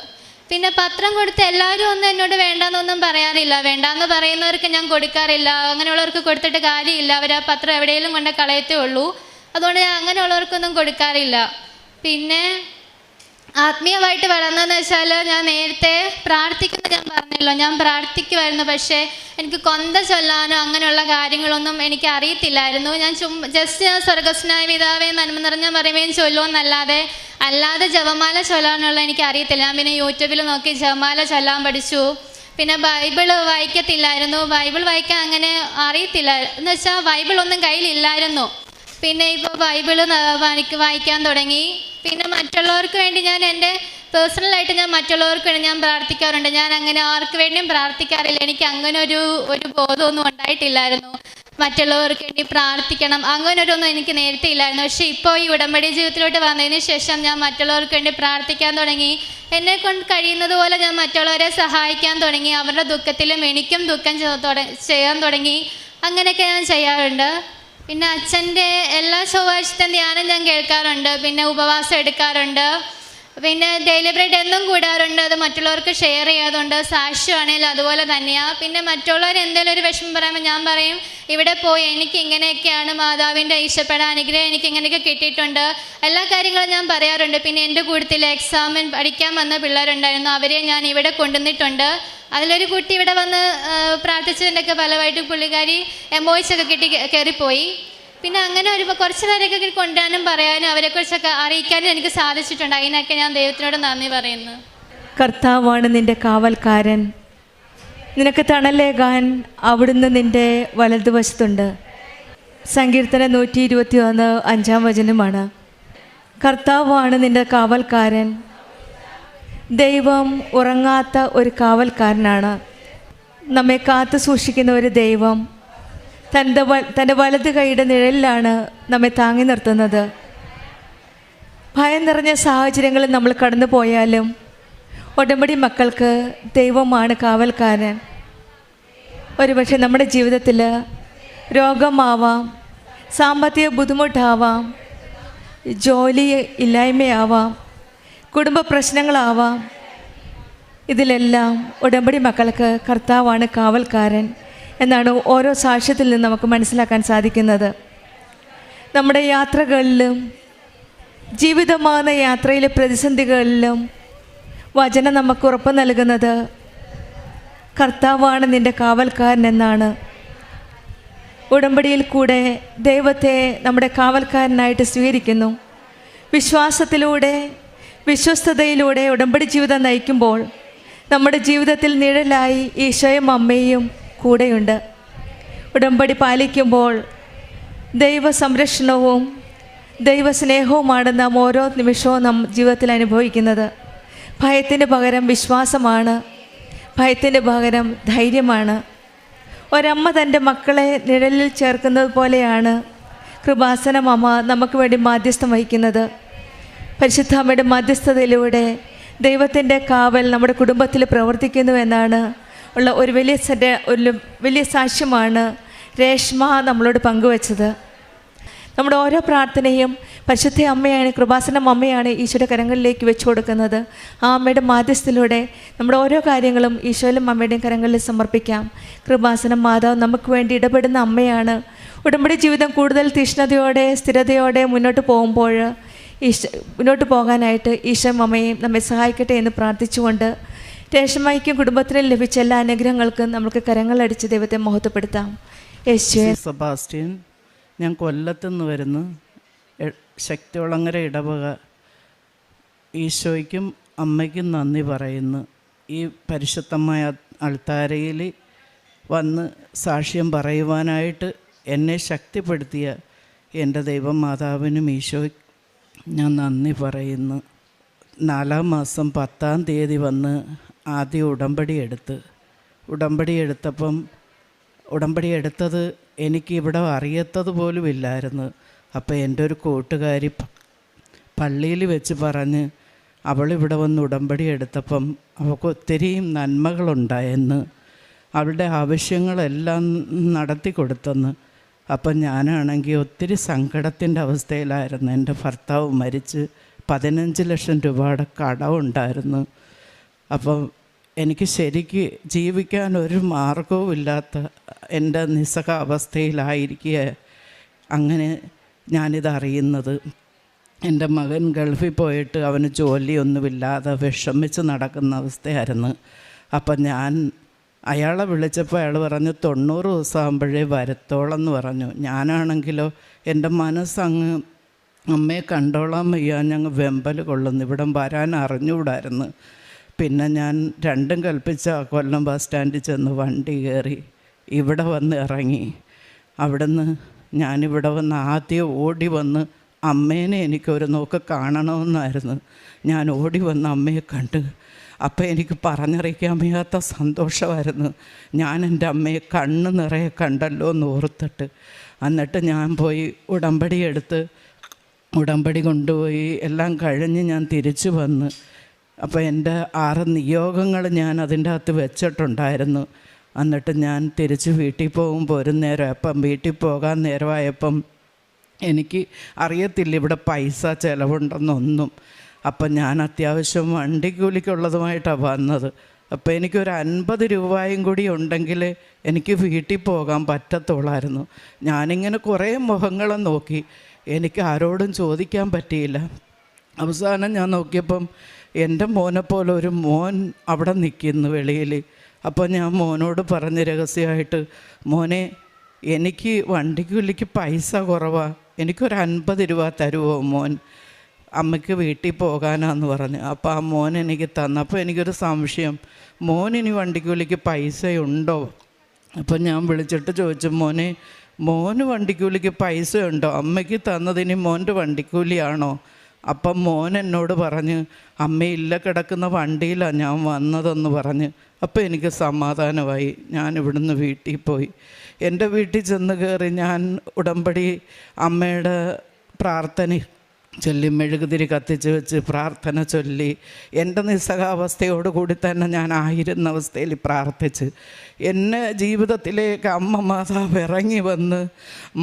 പിന്നെ പത്രം കൊടുത്ത് എല്ലാവരും ഒന്നും എന്നോട് വേണ്ടാന്നൊന്നും പറയാറില്ല. വേണ്ടാന്ന് പറയുന്നവർക്ക് ഞാൻ കൊടുക്കാറില്ല. അങ്ങനെയുള്ളവർക്ക് കൊടുത്തിട്ട് കാര്യമില്ല, അവർ ആ പത്രം എവിടെയെങ്കിലും കൊണ്ട് കളയത്തേ ഉള്ളൂ. അതുകൊണ്ട് ഞാൻ അങ്ങനെയുള്ളവർക്കൊന്നും കൊടുക്കാറില്ല. പിന്നെ ആത്മീയമായിട്ട് വളർന്നതെന്ന് വെച്ചാൽ, ഞാൻ നേരത്തെ പ്രാർത്ഥിക്കുന്നത് ഞാൻ പറഞ്ഞല്ലോ, ഞാൻ പ്രാർത്ഥിക്കുമായിരുന്നു. പക്ഷേ എനിക്ക് കൊന്ത ചൊല്ലാനോ അങ്ങനെയുള്ള കാര്യങ്ങളൊന്നും എനിക്ക് അറിയത്തില്ലായിരുന്നു. ഞാൻ ജസ്റ്റ് ഞാൻ സ്വർഗസ്നായ പിതാവേ നന്മ നിറഞ്ഞ പറയുകയും അല്ലാതെ ജപമാല ചൊല്ലാനുള്ള എനിക്ക് അറിയത്തില്ല. ഞാൻ പിന്നെ യൂട്യൂബിൽ നോക്കി ജപമാല ചൊല്ലാൻ പഠിച്ചു. പിന്നെ ബൈബിള് വായിക്കത്തില്ലായിരുന്നു. ബൈബിൾ വായിക്കാൻ അങ്ങനെ അറിയത്തില്ല, എന്ന് വെച്ചാൽ ബൈബിളൊന്നും കയ്യിലില്ലായിരുന്നു. പിന്നെ ഇപ്പോൾ ബൈബിള് വായിക്കാൻ തുടങ്ങി. പിന്നെ മറ്റുള്ളവർക്ക് വേണ്ടി ഞാൻ എൻ്റെ പേഴ്സണലായിട്ട് ഞാൻ മറ്റുള്ളവർക്ക് വേണ്ടി ഞാൻ പ്രാർത്ഥിക്കാറുണ്ട്. ഞാൻ അങ്ങനെ ആർക്ക് വേണ്ടിയും പ്രാർത്ഥിക്കാറില്ല. എനിക്ക് അങ്ങനെ ഒരു ബോധമൊന്നും ഉണ്ടായിട്ടില്ലായിരുന്നു. മറ്റുള്ളവർക്ക് വേണ്ടി പ്രാർത്ഥിക്കണം അങ്ങനൊരൊന്നും എനിക്ക് നേരത്തെ ഇല്ലായിരുന്നു. പക്ഷേ ഇപ്പോൾ ഈ ഉടമ്പടി ജീവിതത്തിലോട്ട് വന്നതിന് ശേഷം ഞാൻ മറ്റുള്ളവർക്ക് വേണ്ടി പ്രാർത്ഥിക്കാൻ തുടങ്ങി. എന്നെ കൊണ്ട് കഴിയുന്നത് പോലെ ഞാൻ മറ്റുള്ളവരെ സഹായിക്കാൻ തുടങ്ങി. അവരുടെ ദുഃഖത്തിലും എനിക്കും ദുഃഖം ചെയ്യാൻ തുടങ്ങി. അങ്ങനെയൊക്കെ ഞാൻ ചെയ്യാറുണ്ട്. പിന്നെ അച്ഛൻ്റെ എല്ലാ ചൊവ്വാഴ്ചത്തെ ധ്യാനം ഞാൻ കേൾക്കാറുണ്ട്. പിന്നെ ഉപവാസം എടുക്കാറുണ്ട്. പിന്നെ ഡെയിലി ബ്രെഡ് എന്നും കൂടാറുണ്ട്. അത് മറ്റുള്ളവർക്ക് ഷെയർ ചെയ്യാതുണ്ട്. സാക്ഷ്യമാണെങ്കിലും അതുപോലെ തന്നെയാണ്. പിന്നെ മറ്റുള്ളവർ എന്തെങ്കിലും ഒരു വിഷമം പറയുമ്പോൾ ഞാൻ പറയും, ഇവിടെ പോയി എനിക്ക് ഇങ്ങനെയൊക്കെയാണ് മാതാവിൻ്റെ ഈശോയുടെ അനുഗ്രഹം എനിക്ക് ഇങ്ങനെയൊക്കെ കിട്ടിയിട്ടുണ്ട്. എല്ലാ കാര്യങ്ങളും ഞാൻ പറയാറുണ്ട്. പിന്നെ എൻ്റെ കൂട്ടത്തിൽ എക്സാമിൻ പഠിക്കാൻ വന്ന പിള്ളേരുണ്ടായിരുന്നു, അവരെ ഞാൻ ഇവിടെ കൊണ്ടുവന്നിട്ടുണ്ട്. അതിലൊരു കുട്ടി ഇവിടെ വന്ന് പ്രാർത്ഥിച്ചതിൻ്റെയൊക്കെ ഫലമായിട്ട് പുള്ളിക്കാരി MOH ഒക്കെ കിട്ടി കയറിപ്പോയി. പിന്നെ അങ്ങനെ കുറച്ച് നേരമൊക്കെ കൊണ്ടുവരാനും പറയാനും അവരെക്കുറിച്ചൊക്കെ അറിയിക്കാനും എനിക്ക് സാധിച്ചിട്ടുണ്ട്. അതിനൊക്കെ ഞാൻ ദൈവത്തിനോട് നന്ദി പറയുന്നു. കർത്താവാണ് നിൻ്റെ കാവൽക്കാരൻ, നിനക്ക് തണലേകാൻ അവിടുന്ന് നിൻ്റെ വലതുവശത്തുണ്ട്. സങ്കീർത്തനം 121 5-ാം വചനമാണ്. കർത്താവാണ് നിൻ്റെ കാവൽക്കാരൻ. ദൈവം ഉറങ്ങാത്ത ഒരു കാവൽക്കാരനാണ്. നമ്മെ കാത്തു സൂക്ഷിക്കുന്ന ഒരു ദൈവം തൻ്റെ വലത് കൈയുടെ നിഴലിലാണ് നമ്മെ താങ്ങി നിർത്തുന്നത്. ഭയം നിറഞ്ഞ സാഹചര്യങ്ങളിൽ നമ്മൾ കടന്നു പോയാലും ഉടമ്പടി മക്കൾക്ക് ദൈവമാണ് കാവൽക്കാരൻ. ഒരുപക്ഷെ നമ്മുടെ ജീവിതത്തിൽ രോഗമാവാം, സാമ്പത്തിക ബുദ്ധിമുട്ടാവാം, ജോലി ഇല്ലായ്മയാവാം, കുടുംബ പ്രശ്നങ്ങളാവാം. ഇതിലെല്ലാം ഉടമ്പടി മക്കൾക്ക് കർത്താവാണ് കാവൽക്കാരൻ എന്നാണ് ഓരോ സാക്ഷ്യത്തിൽ നിന്ന് നമുക്ക് മനസ്സിലാക്കാൻ സാധിക്കുന്നത്. നമ്മുടെ യാത്രകളിലും ജീവിതമാകുന്ന യാത്രയിലെ പ്രതിസന്ധികളിലും വചനം നമുക്ക് ഉറപ്പ് നൽകുന്നത് കർത്താവാണ് നിൻ്റെ കാവൽക്കാരൻ എന്നാണ്. ഉടമ്പടിയിൽ കൂടെ ദൈവത്തെ നമ്മുടെ കാവൽക്കാരനായിട്ട് സ്വീകരിക്കുന്നു. വിശ്വാസത്തിലൂടെ വിശ്വസ്തതയിലൂടെ ഉടമ്പടി ജീവിതം നയിക്കുമ്പോൾ നമ്മുടെ ജീവിതത്തിൽ നിഴലായി ഈശോയും അമ്മയും കൂടെയുണ്ട്. ഉടമ്പടി പാലിക്കുമ്പോൾ ദൈവ സംരക്ഷണവും ദൈവസ്നേഹവുമാണ് നാം ഓരോ നിമിഷവും ജീവിതത്തിൽ അനുഭവിക്കുന്നത്. ഭയത്തിന് പകരം വിശ്വാസമാണ്, ഭയത്തിന് പകരം ധൈര്യമാണ്. ഒരമ്മ തൻ്റെ മക്കളെ നിഴലിൽ ചേർക്കുന്നത് പോലെയാണ് കൃപാസനം അമ്മ നമുക്ക് വേണ്ടി മാധ്യസ്ഥം വഹിക്കുന്നത്. പരിശുദ്ധ അമ്മയുടെ മധ്യസ്ഥതയിലൂടെ ദൈവത്തിൻ്റെ കാവൽ നമ്മുടെ കുടുംബത്തിൽ പ്രവർത്തിക്കുന്നുവെന്നാണ് ഉള്ള ഒരു വലിയ സാക്ഷ്യമാണ് രേഷ്മ നമ്മളോട് പങ്കുവച്ചത്. നമ്മുടെ ഓരോ പ്രാർത്ഥനയും പരിശുദ്ധ അമ്മയാണ്, കൃപാസനം അമ്മയാണ് ഈശോയുടെ കരങ്ങളിലേക്ക് വെച്ചു കൊടുക്കുന്നത്. ആ അമ്മയുടെ മാധ്യസ്ഥയിലൂടെ നമ്മുടെ ഓരോ കാര്യങ്ങളും ഈശോയിലും അമ്മയുടെയും കരങ്ങളിൽ സമർപ്പിക്കാം. കൃപാസനം മാതാവ് നമുക്ക് വേണ്ടി ഇടപെടുന്ന അമ്മയാണ്. ഉടമ്പടി ജീവിതം കൂടുതൽ തീഷ്ണതയോടെ സ്ഥിരതയോടെ മുന്നോട്ട് പോകാനായിട്ട് ഈശോ അമ്മയും നമ്മെ സഹായിക്കട്ടെ എന്ന് പ്രാർത്ഥിച്ചുകൊണ്ട് രേഷ്മയ്ക്കും കുടുംബത്തിനും ലഭിച്ച എല്ലാ അനുഗ്രഹങ്ങൾക്കും നമുക്ക് കരങ്ങളടിച്ച് ദൈവത്തെ മഹത്വപ്പെടുത്താം. സെബാസ്റ്റ്യൻ, ഞാൻ കൊല്ലത്തുനിന്ന് വരുന്നു. ശക്തികുളങ്ങര ഇടവക. ഈശോയ്ക്കും അമ്മയ്ക്കും നന്ദി പറയുന്നു. ഈ പരിശുദ്ധമായ അൾത്താരയിൽ വന്ന് സാക്ഷ്യം പറയുവാനായിട്ട് എന്നെ ശക്തിപ്പെടുത്തിയ എൻ്റെ ദൈവം മാതാവിനും ഈശോയ്ക്കും ഞാൻ നന്ദി പറയുന്നു. 4-ാം മാസം 10-ാം തീയതി വന്ന് ആദ്യം ഉടമ്പടി എടുത്തത് എനിക്കിവിടെ അറിയത്തത് പോലും ഇല്ലായിരുന്നു. അപ്പോൾ എൻ്റെ ഒരു കൂട്ടുകാരി പള്ളിയിൽ വെച്ച് പറഞ്ഞ് അവളിവിടെ വന്ന് ഉടമ്പടി എടുത്തപ്പം അവൾക്ക് ഒത്തിരിയും നന്മകളുണ്ടായെന്ന്, അവളുടെ ആവശ്യങ്ങളെല്ലാം നടത്തി കൊടുത്തെന്ന്. അപ്പം ഞാനാണെങ്കിൽ ഒത്തിരി സങ്കടത്തിൻ്റെ അവസ്ഥയിലായിരുന്നു. എൻ്റെ ഭർത്താവ് മരിച്ച് 15 ലക്ഷം രൂപയുടെ കടമുണ്ടായിരുന്നു. അപ്പം എനിക്ക് ശരിക്ക് ജീവിക്കാൻ ഒരു മാർഗവും ഇല്ലാത്ത എൻ്റെ നിസ്സഹാവസ്ഥയിലായിരിക്കുക. അങ്ങനെ ഞാനിതറിയുന്നത്. എൻ്റെ മകൻ ഗൾഫിൽ പോയിട്ട് അവന് ജോലിയൊന്നുമില്ലാതെ വിഷമിച്ച് നടക്കുന്ന അവസ്ഥയായിരുന്നു. അപ്പം ഞാൻ അയാളെ വിളിച്ചപ്പോൾ അയാൾ പറഞ്ഞു 90 ദിവസമാകുമ്പോഴേ വരത്തോളെന്ന് പറഞ്ഞു. ഞാനാണെങ്കിലോ എൻ്റെ മനസ്സങ്ങ് അമ്മയെ കണ്ടോളാൻ വയ്യ, ഞങ്ങൾ വെമ്പൽ കൊള്ളുന്നു, ഇവിടം വരാൻ അറിഞ്ഞുകൂടായിരുന്നു. പിന്നെ ഞാൻ രണ്ടും കൽപ്പിച്ച കൊല്ലം ബസ് സ്റ്റാൻഡിൽ ചെന്ന് വണ്ടി കയറി ഇവിടെ വന്ന് ഇറങ്ങി. അവിടുന്ന് ഞാനിവിടെ വന്ന് ആദ്യം ഓടി വന്ന് അമ്മേനെ എനിക്കൊരു നോക്ക് കാണണമെന്നായിരുന്നു. ഞാൻ ഓടി വന്ന് അമ്മയെ കണ്ട്. അപ്പോൾ എനിക്ക് പറഞ്ഞറിയിക്കാൻ വയ്യാത്ത സന്തോഷമായിരുന്നു. ഞാൻ എൻ്റെ അമ്മയെ കണ്ണ് നിറയെ കണ്ടല്ലോ എന്ന് ഓർത്തിട്ട്. എന്നിട്ട് ഞാൻ പോയി ഉടമ്പടി എടുത്ത് ഉടമ്പടി കൊണ്ടുപോയി എല്ലാം കഴിഞ്ഞ് ഞാൻ തിരിച്ചു വന്ന്. അപ്പോൾ എൻ്റെ 6 നിയോഗങ്ങൾ ഞാൻ അതിൻ്റെ അകത്ത് വെച്ചിട്ടുണ്ടായിരുന്നു. എന്നിട്ട് ഞാൻ തിരിച്ച് വീട്ടിൽ പോകുമ്പോൾ ഒരു നേരം വീട്ടിൽ പോകാൻ നേരമായപ്പം എനിക്ക് അറിയത്തില്ല ഇവിടെ പൈസ ചിലവുണ്ടെന്നൊന്നും. അപ്പം ഞാൻ അത്യാവശ്യം വണ്ടിക്കൂലിക്കുള്ളതുമായിട്ടാണ് വന്നത്. അപ്പോൾ എനിക്കൊരു 50 രൂപയും കൂടി ഉണ്ടെങ്കിൽ എനിക്ക് വീട്ടിൽ പോകാൻ പറ്റത്തുള്ളായിരുന്നു. ഞാനിങ്ങനെ കുറേ മുഖങ്ങളെ നോക്കി, എനിക്ക് ആരോടും ചോദിക്കാൻ പറ്റിയില്ല. അവസാനം ഞാൻ നോക്കിയപ്പം എൻ്റെ മോനെപ്പോലെ ഒരു മോൻ അവിടെ നിൽക്കുന്നു വെളിയിൽ. അപ്പോൾ ഞാൻ മോനോട് പറഞ്ഞ് രഹസ്യമായിട്ട്, മോനെ എനിക്ക് വണ്ടിക്കൂലിക്ക് പൈസ കുറവാണ്, എനിക്കൊരു 50 രൂപ തരുമോ മോൻ, അമ്മയ്ക്ക് വീട്ടിൽ പോകാനാന്ന് പറഞ്ഞു. അപ്പോൾ ആ മോൻ എനിക്ക് തന്നപ്പോൾ എനിക്കൊരു സംശയം, മോനിനി വണ്ടിക്കൂലിക്ക് പൈസയുണ്ടോ? അപ്പോൾ ഞാൻ വിളിച്ചിട്ട് ചോദിച്ചു, മോന് വണ്ടിക്കൂലിക്ക് പൈസ ഉണ്ടോ? അമ്മയ്ക്ക് തന്നതിന് മോൻ്റെ വണ്ടിക്കൂലിയാണോ? അപ്പം മോൻ എന്നോട് പറഞ്ഞ്, അമ്മയില്ല കിടക്കുന്ന വണ്ടിയിലാണ് ഞാൻ വന്നതെന്ന് പറഞ്ഞ്. അപ്പോൾ എനിക്ക് സമാധാനമായി. ഞാൻ ഇവിടുന്ന് വീട്ടിൽ പോയി. എൻ്റെ വീട്ടിൽ ചെന്ന് കയറി ഞാൻ ഉടമ്പടി അമ്മയുടെ പ്രാർത്ഥന ചൊല്ലി, മെഴുകുതിരി കത്തിച്ച് വെച്ച് പ്രാർത്ഥന ചൊല്ലി, എൻ്റെ നിസ്സഹാവസ്ഥയോടുകൂടി തന്നെ ഞാൻ ആയിരുന്ന അവസ്ഥയിൽ പ്രാർത്ഥിച്ച് എന്നെ ജീവിതത്തിലേക്ക് അമ്മ മാതാവ് ഇറങ്ങി വന്ന്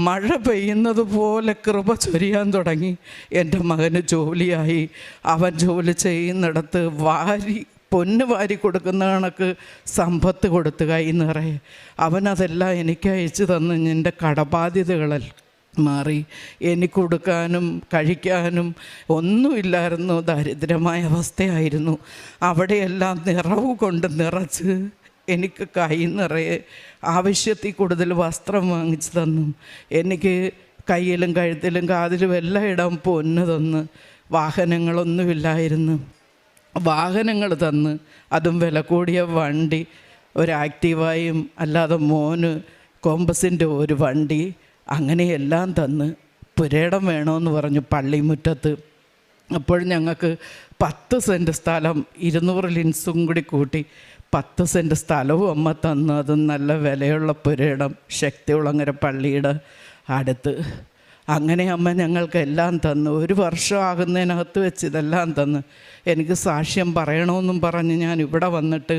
മഴ പെയ്യുന്നത് പോലെ കൃപ ചൊരിയാൻ തുടങ്ങി. എൻ്റെ മകന് ജോലിയായി. അവൻ ജോലി ചെയ്യുന്നിടത്ത് പൊന്ന് വാരി കൊടുക്കുന്ന കണക്ക് സമ്പത്ത് കൊടുത്ത് കൈ നിറയെ അവനതെല്ലാം എനിക്ക് അയച്ചു തന്ന് എൻ്റെ കടബാധ്യതകളിൽ മാറി. എനിക്ക് കൊടുക്കാനും കഴിക്കാനും ഒന്നുമില്ലായിരുന്നു. ദരിദ്രമായ അവസ്ഥയായിരുന്നു. അവിടെയെല്ലാം നിറവ് കൊണ്ട് നിറച്ച് എനിക്ക് കൈ നിറയെ ആവശ്യത്തിൽ കൂടുതൽ വസ്ത്രം വാങ്ങിച്ചു തന്നു. എനിക്ക് കയ്യിലും കഴുത്തിലും കാതിലും എല്ലാം ഇടാൻ പൊന്ന് തന്ന്. വാഹനങ്ങളൊന്നുമില്ലായിരുന്നു, വാഹനങ്ങൾ തന്ന്, അതും വില കൂടിയ വണ്ടി, ഒരു ആക്റ്റീവായും അല്ലാതെ മോന് കോമ്പസിൻ്റെ ഒരു വണ്ടി, അങ്ങനെയെല്ലാം തന്ന്. പുരയിടം വേണമെന്ന് പറഞ്ഞു പള്ളിമുറ്റത്ത്. അപ്പോൾ ഞങ്ങൾക്ക് 10 സെൻറ്റ് സ്ഥലം 200 ലിൻസും കൂടി കൂട്ടി 10 സെൻറ്റ് സ്ഥലവും അമ്മ തന്നു. അതും നല്ല വിലയുള്ള പുരയിടം ശക്തികുളങ്ങര പള്ളിയുടെ അടുത്ത്. അങ്ങനെ അമ്മ ഞങ്ങൾക്ക് എല്ലാം തന്നു. 1 വർഷം ആകുന്നതിനകത്ത് വെച്ച് ഇതെല്ലാം തന്ന്. എനിക്ക് സാക്ഷ്യം പറയണമെന്നും പറഞ്ഞ് ഞാൻ ഇവിടെ വന്നിട്ട്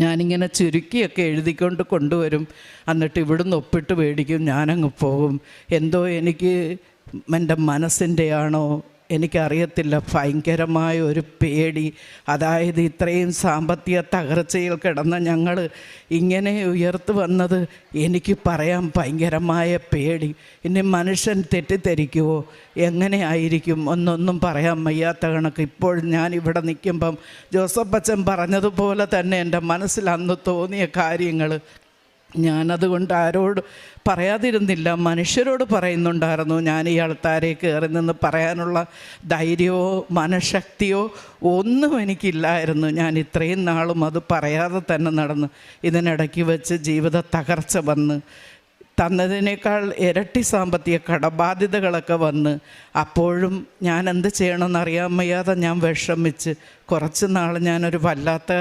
ഞാനിങ്ങനെ ചുരുക്കിയൊക്കെ എഴുതിക്കൊണ്ട് കൊണ്ടുവരും. എന്നിട്ട് ഇവിടുന്ന് ഒപ്പിട്ട് മേടിക്കും, ഞാനങ്ങ് പോകും. എന്തോ എനിക്ക് എൻ്റെ മനസ്സിൻ്റെ ആണോ എനിക്കറിയത്തില്ല, ഭയങ്കരമായ ഒരു പേടി. അതായത് ഇത്രയും സാമ്പത്തിക തകർച്ചയിൽ കിടന്ന ഞങ്ങൾ ഇങ്ങനെ ഉയർത്ത് വന്നത് എനിക്ക് പറയാൻ ഭയങ്കരമായ പേടി. ഇനി മനുഷ്യൻ തെറ്റിദ്ധരിക്കുമോ, എങ്ങനെ ആയിരിക്കും ഒന്നൊന്നും പറയാൻ വയ്യാത്ത കണക്ക്. ഇപ്പോൾ ഞാൻ ഇവിടെ നിൽക്കുമ്പം ജോസഫ് അച്ഛൻ പറഞ്ഞതുപോലെ തന്നെ എൻ്റെ മനസ്സിൽ അന്ന് തോന്നിയ കാര്യങ്ങൾ ഞാനതുകൊണ്ട് ആരോട് പറയാതിരുന്നില്ല, മനുഷ്യരോട് പറയുന്നുണ്ടായിരുന്നു. ഞാൻ ഈ ആൾത്താരെ കയറി നിന്ന് പറയാനുള്ള ധൈര്യമോ മനഃശക്തിയോ ഒന്നും എനിക്കില്ലായിരുന്നു. ഞാൻ ഇത്രയും നാളും അത് പറയാതെ തന്നെ നടന്നു. ഇതിനിടയ്ക്ക് വെച്ച് ജീവിത തകർച്ച വന്ന് തന്നതിനേക്കാൾ ഇരട്ടി സാമ്പത്തിക കടബാധ്യതകളൊക്കെ വന്ന് അപ്പോഴും ഞാൻ എന്ത് ചെയ്യണമെന്നറിയാൻ വയ്യാതെ ഞാൻ വിഷമിച്ച് കുറച്ച് നാൾ ഞാനൊരു വല്ലാത്ത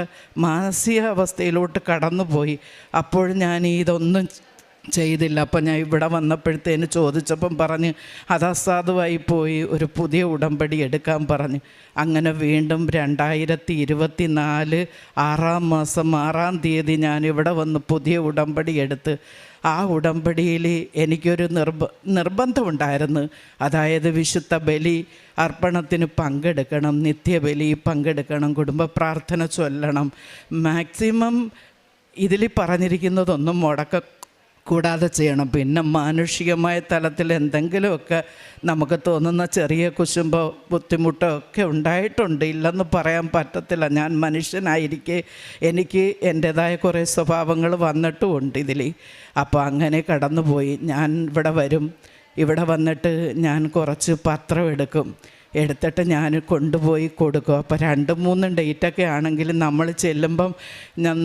മാനസികാവസ്ഥയിലോട്ട് കടന്നുപോയി. അപ്പോഴും ഞാൻ ഇതൊന്നും ചെയ്തില്ല. അപ്പം ഞാൻ ഇവിടെ വന്നപ്പോഴത്തേന് ചോദിച്ചപ്പം പറഞ്ഞ് അത് അസാധുവായി പോയി, ഒരു പുതിയ ഉടമ്പടി എടുക്കാൻ പറഞ്ഞ്. അങ്ങനെ വീണ്ടും 2024 6-ാം മാസം 6-ാം തീയതി ഞാൻ ഇവിടെ വന്ന് പുതിയ ഉടമ്പടി എടുത്ത് ആ ഉടമ്പടിയിൽ എനിക്കൊരു നിർബന്ധമുണ്ടായിരുന്നു. അതായത് വിശുദ്ധ ബലി അർപ്പണത്തിന് പങ്കെടുക്കണം, നിത്യബലി പങ്കെടുക്കണം, കുടുംബ പ്രാർത്ഥന ചൊല്ലണം, മാക്സിമം ഇതിൽ പറഞ്ഞിരിക്കുന്നതൊന്നും കൂടാതെ ചെയ്യണം. പിന്നെ മാനുഷികമായ തലത്തിൽ എന്തെങ്കിലുമൊക്കെ നമുക്ക് തോന്നുന്ന ചെറിയ കുശുമ്പോ ബുദ്ധിമുട്ടോ ഒക്കെ ഉണ്ടായിട്ടുണ്ട്, ഇല്ലെന്ന് പറയാൻ പറ്റത്തില്ല. ഞാൻ മനുഷ്യനായിരിക്കെ എനിക്ക് എൻ്റേതായ കുറേ സ്വഭാവങ്ങൾ വന്നിട്ടുമുണ്ട് ഇതിൽ. അപ്പോൾ അങ്ങനെ കടന്നുപോയി. ഞാൻ ഇവിടെ വരും, ഇവിടെ വന്നിട്ട് ഞാൻ കുറച്ച് പത്രം എടുത്തിട്ട് ഞാൻ കൊണ്ടുപോയി കൊടുക്കും. അപ്പോൾ 2-3 ഡേറ്റൊക്കെ ആണെങ്കിലും നമ്മൾ ചെല്ലുമ്പം ഞാൻ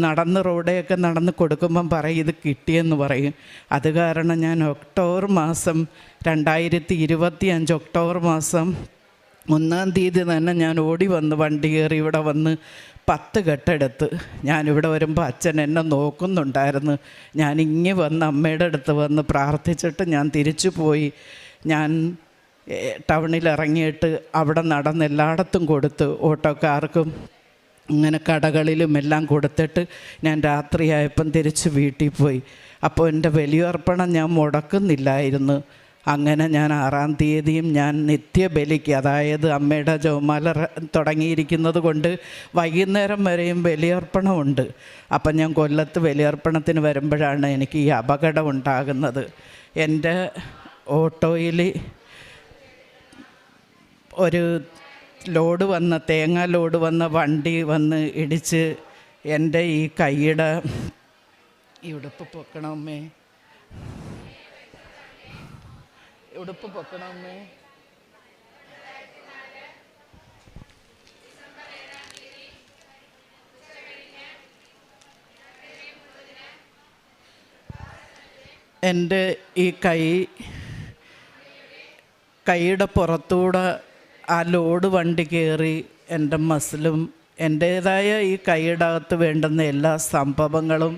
റോഡൊക്കെ നടന്ന് കൊടുക്കുമ്പം പറയും ഇത് കിട്ടിയെന്ന് പറയും. അത് കാരണം ഞാൻ ഒക്ടോബർ മാസം 2025 ഒക്ടോബർ മാസം 1-ാം തീയതി തന്നെ ഞാൻ ഓടി വന്ന് വണ്ടി കയറി ഇവിടെ വന്ന് 10 കെട്ടെടുത്ത് ഞാനിവിടെ വരുമ്പോൾ അച്ഛൻ എന്നെ നോക്കുന്നുണ്ടായിരുന്നു. ഞാനിങ്ങി വന്ന് അമ്മയുടെ അടുത്ത് വന്ന് പ്രാർത്ഥിച്ചിട്ട് ഞാൻ തിരിച്ചു പോയി. ഞാൻ ടൗണിൽ ഇറങ്ങിയിട്ട് അവിടെ നടന്ന് എല്ലായിടത്തും കൊടുത്ത്, ഓട്ടോക്കാർക്കും അങ്ങനെ കടകളിലും എല്ലാം കൊടുത്തിട്ട് ഞാൻ രാത്രിയായപ്പം തിരിച്ച് വീട്ടിൽ പോയി. അപ്പോൾ എൻ്റെ ബലിയർപ്പണം ഞാൻ മുടക്കുന്നില്ലായിരുന്നു. അങ്ങനെ ഞാൻ 6-ാം തീയതിയും ഞാൻ നിത്യബലിക്ക്, അതായത് അമ്മയുടെ ജപമാല തുടങ്ങിയിരിക്കുന്നത് കൊണ്ട് വൈകുന്നേരം വരെയും ബലിയർപ്പണമുണ്ട്. അപ്പം ഞാൻ കൊല്ലത്ത് ബലിയർപ്പണത്തിന് വരുമ്പോഴാണ് എനിക്ക് ഈ അപകടം ഉണ്ടാകുന്നത്. എൻ്റെ ഓട്ടോയിൽ ഒരു തേങ്ങ ലോഡ് വന്ന വണ്ടി വന്ന് ഇടിച്ച് എൻ്റെ ഈ കൈയുടെ ഉടുപ്പ് പൊക്കണമേ, ഉടുപ്പ് പൊക്കണമേ. എൻ്റെ ഈ കൈയുടെ പുറത്തൂടെ ആ ലോഡ് വണ്ടി കയറി എൻ്റെ മസിലും എൻ്റേതായ ഈ കൈയുടെ അകത്ത് വേണ്ടുന്ന എല്ലാ സംഭവങ്ങളും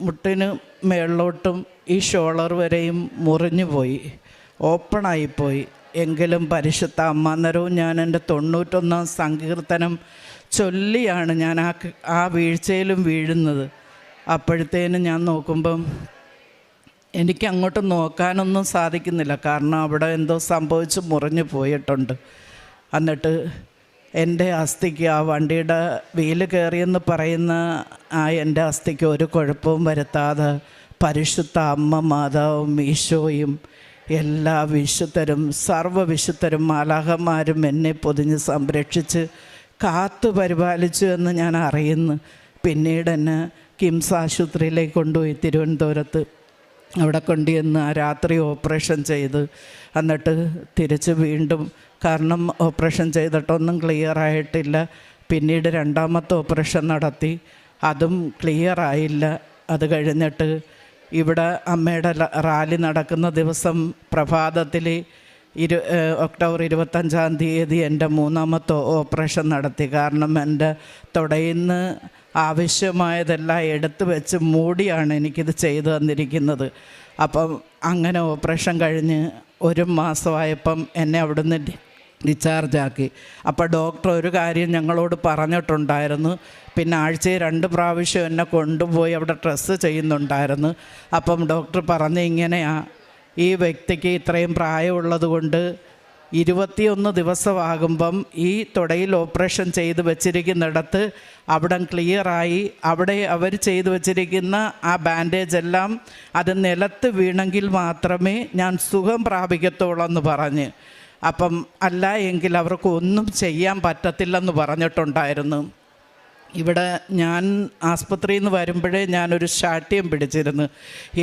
മുട്ടിന് മേളിലോട്ടും ഈ ഷോളർ വരെയും മുറിഞ്ഞു പോയി, ഓപ്പണായിപ്പോയി. എങ്കിലും പരിശുദ്ധ അമ്മാനരവും ഞാൻ എൻ്റെ 91-ാം സങ്കീർത്തനം ചൊല്ലിയാണ് ഞാൻ ആ വീഴ്ചയിലും വീഴുന്നത്. അപ്പോഴത്തേനും ഞാൻ നോക്കുമ്പം എനിക്ക് അങ്ങോട്ട് നോക്കാനൊന്നും സാധിക്കുന്നില്ല, കാരണം അവിടെ എന്തോ സംഭവിച്ച് മുറിഞ്ഞു പോയിട്ടുണ്ട്. എന്നിട്ട് എൻ്റെ അസ്ഥിക്ക്, ആ വണ്ടിയുടെ വീല് കയറിയെന്ന് പറയുന്ന എൻ്റെ അസ്ഥിക്ക് ഒരു കുഴപ്പവും വരുത്താതെ പരിശുദ്ധ അമ്മ മാതാവും ഈശോയും എല്ലാ വിശുദ്ധരും സർവ്വവിശുദ്ധരും മാലാഖമാരും എന്നെ പൊതിഞ്ഞ് സംരക്ഷിച്ച് കാത്തു പരിപാലിച്ചു എന്ന് ഞാൻ അറിയുന്നു. പിന്നീട് എന്നെ കിംസ് ആശുപത്രിയിലേക്ക് കൊണ്ടുപോയി, തിരുവനന്തപുരത്ത്. അവിടെ കൊണ്ടുവന്ന് ആ രാത്രി ഓപ്പറേഷൻ ചെയ്ത്, എന്നിട്ട് തിരിച്ച് വീണ്ടും, കാരണം ഓപ്പറേഷൻ ചെയ്തിട്ടൊന്നും ക്ലിയർ ആയിട്ടില്ല. പിന്നീട് 2ാമത്തെ ഓപ്പറേഷൻ നടത്തി, അതും ക്ലിയർ ആയില്ല. അത് കഴിഞ്ഞിട്ട് ഇവിടെ അമ്മയുടെ റാലി നടക്കുന്ന ദിവസം പ്രഭാതത്തിൽ ഒക്ടോബർ 25-ാം തീയതി എൻ്റെ 3ാമത്തെ ഓപ്പറേഷൻ നടത്തി. കാരണം എൻ്റെ തുടയിൽ നിന്ന് ആവശ്യമായതെല്ലാം എടുത്തു വെച്ച് മൂടിയാണ് എനിക്കിത് ചെയ്തു തന്നിരിക്കുന്നത്. അപ്പം അങ്ങനെ ഓപ്പറേഷൻ കഴിഞ്ഞ് 1 മാസമായപ്പം എന്നെ അവിടുന്ന് ഡിസ്ചാർജാക്കി. അപ്പോൾ ഡോക്ടർ ഒരു കാര്യം ഞങ്ങളോട് പറഞ്ഞിട്ടുണ്ടായിരുന്നു, പിന്നെ ആഴ്ചയിൽ 2 പ്രാവശ്യം എന്നെ കൊണ്ടുപോയി അവിടെ ഡ്രസ്സ് ചെയ്യുന്നുണ്ടായിരുന്നു. അപ്പം ഡോക്ടർ പറഞ്ഞ ഇങ്ങനെയാണ്, ഈ വ്യക്തിക്ക് ഇത്രയും പ്രായമുള്ളത് കൊണ്ട് 21 ദിവസമാകുമ്പം ഈ തുടയിൽ ഓപ്പറേഷൻ ചെയ്ത് വെച്ചിരിക്കുന്നിടത്ത് അവിടെ ക്ലിയറായി, അവിടെ അവർ ചെയ്തു വച്ചിരിക്കുന്ന ആ ബാൻഡേജ് എല്ലാം അത് നിലത്ത് വീണെങ്കിൽ മാത്രമേ ഞാൻ സുഖം പ്രാപിക്കത്തുള്ളൂ എന്ന് പറഞ്ഞ്. അപ്പം അല്ല എങ്കിൽ അവർക്ക് ഒന്നും ചെയ്യാൻ പറ്റത്തില്ലെന്ന് പറഞ്ഞിട്ടുണ്ടായിരുന്നു. ഇവിടെ ഞാൻ ആസ്പത്രിയിൽ നിന്ന് വരുമ്പോഴേ ഞാനൊരു ശാഠ്യം പിടിച്ചിരുന്നു,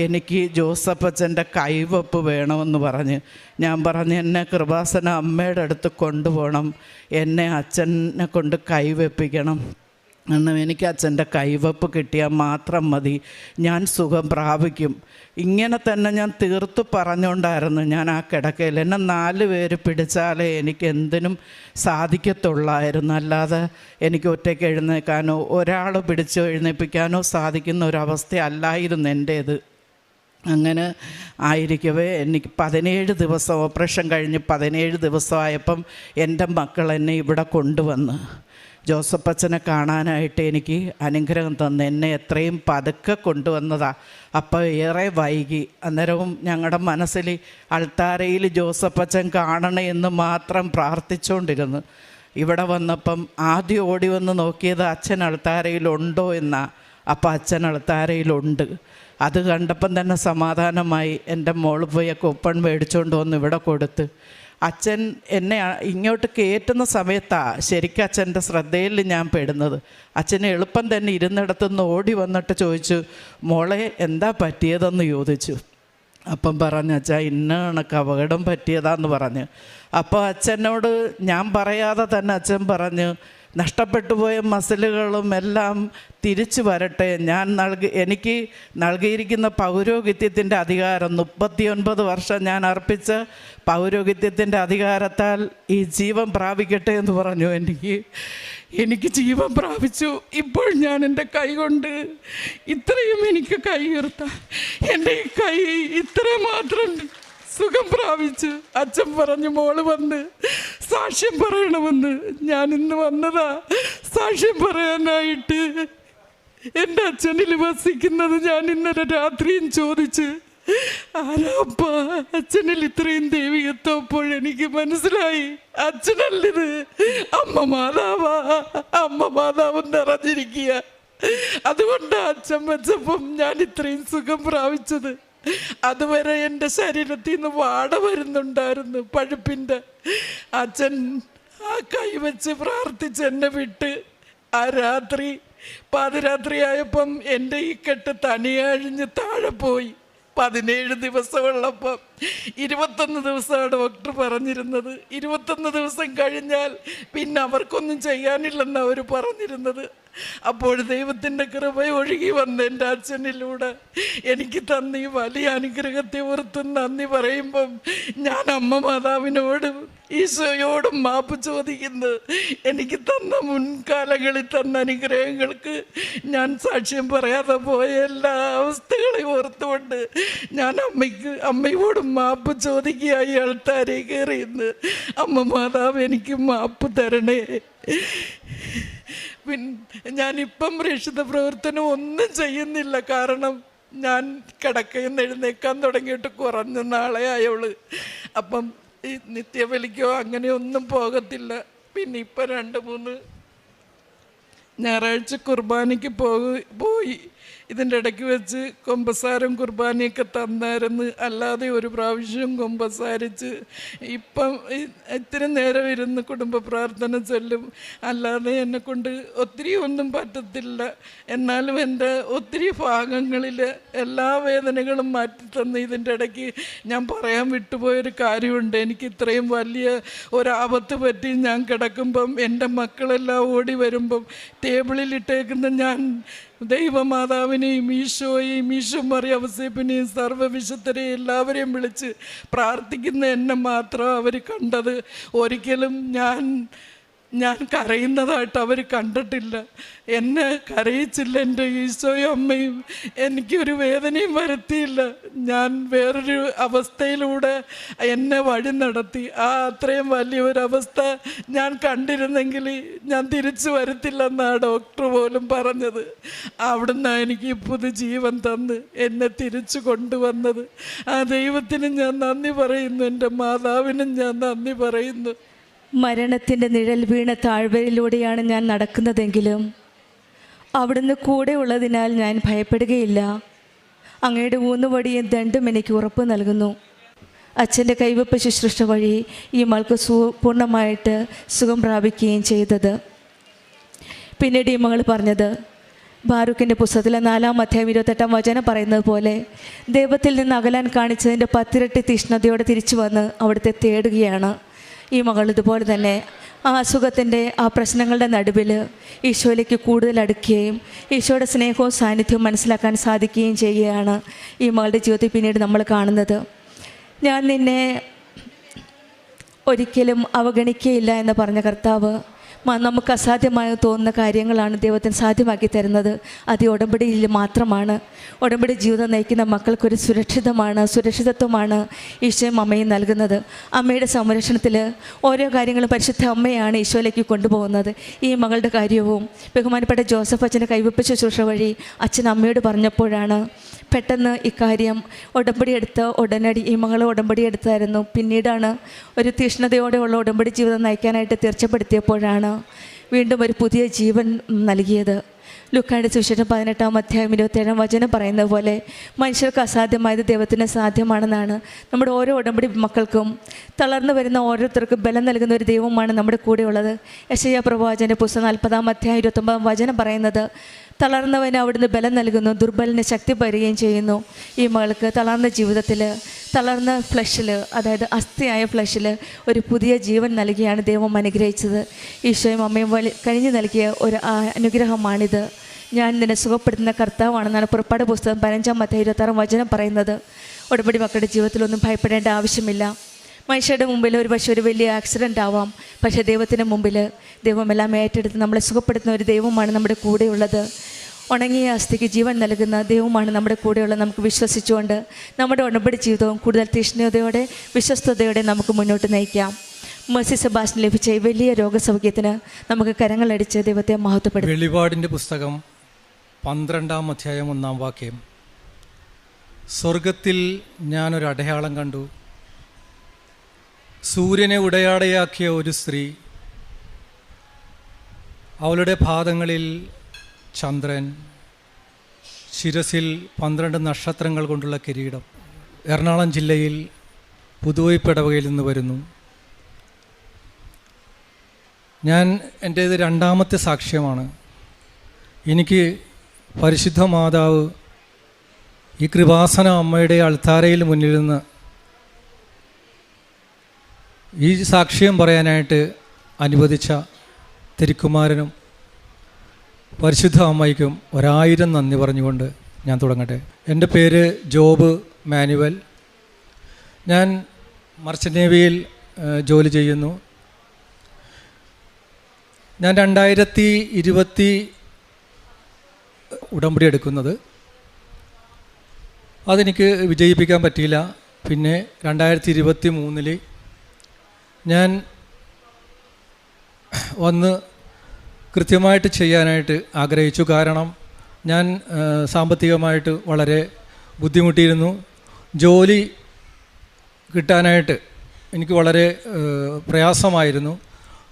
എനിക്ക് ജോസഫച്ചൻ്റെ കൈവപ്പ് വേണമെന്ന് പറഞ്ഞ്. ഞാൻ പറഞ്ഞ് എന്നെ കൃപാസന അമ്മയുടെ അടുത്ത് കൊണ്ടുപോകണം, എന്നെ അച്ഛനെ കൊണ്ട് കൈവെപ്പിക്കണം, എന്നാൽ എനിക്ക് അച്ഛൻ്റെ കൈവപ്പ് കിട്ടിയാൽ മാത്രം മതി, ഞാൻ സുഖം പ്രാപിക്കും. ഇങ്ങനെ തന്നെ ഞാൻ തീർത്ത് പറഞ്ഞുകൊണ്ടായിരുന്നു ഞാൻ ആ കിടക്കയിൽ. എന്നെ 4 പേര് പിടിച്ചാലേ എനിക്ക് എന്തിനും സാധിക്കത്തുള്ളായിരുന്നു, അല്ലാതെ എനിക്ക് ഒറ്റയ്ക്ക് എഴുന്നേൽക്കാനോ ഒരാൾ പിടിച്ച് എഴുന്നേൽപ്പിക്കാനോ സാധിക്കുന്ന ഒരവസ്ഥയല്ലായിരുന്നു എൻ്റേത്. അങ്ങനെ ആയിരിക്കവേ എനിക്ക് 17 ദിവസം ഓപ്പറേഷൻ കഴിഞ്ഞ് 17 ദിവസമായപ്പം എൻ്റെ മക്കൾ എന്നെ ഇവിടെ കൊണ്ടുവന്ന് ജോസഫ് അച്ഛനെ കാണാനായിട്ട് എനിക്ക് അനുഗ്രഹം തന്നു. എന്നെ എത്രയും പതുക്കെ കൊണ്ടുവന്നതാ. അപ്പോൾ ഏറെ വൈകി. അന്നേരവും ഞങ്ങളുടെ മനസ്സിൽ അൾത്താരയിൽ ജോസഫ് അച്ഛൻ കാണണേ എന്ന് മാത്രം പ്രാർത്ഥിച്ചുകൊണ്ടിരുന്നു. ഇവിടെ വന്നപ്പം ആദ്യം ഓടി വന്ന് നോക്കിയത് അച്ഛൻ അൾത്താരയിലുണ്ടോ എന്നാ. അപ്പം അച്ഛൻ അൾത്താരയിലുണ്ട്. അത് കണ്ടപ്പം തന്നെ സമാധാനമായി. എൻ്റെ മോള് പോയി കൂപ്പൺ മേടിച്ചുകൊണ്ട് വന്ന് ഇവിടെ കൊടുത്ത് അച്ഛൻ എന്നെ ഇങ്ങോട്ട് കയറ്റുന്ന സമയത്താണ് ശരിക്കും അച്ഛൻ്റെ ശ്രദ്ധയിൽ ഞാൻ പെടുന്നത്. അച്ഛന് എളുപ്പം തന്നെ ഇരുന്നിടത്തുനിന്ന് ഓടി വന്നിട്ട് ചോദിച്ചു, മോളെ എന്താ പറ്റിയതെന്ന് ചോദിച്ചു. അപ്പം പറഞ്ഞു, അച്ഛാ ഇന്ന കണക്ക് അപകടം പറ്റിയതാന്ന് പറഞ്ഞു. അപ്പോൾ അച്ഛനോട് ഞാൻ പറയാതെ തന്നെ അച്ഛൻ പറഞ്ഞു, നഷ്ടപ്പെട്ടു പോയ മസിലുകളും എല്ലാം തിരിച്ചു വരട്ടെ. എനിക്ക് നൽകിയിരിക്കുന്ന പൗരോഹിത്യത്തിൻ്റെ അധികാരം 39 വർഷം ഞാൻ അർപ്പിച്ച പൗരോഹിത്യത്തിൻ്റെ അധികാരത്താൽ ഈ ജീവൻ പ്രാപിക്കട്ടെ എന്ന് പറഞ്ഞു. എനിക്ക് ജീവൻ പ്രാപിച്ചു. ഇപ്പോൾ ഞാൻ എൻ്റെ കൈ കൊണ്ട് ഇത്രയും എനിക്ക് കൈ ഉയർത്താം. എൻ്റെ ഈ കൈ ഇത്ര മാത്രം സുഖം പ്രാപിച്ചു. അച്ഛൻ പറഞ്ഞു, മോള് വന്ന് സാക്ഷ്യം പറയണമെന്ന്. ഞാൻ ഇന്ന് വന്നതാ സാക്ഷ്യം പറയാനായിട്ട്. എൻ്റെ അച്ഛനിൽ വസിക്കുന്നത് ഞാൻ ഇന്നലെ രാത്രിയും ചോദിച്ച്, ആരാപ്പ അച്ഛനിൽ ഇത്രയും ദൈവികത്വം? അപ്പോഴെനിക്ക് മനസ്സിലായി, അച്ഛനല്ലിത്, അമ്മ മാതാവാ. അമ്മ മാതാവ് നിറഞ്ഞിരിക്കുക. അതുകൊണ്ട് അച്ഛൻ വെച്ചപ്പം ഞാൻ ഇത്രയും സുഖം പ്രാപിച്ചത്. അതുവരെ എൻ്റെ ശരീരത്തിൽ നിന്ന് വാട വരുന്നുണ്ടായിരുന്നു, പഴുപ്പിൻ്റെ. അച്ഛൻ ആ കൈവച്ച് പ്രാർത്ഥിച്ച് എന്നെ വിട്ട് ആ രാത്രി പാതിരാത്രിയായപ്പം എൻ്റെ ഈ കെട്ട് തനിയഴിഞ്ഞ് താഴെ പോയി. 17 ദിവസമുള്ളപ്പം 21 ദിവസമാണ് ഡോക്ടർ പറഞ്ഞിരുന്നത്. 21 ദിവസം കഴിഞ്ഞാൽ പിന്നെ അവർക്കൊന്നും ചെയ്യാനില്ലെന്ന് അവർ പറഞ്ഞിരുന്നത്. അപ്പോൾ ദൈവത്തിൻ്റെ കൃപ ഒഴുകി വന്ന് എൻ്റെ അച്ഛനിലൂടെ എനിക്ക് തന്ന ഈ വലിയ അനുഗ്രഹത്തെ ഓർത്ത് നന്ദി പറയുമ്പം ഞാൻ അമ്മ മാതാവിനോടും ഈശോയോടും മാപ്പ് ചോദിക്കുന്നു. എനിക്ക് തന്ന മുൻകാലങ്ങളിൽ തന്ന അനുഗ്രഹങ്ങൾക്ക് ഞാൻ സാക്ഷ്യം പറയാതെ പോയ എല്ലാ അവസ്ഥകളെയും ഓർത്തുകൊണ്ട് ഞാൻ അമ്മയോടും മാപ്പ് ചോദിക്കുകയായി ആൾത്താരെ കയറിയെന്ന്. അമ്മ മാതാവ് എനിക്ക് മാപ്പ് തരണേ. ഞാനിപ്പം രക്ഷിത പ്രവർത്തനം ഒന്നും ചെയ്യുന്നില്ല. കാരണം ഞാൻ കിടക്കയിൽ നിന്ന് എഴുന്നേക്കാൻ തുടങ്ങിയിട്ട് കുറഞ്ഞ നാളെ ആയുള്ളൂ. അപ്പം ഈ നിത്യബലിക്കോ അങ്ങനെയൊന്നും പോകത്തില്ല. പിന്നെ ഇപ്പം 2-3 ഞായറാഴ്ച കുർബാനയ്ക്ക് പോയി. ഇതിൻ്റെ ഇടയ്ക്ക് വെച്ച് കൊമ്പസാരം കുർബാനയൊക്കെ തന്നായിരുന്നു. അല്ലാതെ ഒരു പ്രാവശ്യം കൊമ്പസാരിച്ച് ഇപ്പം ഇത്തിരി നേരം ഇരുന്ന് കുടുംബ പ്രാർത്ഥന ചൊല്ലും. അല്ലാതെ എന്നെക്കൊണ്ട് ഒത്തിരി ഒന്നും പറ്റത്തില്ല. എന്നാലും എൻ്റെ ഒത്തിരി ഭാഗങ്ങളിൽ എല്ലാ വേദനകളും മാറ്റിത്തന്ന്. ഇതിൻ്റെ ഇടയ്ക്ക് ഞാൻ പറയാൻ വിട്ടുപോയൊരു കാര്യമുണ്ട്. എനിക്ക് ഇത്രയും വലിയ ഒരാപത്ത് പറ്റി ഞാൻ കിടക്കുമ്പം എൻ്റെ മക്കളെല്ലാം ഓടി വരുമ്പം ടേബിളിലിട്ടേക്കുന്ന ഞാൻ ദൈവമാതാവിനെയും ഈശോയെയും ഈശോ മറിയ ഔസേപ്പിനെയും സർവ്വവിശുദ്ധരെയും എല്ലാവരെയും വിളിച്ച് പ്രാർത്ഥിക്കുന്ന എന്നെ മാത്രം അവർ കണ്ടത്. ഒരിക്കലും ഞാൻ കരയുന്നതായിട്ട് അവർ കണ്ടിട്ടില്ല. എന്നെ കരയിച്ചില്ല എൻ്റെ ഈശോയും അമ്മയും. എനിക്കൊരു വേദനയും വരുത്തിയില്ല. ഞാൻ വേറൊരു അവസ്ഥയിലൂടെ എന്നെ വഴി നടത്തി. അത്രയും വലിയൊരവസ്ഥ ഞാൻ കണ്ടിരുന്നെങ്കിൽ ഞാൻ തിരിച്ചു വരത്തില്ലെന്നാണ് ഡോക്ടർ പോലും പറഞ്ഞത്. അവിടുന്ന് എനിക്ക് പുതുജീവൻ തന്ന് എന്നെ തിരിച്ചു കൊണ്ടുവന്നത്. ആ ദൈവത്തിന് ഞാൻ നന്ദി പറയുന്നു. എൻ്റെ മാതാവിനും ഞാൻ നന്ദി പറയുന്നു. മരണത്തിൻ്റെ നിഴൽ വീണ താഴ്വരയിലൂടെയാണ് ഞാൻ നടക്കുന്നതെങ്കിലും അവിടുന്ന് കൂടെ ഉള്ളതിനാൽ ഞാൻ ഭയപ്പെടുകയില്ല. അങ്ങയുടെ ഊന്നുവടിയും ദണ്ടും എനിക്ക് ഉറപ്പ് നൽകുന്നു. അച്ഛൻ്റെ കൈവെപ്പ് ശുശ്രൂഷ വഴി ഈ മകൾക്ക് പൂർണ്ണമായിട്ട് സുഖം പ്രാപിക്കുകയും ചെയ്തത്. പിന്നീട് ഈ മകൾ പറഞ്ഞത്, ബാരൂക്കിൻ്റെ പുസ്തകത്തിലെ 4-ാം അധ്യായം 28-ാം വചനം പറയുന്നത് പോലെ ദൈവത്തിൽ നിന്ന് അകലാൻ കാണിച്ചതിൻ്റെ 10 ഇരട്ടി തീഷ്ണതയോടെ തിരിച്ചു വന്ന് അവിടുത്തെ തേടുകയാണ്. ഈ മകൾ ഇതുപോലെ തന്നെ ആ അസുഖത്തിൻ്റെ ആ പ്രശ്നങ്ങളുടെ നടുവിൽ ഈശോയിലേക്ക് കൂടുതൽ അടുക്കുകയും ഈശോയുടെ സ്നേഹവും സാന്നിധ്യവും മനസ്സിലാക്കാൻ സാധിക്കുകയും ചെയ്യുകയാണ് ഈ മകളുടെ ജീവിതത്തിൽ പിന്നീട് നമ്മൾ കാണുന്നത്. ഞാൻ നിന്നെ ഒരിക്കലും അവഗണിക്കുകയില്ല എന്ന് പറഞ്ഞ കർത്താവ് നമുക്ക് അസാധ്യമായി തോന്നുന്ന കാര്യങ്ങളാണ് ദൈവത്തിന് സാധ്യമാക്കി തരുന്നത്. അത് ഈ ഉടമ്പടിയിൽ മാത്രമാണ്. ഉടമ്പടി ജീവിതം നയിക്കുന്ന മക്കൾക്കൊരു സുരക്ഷിതത്വമാണ് ഈശോയും അമ്മയും നൽകുന്നത്. അമ്മയുടെ സംരക്ഷണത്തിൽ ഓരോ കാര്യങ്ങളും പരിശുദ്ധ അമ്മയാണ് ഈശോയിലേക്ക് കൊണ്ടുപോകുന്നത്. ഈ മകളുടെ കാര്യവും ബഹുമാനപ്പെട്ട ജോസഫ് അച്ഛൻ്റെ കൈവെപ്പ് ശുശ്രൂഷ വഴി അച്ഛൻ അമ്മയോട് പറഞ്ഞപ്പോഴാണ് പെട്ടെന്ന് ഇക്കാര്യം ഉടമ്പടി ഉടനടി ഈ മകൾ ഉടമ്പടി എടുത്തായിരുന്നു. പിന്നീടാണ് ഒരു തീഷ്ണതയോടെയുള്ള ഉടമ്പടി ജീവിതം നയിക്കാനായിട്ട് തീർച്ചപ്പെടുത്തിയപ്പോഴാണ് വീണ്ടും ഒരു പുതിയ ജീവൻ നൽകിയത്. ലൂക്കായുടെ സുവിശേഷം 18-ാം അധ്യായം 27-ാം വചനം പറയുന്നത് പോലെ മനുഷ്യർക്ക് അസാധ്യമായത് ദൈവത്തിന് സാധ്യമാണെന്നാണ്. നമ്മുടെ ഓരോ ഉടമ്പടി മക്കൾക്കും തളർന്നു വരുന്ന ഓരോരുത്തർക്കും ബലം നൽകുന്ന ഒരു ദൈവമാണ് നമ്മുടെ കൂടെയുള്ളത്. യെശയ്യാ പ്രവാചകന്റെ പുസ്തകം 40-ാം അധ്യായം 29-ാം വചനം പറയുന്നത് തളർന്നവന് അവിടുന്ന് ബലം നൽകുന്നു, ദുർബലന് ശക്തി പകരുകയും ചെയ്യുന്നു. ഈ മകൾക്ക് തളർന്ന ജീവിതത്തിൽ, തളർന്ന ഫ്ലഷിൽ, അതായത് അസ്ഥിയായ ഫ്ലഷിൽ ഒരു പുതിയ ജീവൻ നൽകിയാണ് ദൈവം അനുഗ്രഹിച്ചത്. ഈശോയും അമ്മയും കഴിഞ്ഞു നൽകിയ ഒരു അനുഗ്രഹമാണിത്. ഞാൻ നിന്നെ സുഖപ്പെടുത്തുന്ന കർത്താവാണെന്നാണ് പുറപ്പാട് പുസ്തകം 15-ാം അധ്യായം 26-ാം വചനം പറയുന്നത്. ഉടമ്പടി മക്കളുടെ ജീവിതത്തിലൊന്നും ഭയപ്പെടേണ്ട ആവശ്യമില്ല. മനുഷ്യരുടെ മുമ്പിൽ ഒരു പക്ഷേ ഒരു വലിയ ആക്സിഡൻ്റ് ആവാം, പക്ഷേ ദൈവത്തിൻ്റെ മുമ്പിൽ ദൈവമെല്ലാം ഏറ്റെടുത്ത് നമ്മളെ സുഖപ്പെടുത്തുന്ന ഒരു ദൈവമാണ് നമ്മുടെ കൂടെയുള്ളത്. ഉണങ്ങിയ അസ്ഥിക്ക് ജീവൻ നൽകുന്ന ദൈവമാണ് നമ്മുടെ കൂടെയുള്ളത്. നമുക്ക് വിശ്വസിച്ചുകൊണ്ട് നമ്മുടെ ഉടമ്പടി ജീവിതവും കൂടുതൽ തീഷ്ണതയോടെ വിശ്വസ്തയോടെ നമുക്ക് മുന്നോട്ട് നയിക്കാം. മേഴ്സി സെബാസ്റ്റ്യന് ലഭിച്ച ഈ വലിയ രോഗസൗഖ്യത്തിന് നമുക്ക് കരങ്ങളടിച്ച് ദൈവത്തെ മഹത്വപ്പെടുത്താം. വെളിപാടിൻ്റെ പുസ്തകം 12-ാം അധ്യായം 1-ാം വാക്യം. സ്വർഗത്തിൽ ഞാനൊരു അടയാളം കണ്ടു. സൂര്യനെ ഉടയാടയാക്കിയ ഒരു സ്ത്രീ, അവളുടെ പാദങ്ങളിൽ ചന്ദ്രൻ, ശിരസിൽ 12 നക്ഷത്രങ്ങൾ കൊണ്ടുള്ള കിരീടം. എറണാകുളം ജില്ലയിൽ പുതുവൈപ്പിടവകയിൽ നിന്ന് വരുന്നു. എൻ്റേത് 2ാമത്തെ സാക്ഷ്യമാണ്. എനിക്ക് പരിശുദ്ധ മാതാവ് ഈ കൃപാസന അമ്മയുടെ അൾത്താരയിൽ മുന്നിൽ നിന്ന് ഈ സാക്ഷ്യം പറയാനായിട്ട് അനുവദിച്ച തിരുക്കുമാരനും പരിശുദ്ധ അമ്മയ്ക്കും 1000 നന്ദി പറഞ്ഞുകൊണ്ട് ഞാൻ തുടങ്ങട്ടെ. എൻ്റെ പേര് ജോബ് മാനുവൽ. ഞാൻ മർച്ചൻ്റ് നേവിയിൽ ജോലി ചെയ്യുന്നു. ഞാൻ 2020 ഉടമ്പടി എടുക്കുന്നത്. അതെനിക്ക് വിജയിപ്പിക്കാൻ പറ്റിയില്ല. പിന്നെ 2023 ഞാൻ വന്ന് കൃത്യമായിട്ട് ചെയ്യാനായിട്ട് ആഗ്രഹിച്ചു. കാരണം ഞാൻ സാമ്പത്തികമായിട്ട് വളരെ ബുദ്ധിമുട്ടിയിരുന്നു. ജോലി കിട്ടാനായിട്ട് എനിക്ക് വളരെ പ്രയാസമായിരുന്നു.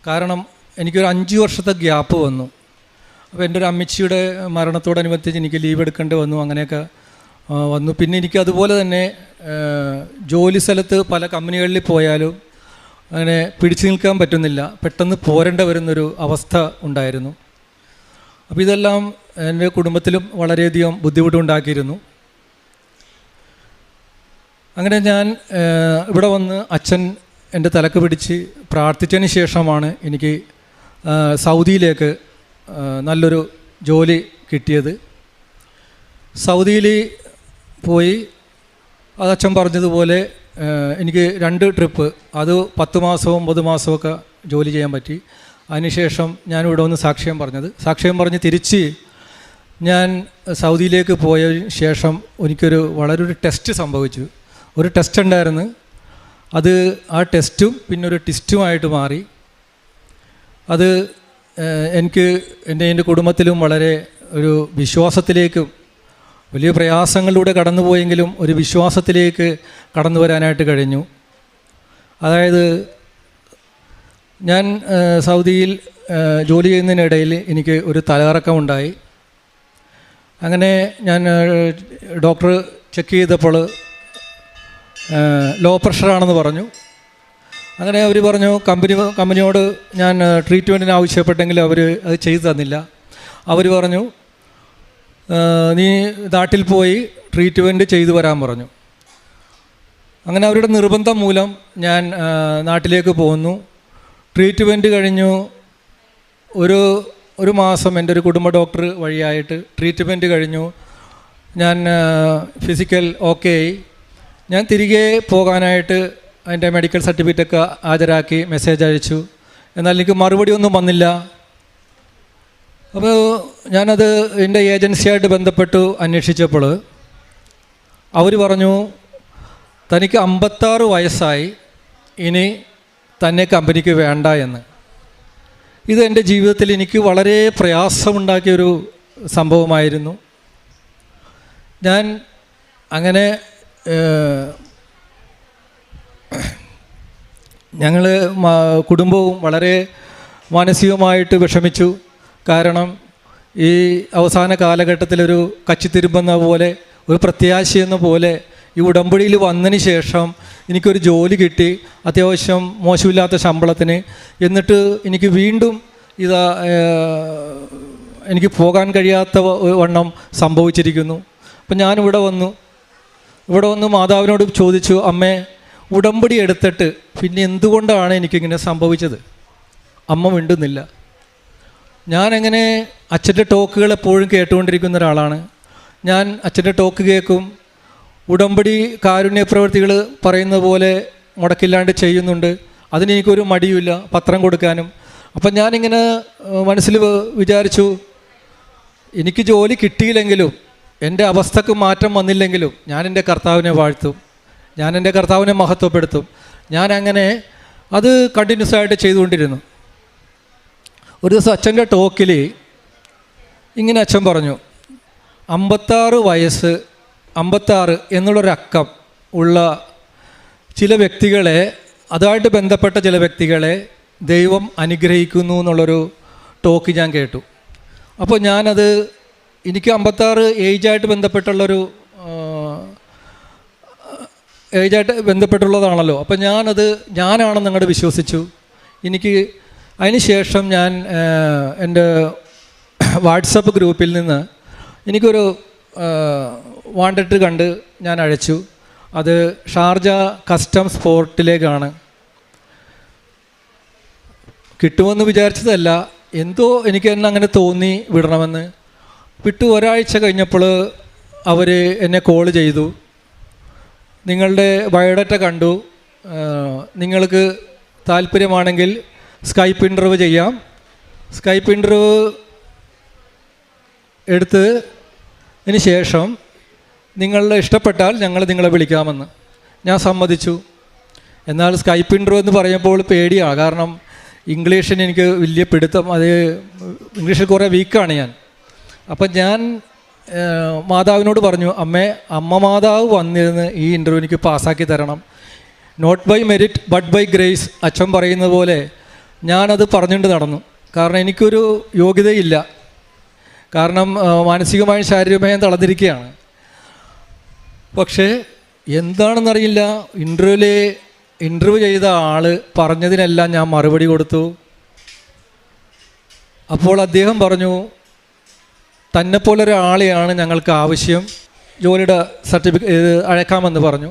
കാരണം എനിക്കൊരു 5 വർഷത്തെ ഗ്യാപ്പ് വന്നു. അപ്പോൾ എൻ്റെ ഒരു അമ്മച്ചിയുടെ മരണത്തോടനുബന്ധിച്ച് എനിക്ക് ലീവ് എടുക്കേണ്ടി വന്നു. അങ്ങനെയൊക്കെ വന്നു. പിന്നെ എനിക്ക് അതുപോലെ തന്നെ ജോലി സ്ഥലത്ത് പല കമ്പനികളിൽ പോയാലും അങ്ങനെ പിടിച്ചു നിൽക്കാൻ പറ്റുന്നില്ല. പെട്ടെന്ന് പോരേണ്ട വരുന്നൊരു അവസ്ഥ ഉണ്ടായിരുന്നു. അപ്പോൾ ഇതെല്ലാം എൻ്റെ കുടുംബത്തിലും വളരെയധികം ബുദ്ധിമുട്ടുണ്ടാക്കിയിരുന്നു. അങ്ങനെ ഞാൻ ഇവിടെ വന്ന് അച്ഛൻ എൻ്റെ തലക്ക് പിടിച്ച് പ്രാർത്ഥിച്ചതിന് ശേഷമാണ് എനിക്ക് സൗദിയിലേക്ക് നല്ലൊരു ജോലി കിട്ടിയത്. സൗദിയിൽ പോയി അത് അച്ഛൻ പറഞ്ഞതുപോലെ എനിക്ക് 2 ട്രിപ്പ്, അത് 10 മാസവും 9 മാസമൊക്കെ ജോലി ചെയ്യാൻ പറ്റി. അതിനുശേഷം ഞാൻ ഇവിടെ വന്ന് സാക്ഷ്യം പറഞ്ഞ് തിരിച്ച് ഞാൻ സൗദിയിലേക്ക് പോയ ശേഷം എനിക്കൊരു വളരെ ഒരു ടെസ്റ്റ് സംഭവിച്ചു. ഒരു ടെസ്റ്റ് ഉണ്ടായിരുന്നു. അത് ആ ടെസ്റ്റും പിന്നെ ഒരു ടിസ്റ്റുമായിട്ട് മാറി. അത് എനിക്ക് എൻ്റെ കുടുംബത്തിലും വളരെ ഒരു വിശ്വാസത്തിലേക്കും, വലിയ പ്രയാസങ്ങളിലൂടെ കടന്നുപോയെങ്കിലും ഒരു വിശ്വാസത്തിലേക്ക് കടന്നു വരാനായിട്ട് കഴിഞ്ഞു. അതായത് ഞാൻ സൗദിയിൽ ജോലി ചെയ്യുന്നതിനിടയിൽ എനിക്ക് ഒരു തലകറക്കമുണ്ടായി. അങ്ങനെ ഞാൻ ഡോക്ടർ ചെക്ക് ചെയ്തപ്പോൾ ലോ പ്രഷറാണെന്ന് പറഞ്ഞു. അങ്ങനെ അവർ പറഞ്ഞു, കമ്പനിയോട് ഞാൻ ട്രീറ്റ്മെൻറ്റിന് ആവശ്യപ്പെട്ടെങ്കിൽ അവർ അത് ചെയ്തു തന്നില്ല. അവർ പറഞ്ഞു, നീ നാട്ടിൽ പോയി ട്രീറ്റ്മെൻറ്റ് ചെയ്തു വരാൻ പറഞ്ഞു. അങ്ങനെ അവരുടെ നിർബന്ധം മൂലം ഞാൻ നാട്ടിലേക്ക് പോന്നു. ട്രീറ്റ്മെൻറ്റ് കഴിഞ്ഞു. ഒരു മാസം എൻ്റെ ഒരു കുടുംബ ഡോക്ടർ വഴിയായിട്ട് ട്രീറ്റ്മെൻറ്റ് കഴിഞ്ഞു. ഞാൻ ഫിസിക്കൽ ഓക്കെ ആയി. ഞാൻ തിരികെ പോകാനായിട്ട് അതിൻ്റെ മെഡിക്കൽ സർട്ടിഫിക്കറ്റൊക്കെ ഹാജരാക്കി മെസ്സേജ് അയച്ചു. എന്നാൽ എനിക്ക് മറുപടി ഒന്നും വന്നില്ല. അപ്പോൾ ഞാനത് എൻ്റെ ഏജൻസിയായിട്ട് ബന്ധപ്പെട്ടു അന്വേഷിച്ചപ്പോൾ അവർ പറഞ്ഞു, തനിക്ക് 56 വയസ്സായി, ഇനി തന്നെ കമ്പനിക്ക് വേണ്ട എന്ന്. ഇത് എൻ്റെ ജീവിതത്തിൽ എനിക്ക് വളരെ പ്രയാസമുണ്ടാക്കിയൊരു സംഭവമായിരുന്നു. ഞാൻ അങ്ങനെ ഞങ്ങൾ കുടുംബവും വളരെ മാനസികമായിട്ട് വിഷമിച്ചു. കാരണം ഈ അവസാന കാലഘട്ടത്തിലൊരു കച്ചിത്തിരുമ്പെന്ന പോലെ, ഒരു പ്രത്യാശയെന്ന പോലെ ഈ ഉടമ്പടിയിൽ വന്നതിന് ശേഷം എനിക്കൊരു ജോലി കിട്ടി, അത്യാവശ്യം മോശമില്ലാത്ത ശമ്പളത്തിന്. എന്നിട്ട് എനിക്ക് വീണ്ടും എനിക്ക് പോകാൻ കഴിയാത്ത വണ്ണം സംഭവിച്ചിരിക്കുന്നു. അപ്പം ഞാനിവിടെ വന്നു മാതാവിനോട് ചോദിച്ചു, അമ്മേ, ഉടമ്പടി എടുത്തിട്ട് പിന്നെ എന്തുകൊണ്ടാണ് എനിക്കിങ്ങനെ സംഭവിച്ചത്? അമ്മ മിണ്ടുന്നില്ല. ഞാനങ്ങനെ അച്ഛൻ്റെ ടോക്കുകൾ എപ്പോഴും കേട്ടുകൊണ്ടിരിക്കുന്ന ഒരാളാണ്. ഞാൻ അച്ഛൻ്റെ ടോക്ക് കേൾക്കും, ഉടമ്പടി കാരുണ്യ പ്രവൃത്തികൾ പറയുന്ന പോലെ മുടക്കില്ലാണ്ട് ചെയ്യുന്നുണ്ട്. അതിനെനിക്കൊരു മടിയുമില്ല, പത്രം കൊടുക്കാനും. അപ്പം ഞാനിങ്ങനെ മനസ്സിൽ വിചാരിച്ചു, എനിക്ക് ജോലി കിട്ടിയില്ലെങ്കിലും എൻ്റെ അവസ്ഥക്ക് മാറ്റം വന്നില്ലെങ്കിലും ഞാൻ എൻ്റെ കർത്താവിനെ വാഴ്ത്തും, ഞാൻ എൻ്റെ കർത്താവിനെ മഹത്വപ്പെടുത്തും. ഞാനങ്ങനെ അത് കണ്ടിന്യൂസ് ആയിട്ട് ചെയ്തുകൊണ്ടിരുന്നു. ഒരു ദിവസം അച്ഛൻ്റെ ടോക്കിൽ ഇങ്ങനെ അച്ഛൻ പറഞ്ഞു, 56 വയസ്സ്, 56 എന്നുള്ളൊരക്കം ഉള്ള ചില വ്യക്തികളെ, അതുമായിട്ട് ബന്ധപ്പെട്ട ചില വ്യക്തികളെ ദൈവം അനുഗ്രഹിക്കുന്നു എന്നുള്ളൊരു ടോക്ക് ഞാൻ കേട്ടു. അപ്പോൾ ഞാനത്, എനിക്ക് 56 ഏജായിട്ട് ബന്ധപ്പെട്ടുള്ളതാണല്ലോ. അപ്പം ഞാനാണെന്ന് അങ്ങോട്ട് വിശ്വസിച്ചു. എനിക്ക് അതിന് ശേഷം ഞാൻ എൻ്റെ വാട്സപ്പ് ഗ്രൂപ്പിൽ നിന്ന് എനിക്കൊരു വാണ്ടഡ് കണ്ട് ഞാൻ അയച്ചു. അത് ഷാർജ കസ്റ്റംസ് പോർട്ടിലേക്കാണ്. കിട്ടുമെന്ന് വിചാരിച്ചതല്ല, എന്തോ എനിക്ക് തന്നെ അങ്ങനെ തോന്നി വിടണമെന്ന്. വിട്ടു ഒരാഴ്ച കഴിഞ്ഞപ്പോൾ അവർ എന്നെ കോൾ ചെയ്തു, നിങ്ങളുടെ ബയോഡാറ്റ കണ്ടു, നിങ്ങൾക്ക് താല്പര്യമാണെങ്കിൽ സ്കൈപ്പ് ഇൻ്റർവ്യൂ ചെയ്യാം. സ്കൈപ്പ് ഇൻ്റർവ്യൂ എടുത്തതിന് ശേഷം നിങ്ങളെ ഇഷ്ടപ്പെട്ടാൽ ഞങ്ങൾ നിങ്ങളെ വിളിക്കാമെന്ന്. ഞാൻ സമ്മതിച്ചു. എന്നാൽ സ്കൈപ്പ് ഇൻ്റർവ്യൂ എന്ന് പറയുമ്പോൾ പേടിയാണ്. കാരണം ഇംഗ്ലീഷിന് എനിക്ക് വലിയ പിടുത്തം, ഇംഗ്ലീഷിൽ കുറേ വീക്കാണ് ഞാൻ. അപ്പം ഞാൻ മാതാവിനോട് പറഞ്ഞു, അമ്മ മാതാവ് വന്നിരുന്ന് ഈ ഇൻ്റർവ്യൂ എനിക്ക് പാസ്സാക്കി തരണം. Not by merit but by grace, അച്ഛൻ പറയുന്നത് പോലെ ഞാനത് പറഞ്ഞുകൊണ്ട് നടന്നു. കാരണം എനിക്കൊരു യോഗ്യതയില്ല. കാരണം മാനസികമായും ശാരീരികമായും തളർന്നിരിക്കുകയാണ്. പക്ഷേ എന്താണെന്നറിയില്ല, ഇൻ്റർവ്യൂ ചെയ്ത ആൾ പറഞ്ഞതിനെല്ലാം ഞാൻ മറുപടി കൊടുത്തു. അപ്പോൾ അദ്ദേഹം പറഞ്ഞു, തന്നെപ്പോലൊരാളെയാണ് ഞങ്ങൾക്ക് ആവശ്യം, ജോലിയുടെ സർട്ടിഫിക്കറ്റ് അയക്കാമെന്ന് പറഞ്ഞു.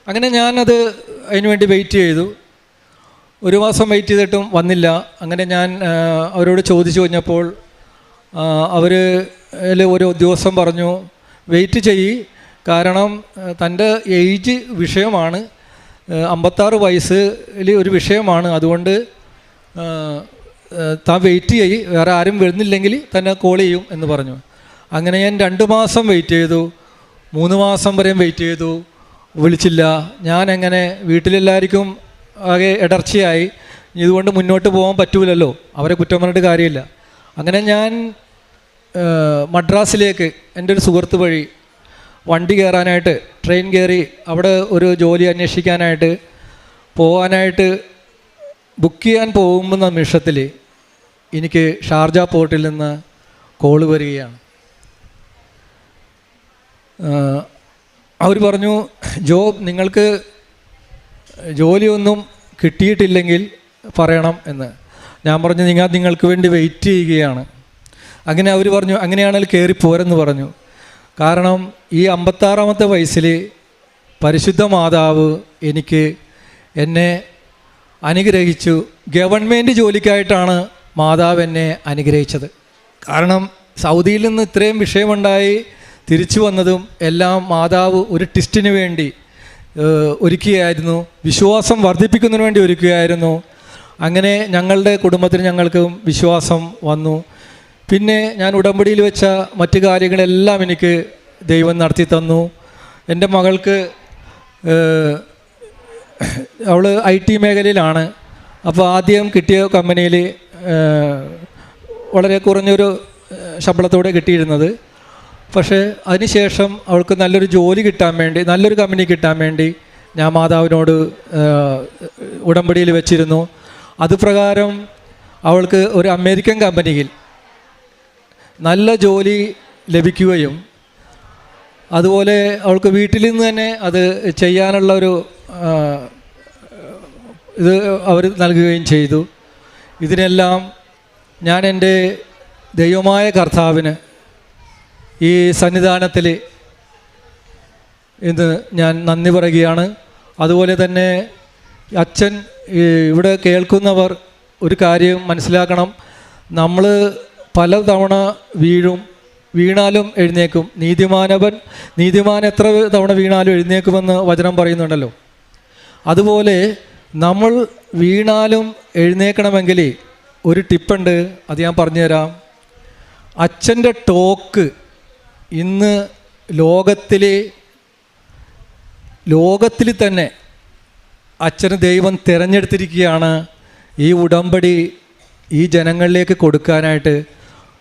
അങ്ങനെ ഞാനത് അതിനുവേണ്ടി വെയിറ്റ് ചെയ്തു. 1 മാസം വെയിറ്റ് ചെയ്തിട്ടും വന്നില്ല. അങ്ങനെ ഞാൻ അവരോട് ചോദിച്ചു കഴിഞ്ഞപ്പോൾ അവർ ഒരു ഉദ്യോഗസ്ഥൻ പറഞ്ഞു, വെയിറ്റ് ചെയ്യ്, കാരണം തൻ്റെ ഏജ് വിഷയമാണ്, 56 വയസ്സിൽ ഒരു വിഷയമാണ്, അതുകൊണ്ട് താൻ വെയിറ്റ് ചെയ്യ്, വേറെ ആരും വരുന്നില്ലെങ്കിൽ തന്നെ കോൾ ചെയ്യും എന്ന് പറഞ്ഞു. അങ്ങനെ ഞാൻ 2 മാസം വെയിറ്റ് ചെയ്തു, 3 മാസം വരെയും വെയിറ്റ് ചെയ്തു, വിളിച്ചില്ല. ഞാൻ അങ്ങനെ വീട്ടിലെല്ലാവർക്കും ആകെ ഇടർച്ചയായി. ഇതുകൊണ്ട് മുന്നോട്ട് പോകാൻ പറ്റൂലല്ലോ, അവരെ കുറ്റം പറഞ്ഞിട്ട് കാര്യമില്ല. അങ്ങനെ ഞാൻ മദ്രാസിലേക്ക് എൻ്റെ ഒരു സുഹൃത്ത് വഴി വണ്ടി കയറാനായിട്ട് ട്രെയിൻ കയറി അവിടെ ഒരു ജോലി അന്വേഷിക്കാനായിട്ട് പോകാനായിട്ട് ബുക്ക് ചെയ്യാൻ പോകുന്ന നിമിഷത്തിൽ എനിക്ക് ഷാർജ പോർട്ടിൽ നിന്ന് കോൾ വരികയാണ്. അവർ പറഞ്ഞു, നിങ്ങൾക്ക് ജോലിയൊന്നും കിട്ടിയിട്ടില്ലെങ്കിൽ പറയണം എന്ന്. ഞാൻ പറഞ്ഞു, നിങ്ങൾക്ക് വേണ്ടി വെയിറ്റ് ചെയ്യുകയാണ്. അങ്ങനെ അവർ പറഞ്ഞു, അങ്ങനെയാണെങ്കിൽ കയറി പോരെന്ന് പറഞ്ഞു. കാരണം ഈ 56-ാമത്തെ വയസ്സിൽ പരിശുദ്ധ മാതാവ് എന്നെ അനുഗ്രഹിച്ചു. ഗവൺമെൻറ് ജോലിക്കായിട്ടാണ് മാതാവ് എന്നെ അനുഗ്രഹിച്ചത്. കാരണം സൗദിയിൽ നിന്ന് ഇത്രയും വിഷയമുണ്ടായി തിരിച്ചു വന്നതും എല്ലാം മാതാവ് ഒരു ടെസ്റ്റിന് വേണ്ടി ഒരുക്കുകയായിരുന്നു, വിശ്വാസം വർദ്ധിപ്പിക്കുന്നതിന് വേണ്ടി ഒരുക്കുകയായിരുന്നു. അങ്ങനെ ഞങ്ങളുടെ കുടുംബത്തിന് ഞങ്ങൾക്ക് വിശ്വാസം വന്നു. പിന്നെ ഞാൻ ഉടമ്പടിയിൽ വെച്ച മറ്റു കാര്യങ്ങളെല്ലാം എനിക്ക് ദൈവം നടത്തി തന്നു. എൻ്റെ മകൾക്ക് അവൾ IT മേഖലയിലാണ്. അപ്പോൾ ആദ്യം കിട്ടിയ കമ്പനിയിൽ വളരെ കുറഞ്ഞൊരു ശമ്പളത്തോടെ കിട്ടിയിരുന്നത്. പക്ഷേ അതിനുശേഷം അവൾക്ക് നല്ലൊരു ജോലി കിട്ടാൻ വേണ്ടി, നല്ലൊരു കമ്പനി കിട്ടാൻ വേണ്ടി ഞാൻ മാതാവിനോട് ഉടമ്പടിയിൽ വെച്ചിരുന്നു. അതുപ്രകാരം അവൾക്ക് ഒരു അമേരിക്കൻ കമ്പനിയിൽ നല്ല ജോലി ലഭിക്കുകയും അതുപോലെ അവൾക്ക് വീട്ടിൽ നിന്ന് തന്നെ അത് ചെയ്യാനുള്ള ഒരു ഇത് അവർ നൽകുകയും ചെയ്തു. ഇതിനെല്ലാം ഞാൻ എൻ്റെ ദൈവമായ കർത്താവിന് ഈ സന്നിധാനത്തിൽ ഇന്ന് ഞാൻ നന്ദി പറയുകയാണ്. അതുപോലെ തന്നെ അച്ഛൻ, ഇവിടെ കേൾക്കുന്നവർ ഒരു കാര്യം മനസ്സിലാക്കണം. നമ്മൾ പലതവണ വീണാലും എഴുന്നേക്കും. നീതിമാൻ എത്ര തവണ വീണാലും എഴുന്നേക്കുമെന്ന് വചനം പറയുന്നുണ്ടല്ലോ. അതുപോലെ നമ്മൾ വീണാലും എഴുന്നേക്കണമെങ്കിൽ ഒരു ടിപ്പുണ്ട്, അത് ഞാൻ പറഞ്ഞുതരാം. അച്ഛൻ്റെ ടോക്ക് ഇന്ന് ലോകത്തിൽ തന്നെ അച്ഛന് ദൈവം തിരഞ്ഞെടുത്തിരിക്കുകയാണ് ഈ ഉടമ്പടി ഈ ജനങ്ങളിലേക്ക് കൊടുക്കാനായിട്ട്,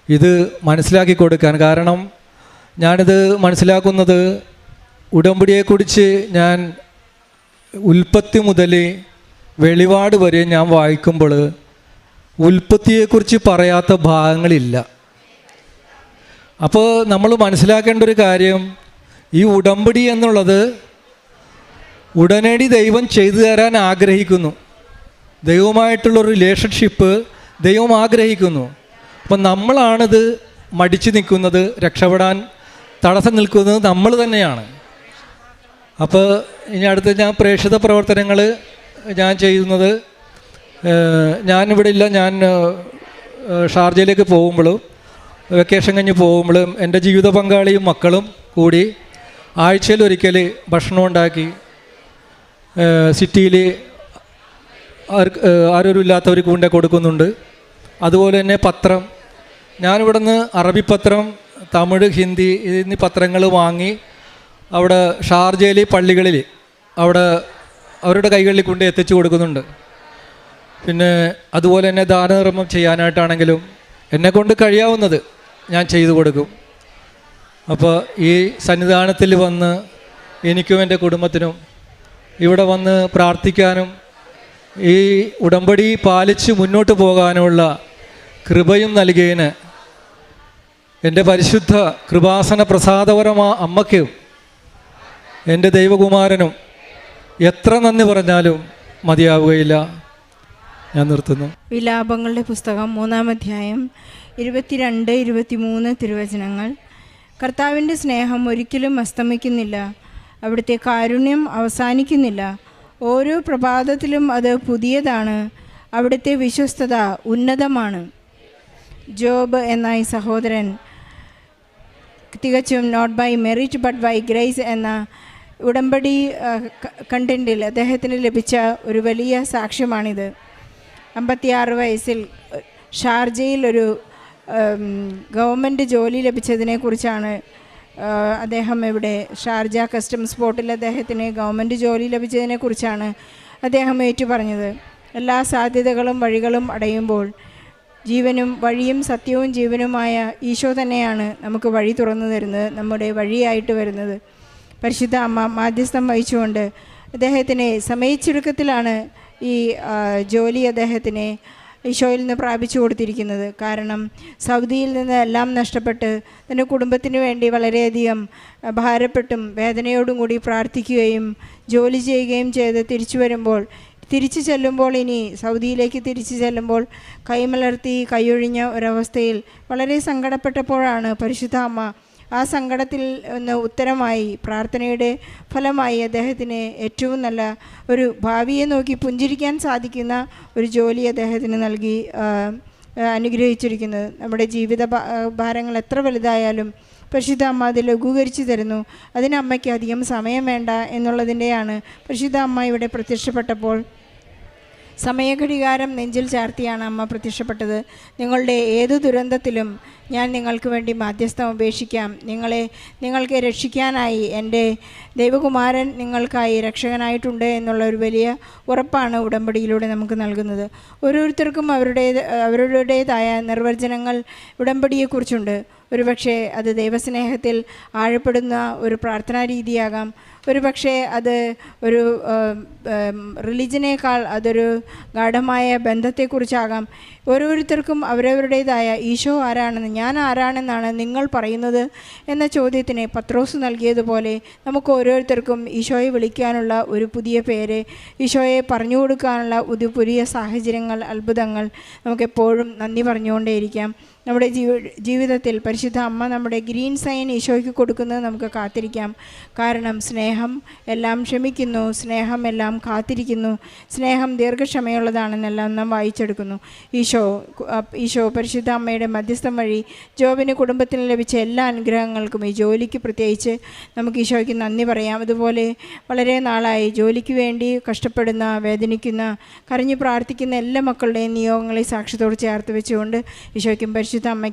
ഇത് മനസ്സിലാക്കി കൊടുക്കാൻ. കാരണം ഞാനിത് മനസ്സിലാക്കുന്നത് ഉടമ്പടിയെക്കുറിച്ച് ഞാൻ ഉൽപ്പത്തി മുതൽ വെളിപാട് വരെ ഞാൻ വായിക്കുമ്പോൾ ഉൽപ്പത്തിയെക്കുറിച്ച് പറയാത്ത ഭാഗങ്ങളില്ല. അപ്പോൾ നമ്മൾ മനസ്സിലാക്കേണ്ട ഒരു കാര്യം, ഈ ഉടമ്പടി എന്നുള്ളത് ഉടനടി ദൈവം ചെയ്തു തരാൻ ആഗ്രഹിക്കുന്നു. ദൈവമായിട്ടുള്ളൊരു റിലേഷൻഷിപ്പ് ദൈവം ആഗ്രഹിക്കുന്നു. അപ്പം നമ്മളാണിത് മടിച്ചു നിൽക്കുന്നത്, രക്ഷപ്പെടാൻ തടസ്സം നിൽക്കുന്നത് നമ്മൾ തന്നെയാണ്. അപ്പോൾ ഇനി അടുത്ത ഞാൻ പ്രേക്ഷിത പ്രവർത്തനങ്ങൾ ഞാൻ ചെയ്യുന്നത്, ഞാനിവിടെ ഇല്ല, ഞാൻ ഷാർജയിലേക്ക് പോകുമ്പോഴും വെക്കേഷൻ കഴിഞ്ഞ് പോകുമ്പോഴും എൻ്റെ ജീവിത പങ്കാളിയും മക്കളും കൂടി ആഴ്ചയിൽ ഒരിക്കൽ ഭക്ഷണം ഉണ്ടാക്കി സിറ്റിയിൽ ആരും ഇല്ലാത്തവർക്ക് കൊണ്ടേ കൊടുക്കുന്നുണ്ട്. അതുപോലെ തന്നെ പത്രം, ഞാനിവിടെ നിന്ന് അറബി പത്രം, തമിഴ്, ഹിന്ദി എന്നീ പത്രങ്ങൾ വാങ്ങി അവിടെ ഷാർജയിൽ പള്ളികളിൽ അവിടെ അവരുടെ കൈകളിൽ കൊണ്ട് എത്തിച്ചു കൊടുക്കുന്നുണ്ട്. പിന്നെ അതുപോലെ തന്നെ ദാനധർമ്മം ചെയ്യാനായിട്ടാണെങ്കിലും എന്നെക്കൊണ്ട് കഴിയാവുന്നത് ഞാൻ ചെയ്തു കൊടുക്കും. അപ്പോൾ ഈ സന്നിധാനത്തിൽ വന്ന് എനിക്കും എൻ്റെ കുടുംബത്തിനും ഇവിടെ വന്ന് പ്രാർത്ഥിക്കാനും ഈ ഉടമ്പടി പാലിച്ച് മുന്നോട്ട് പോകാനുമുള്ള കൃപയും നൽകിയതിന് എൻ്റെ പരിശുദ്ധ കൃപാസന പ്രസാദപരമായ അമ്മയ്ക്കും എൻ്റെ ദൈവകുമാരനും എത്ര നന്ദി പറഞ്ഞാലും മതിയാവുകയില്ല. ഞാൻ നിർത്തുന്നു. വിലാപങ്ങളുടെ പുസ്തകം 3-ാം അധ്യായം 22-23 തിരുവചനങ്ങൾ. കർത്താവിൻ്റെ സ്നേഹം ഒരിക്കലും അസ്തമിക്കുന്നില്ല, അവിടുത്തെ കാരുണ്യം അവസാനിക്കുന്നില്ല. ഓരോ പ്രഭാതത്തിലും അത് പുതിയതാണ്, അവിടുത്തെ വിശ്വസ്തത ഉന്നതമാണ്. ജോബ് എന്ന ഈ സഹോദരൻ തികച്ചും not by merit but by grace എന്ന ഉടമ്പടി കണ്ടൻറ്റിൽ അദ്ദേഹത്തിന് ലഭിച്ച ഒരു വലിയ സാക്ഷ്യമാണിത്. 56 വയസ്സിൽ ഷാർജയിൽ ഒരു ഗവൺമെൻറ് ജോലി ലഭിച്ചതിനെക്കുറിച്ചാണ് അദ്ദേഹം ഇവിടെ ഷാർജ കസ്റ്റംസ് പോർട്ടിൽ അദ്ദേഹത്തിന് ഗവൺമെൻറ് ജോലി ലഭിച്ചതിനെക്കുറിച്ചാണ് അദ്ദേഹം ഏറ്റു പറഞ്ഞത്. എല്ലാ സാധ്യതകളും വഴികളും അടയുമ്പോൾ ജീവനും വഴിയും സത്യവും ജീവനുമായ ഈശോ തന്നെയാണ് നമുക്ക് വഴി തുറന്നു തരുന്നത്, നമ്മുടെ വഴിയായിട്ട് വരുന്നത്. പരിശുദ്ധ അമ്മ മാധ്യസ്ഥം വഹിച്ചുകൊണ്ട് അദ്ദേഹത്തിന് സമയച്ചുരുക്കത്തിലാണ് ഈ ജോലി അദ്ദേഹത്തിന് ഈശോയിൽ നിന്ന് പ്രാപിച്ചു കൊടുത്തിരിക്കുന്നത്. കാരണം സൗദിയിൽ നിന്ന് എല്ലാം നഷ്ടപ്പെട്ട് തൻ്റെ കുടുംബത്തിന് വേണ്ടി വളരെയധികം ഭാരപ്പെട്ടും വേദനയോടും കൂടി പ്രാർത്ഥിക്കുകയും ജോലി ചെയ്യുകയും ചെയ്ത് തിരിച്ചു ചെല്ലുമ്പോൾ ഇനി സൗദിയിലേക്ക് തിരിച്ചു ചെല്ലുമ്പോൾ കൈമലർത്തി കൈയൊഴിഞ്ഞ ഒരവസ്ഥയിൽ വളരെ സങ്കടപ്പെട്ടപ്പോഴാണ് പരിശുദ്ധ അമ്മ ആ സങ്കടത്തിൽ ഒന്ന് ഉത്തരമായി പ്രാർത്ഥനയുടെ ഫലമായി അദ്ദേഹത്തിന് ഏറ്റവും നല്ല ഒരു ഭാവിയെ നോക്കി പുഞ്ചിരിക്കാൻ സാധിക്കുന്ന ഒരു ജോലി അദ്ദേഹത്തിന് നൽകി അനുഗ്രഹിച്ചിരിക്കുന്നത്. നമ്മുടെ ജീവിത ഭാരങ്ങൾ എത്ര വലുതായാലും പരിശുദ്ധ അമ്മ അത് ലഘൂകരിച്ച് തരുന്നു. അതിന് അമ്മയ്ക്ക് അധികം സമയം വേണ്ട എന്നുള്ളതിൻ്റെയാണ് പരിശുദ്ധ അമ്മ ഇവിടെ പ്രത്യക്ഷപ്പെട്ടപ്പോൾ സമയഘടികാരം നെഞ്ചിൽ ചാർത്തിയാണ് അമ്മ പ്രത്യക്ഷപ്പെട്ടത്. നിങ്ങളുടെ ഏതു ദുരന്തത്തിലും ഞാൻ നിങ്ങൾക്ക് വേണ്ടി മാധ്യസ്ഥം ഉപേക്ഷിക്കാം. നിങ്ങൾക്ക് രക്ഷിക്കാനായി എൻ്റെ ദൈവകുമാരൻ നിങ്ങൾക്കായി രക്ഷകനായിട്ടുണ്ട് എന്നുള്ള ഒരു വലിയ ഉറപ്പാണ് ഉടമ്പടിയിലൂടെ നമുക്ക് നൽകുന്നത്. ഓരോരുത്തർക്കും അവരുടേതായ നിർവചനങ്ങൾ ഉടമ്പടിയെക്കുറിച്ചുണ്ട്. ഒരുപക്ഷെ അത് ദൈവസ്നേഹത്തിൽ ആഴപ്പെടുന്ന ഒരു പ്രാർത്ഥനാ രീതിയാകാം. ഒരുപക്ഷെ അത് ഒരു റിലിജനേക്കാൾ അതൊരു ഗാഢമായ ബന്ധത്തെക്കുറിച്ചാകാം. ഓരോരുത്തർക്കും അവരവരുടേതായ ഈശോ ആരാണെന്ന്, ഞാൻ ആരാണെന്നാണ് നിങ്ങൾ പറയുന്നത് എന്ന ചോദ്യത്തിന് പത്രോസ് നൽകിയതുപോലെ നമുക്ക് ഓരോരുത്തർക്കും ഈശോയെ വിളിക്കാനുള്ള ഒരു പുതിയ പേര്, ഈശോയെ പറഞ്ഞു കൊടുക്കാനുള്ള ഒരു പുതിയ സാഹചര്യങ്ങൾ, അത്ഭുതങ്ങൾ നമുക്കെപ്പോഴും നന്ദി പറഞ്ഞുകൊണ്ടേയിരിക്കാം. നമ്മുടെ ജീവിതത്തിൽ പരിശുദ്ധ അമ്മ നമ്മുടെ ഗ്രീൻ സൈൻ ഈശോയ്ക്ക് കൊടുക്കുന്നത് നമുക്ക് കാത്തിരിക്കാം. കാരണം സ്നേഹം എല്ലാം ക്ഷമിക്കുന്നു, സ്നേഹം എല്ലാം കാത്തിരിക്കുന്നു, സ്നേഹം ദീർഘക്ഷമയുള്ളതാണെന്നെല്ലാം നാം വായിച്ചെടുക്കുന്നു. ഈശോ പരിശുദ്ധ അമ്മയുടെ മധ്യസ്ഥം വഴി ജോബിന് കുടുംബത്തിന് ലഭിച്ച എല്ലാ അനുഗ്രഹങ്ങൾക്കും, ഈ ജോലിക്ക് പ്രത്യേകിച്ച് നമുക്ക് ഈശോയ്ക്ക് നന്ദി പറയാം. അതുപോലെ വളരെ നാളായി ജോലിക്ക് വേണ്ടി കഷ്ടപ്പെടുന്ന, വേദനിക്കുന്ന, കരഞ്ഞു പ്രാർത്ഥിക്കുന്ന എല്ലാ മക്കളുടെയും നിയോഗങ്ങളെ സാക്ഷ്യത്തോട് ചേർത്ത് വെച്ചുകൊണ്ട് ഈശോയ്ക്കും പരിശുദ്ധ അമ്മയ്ക്കും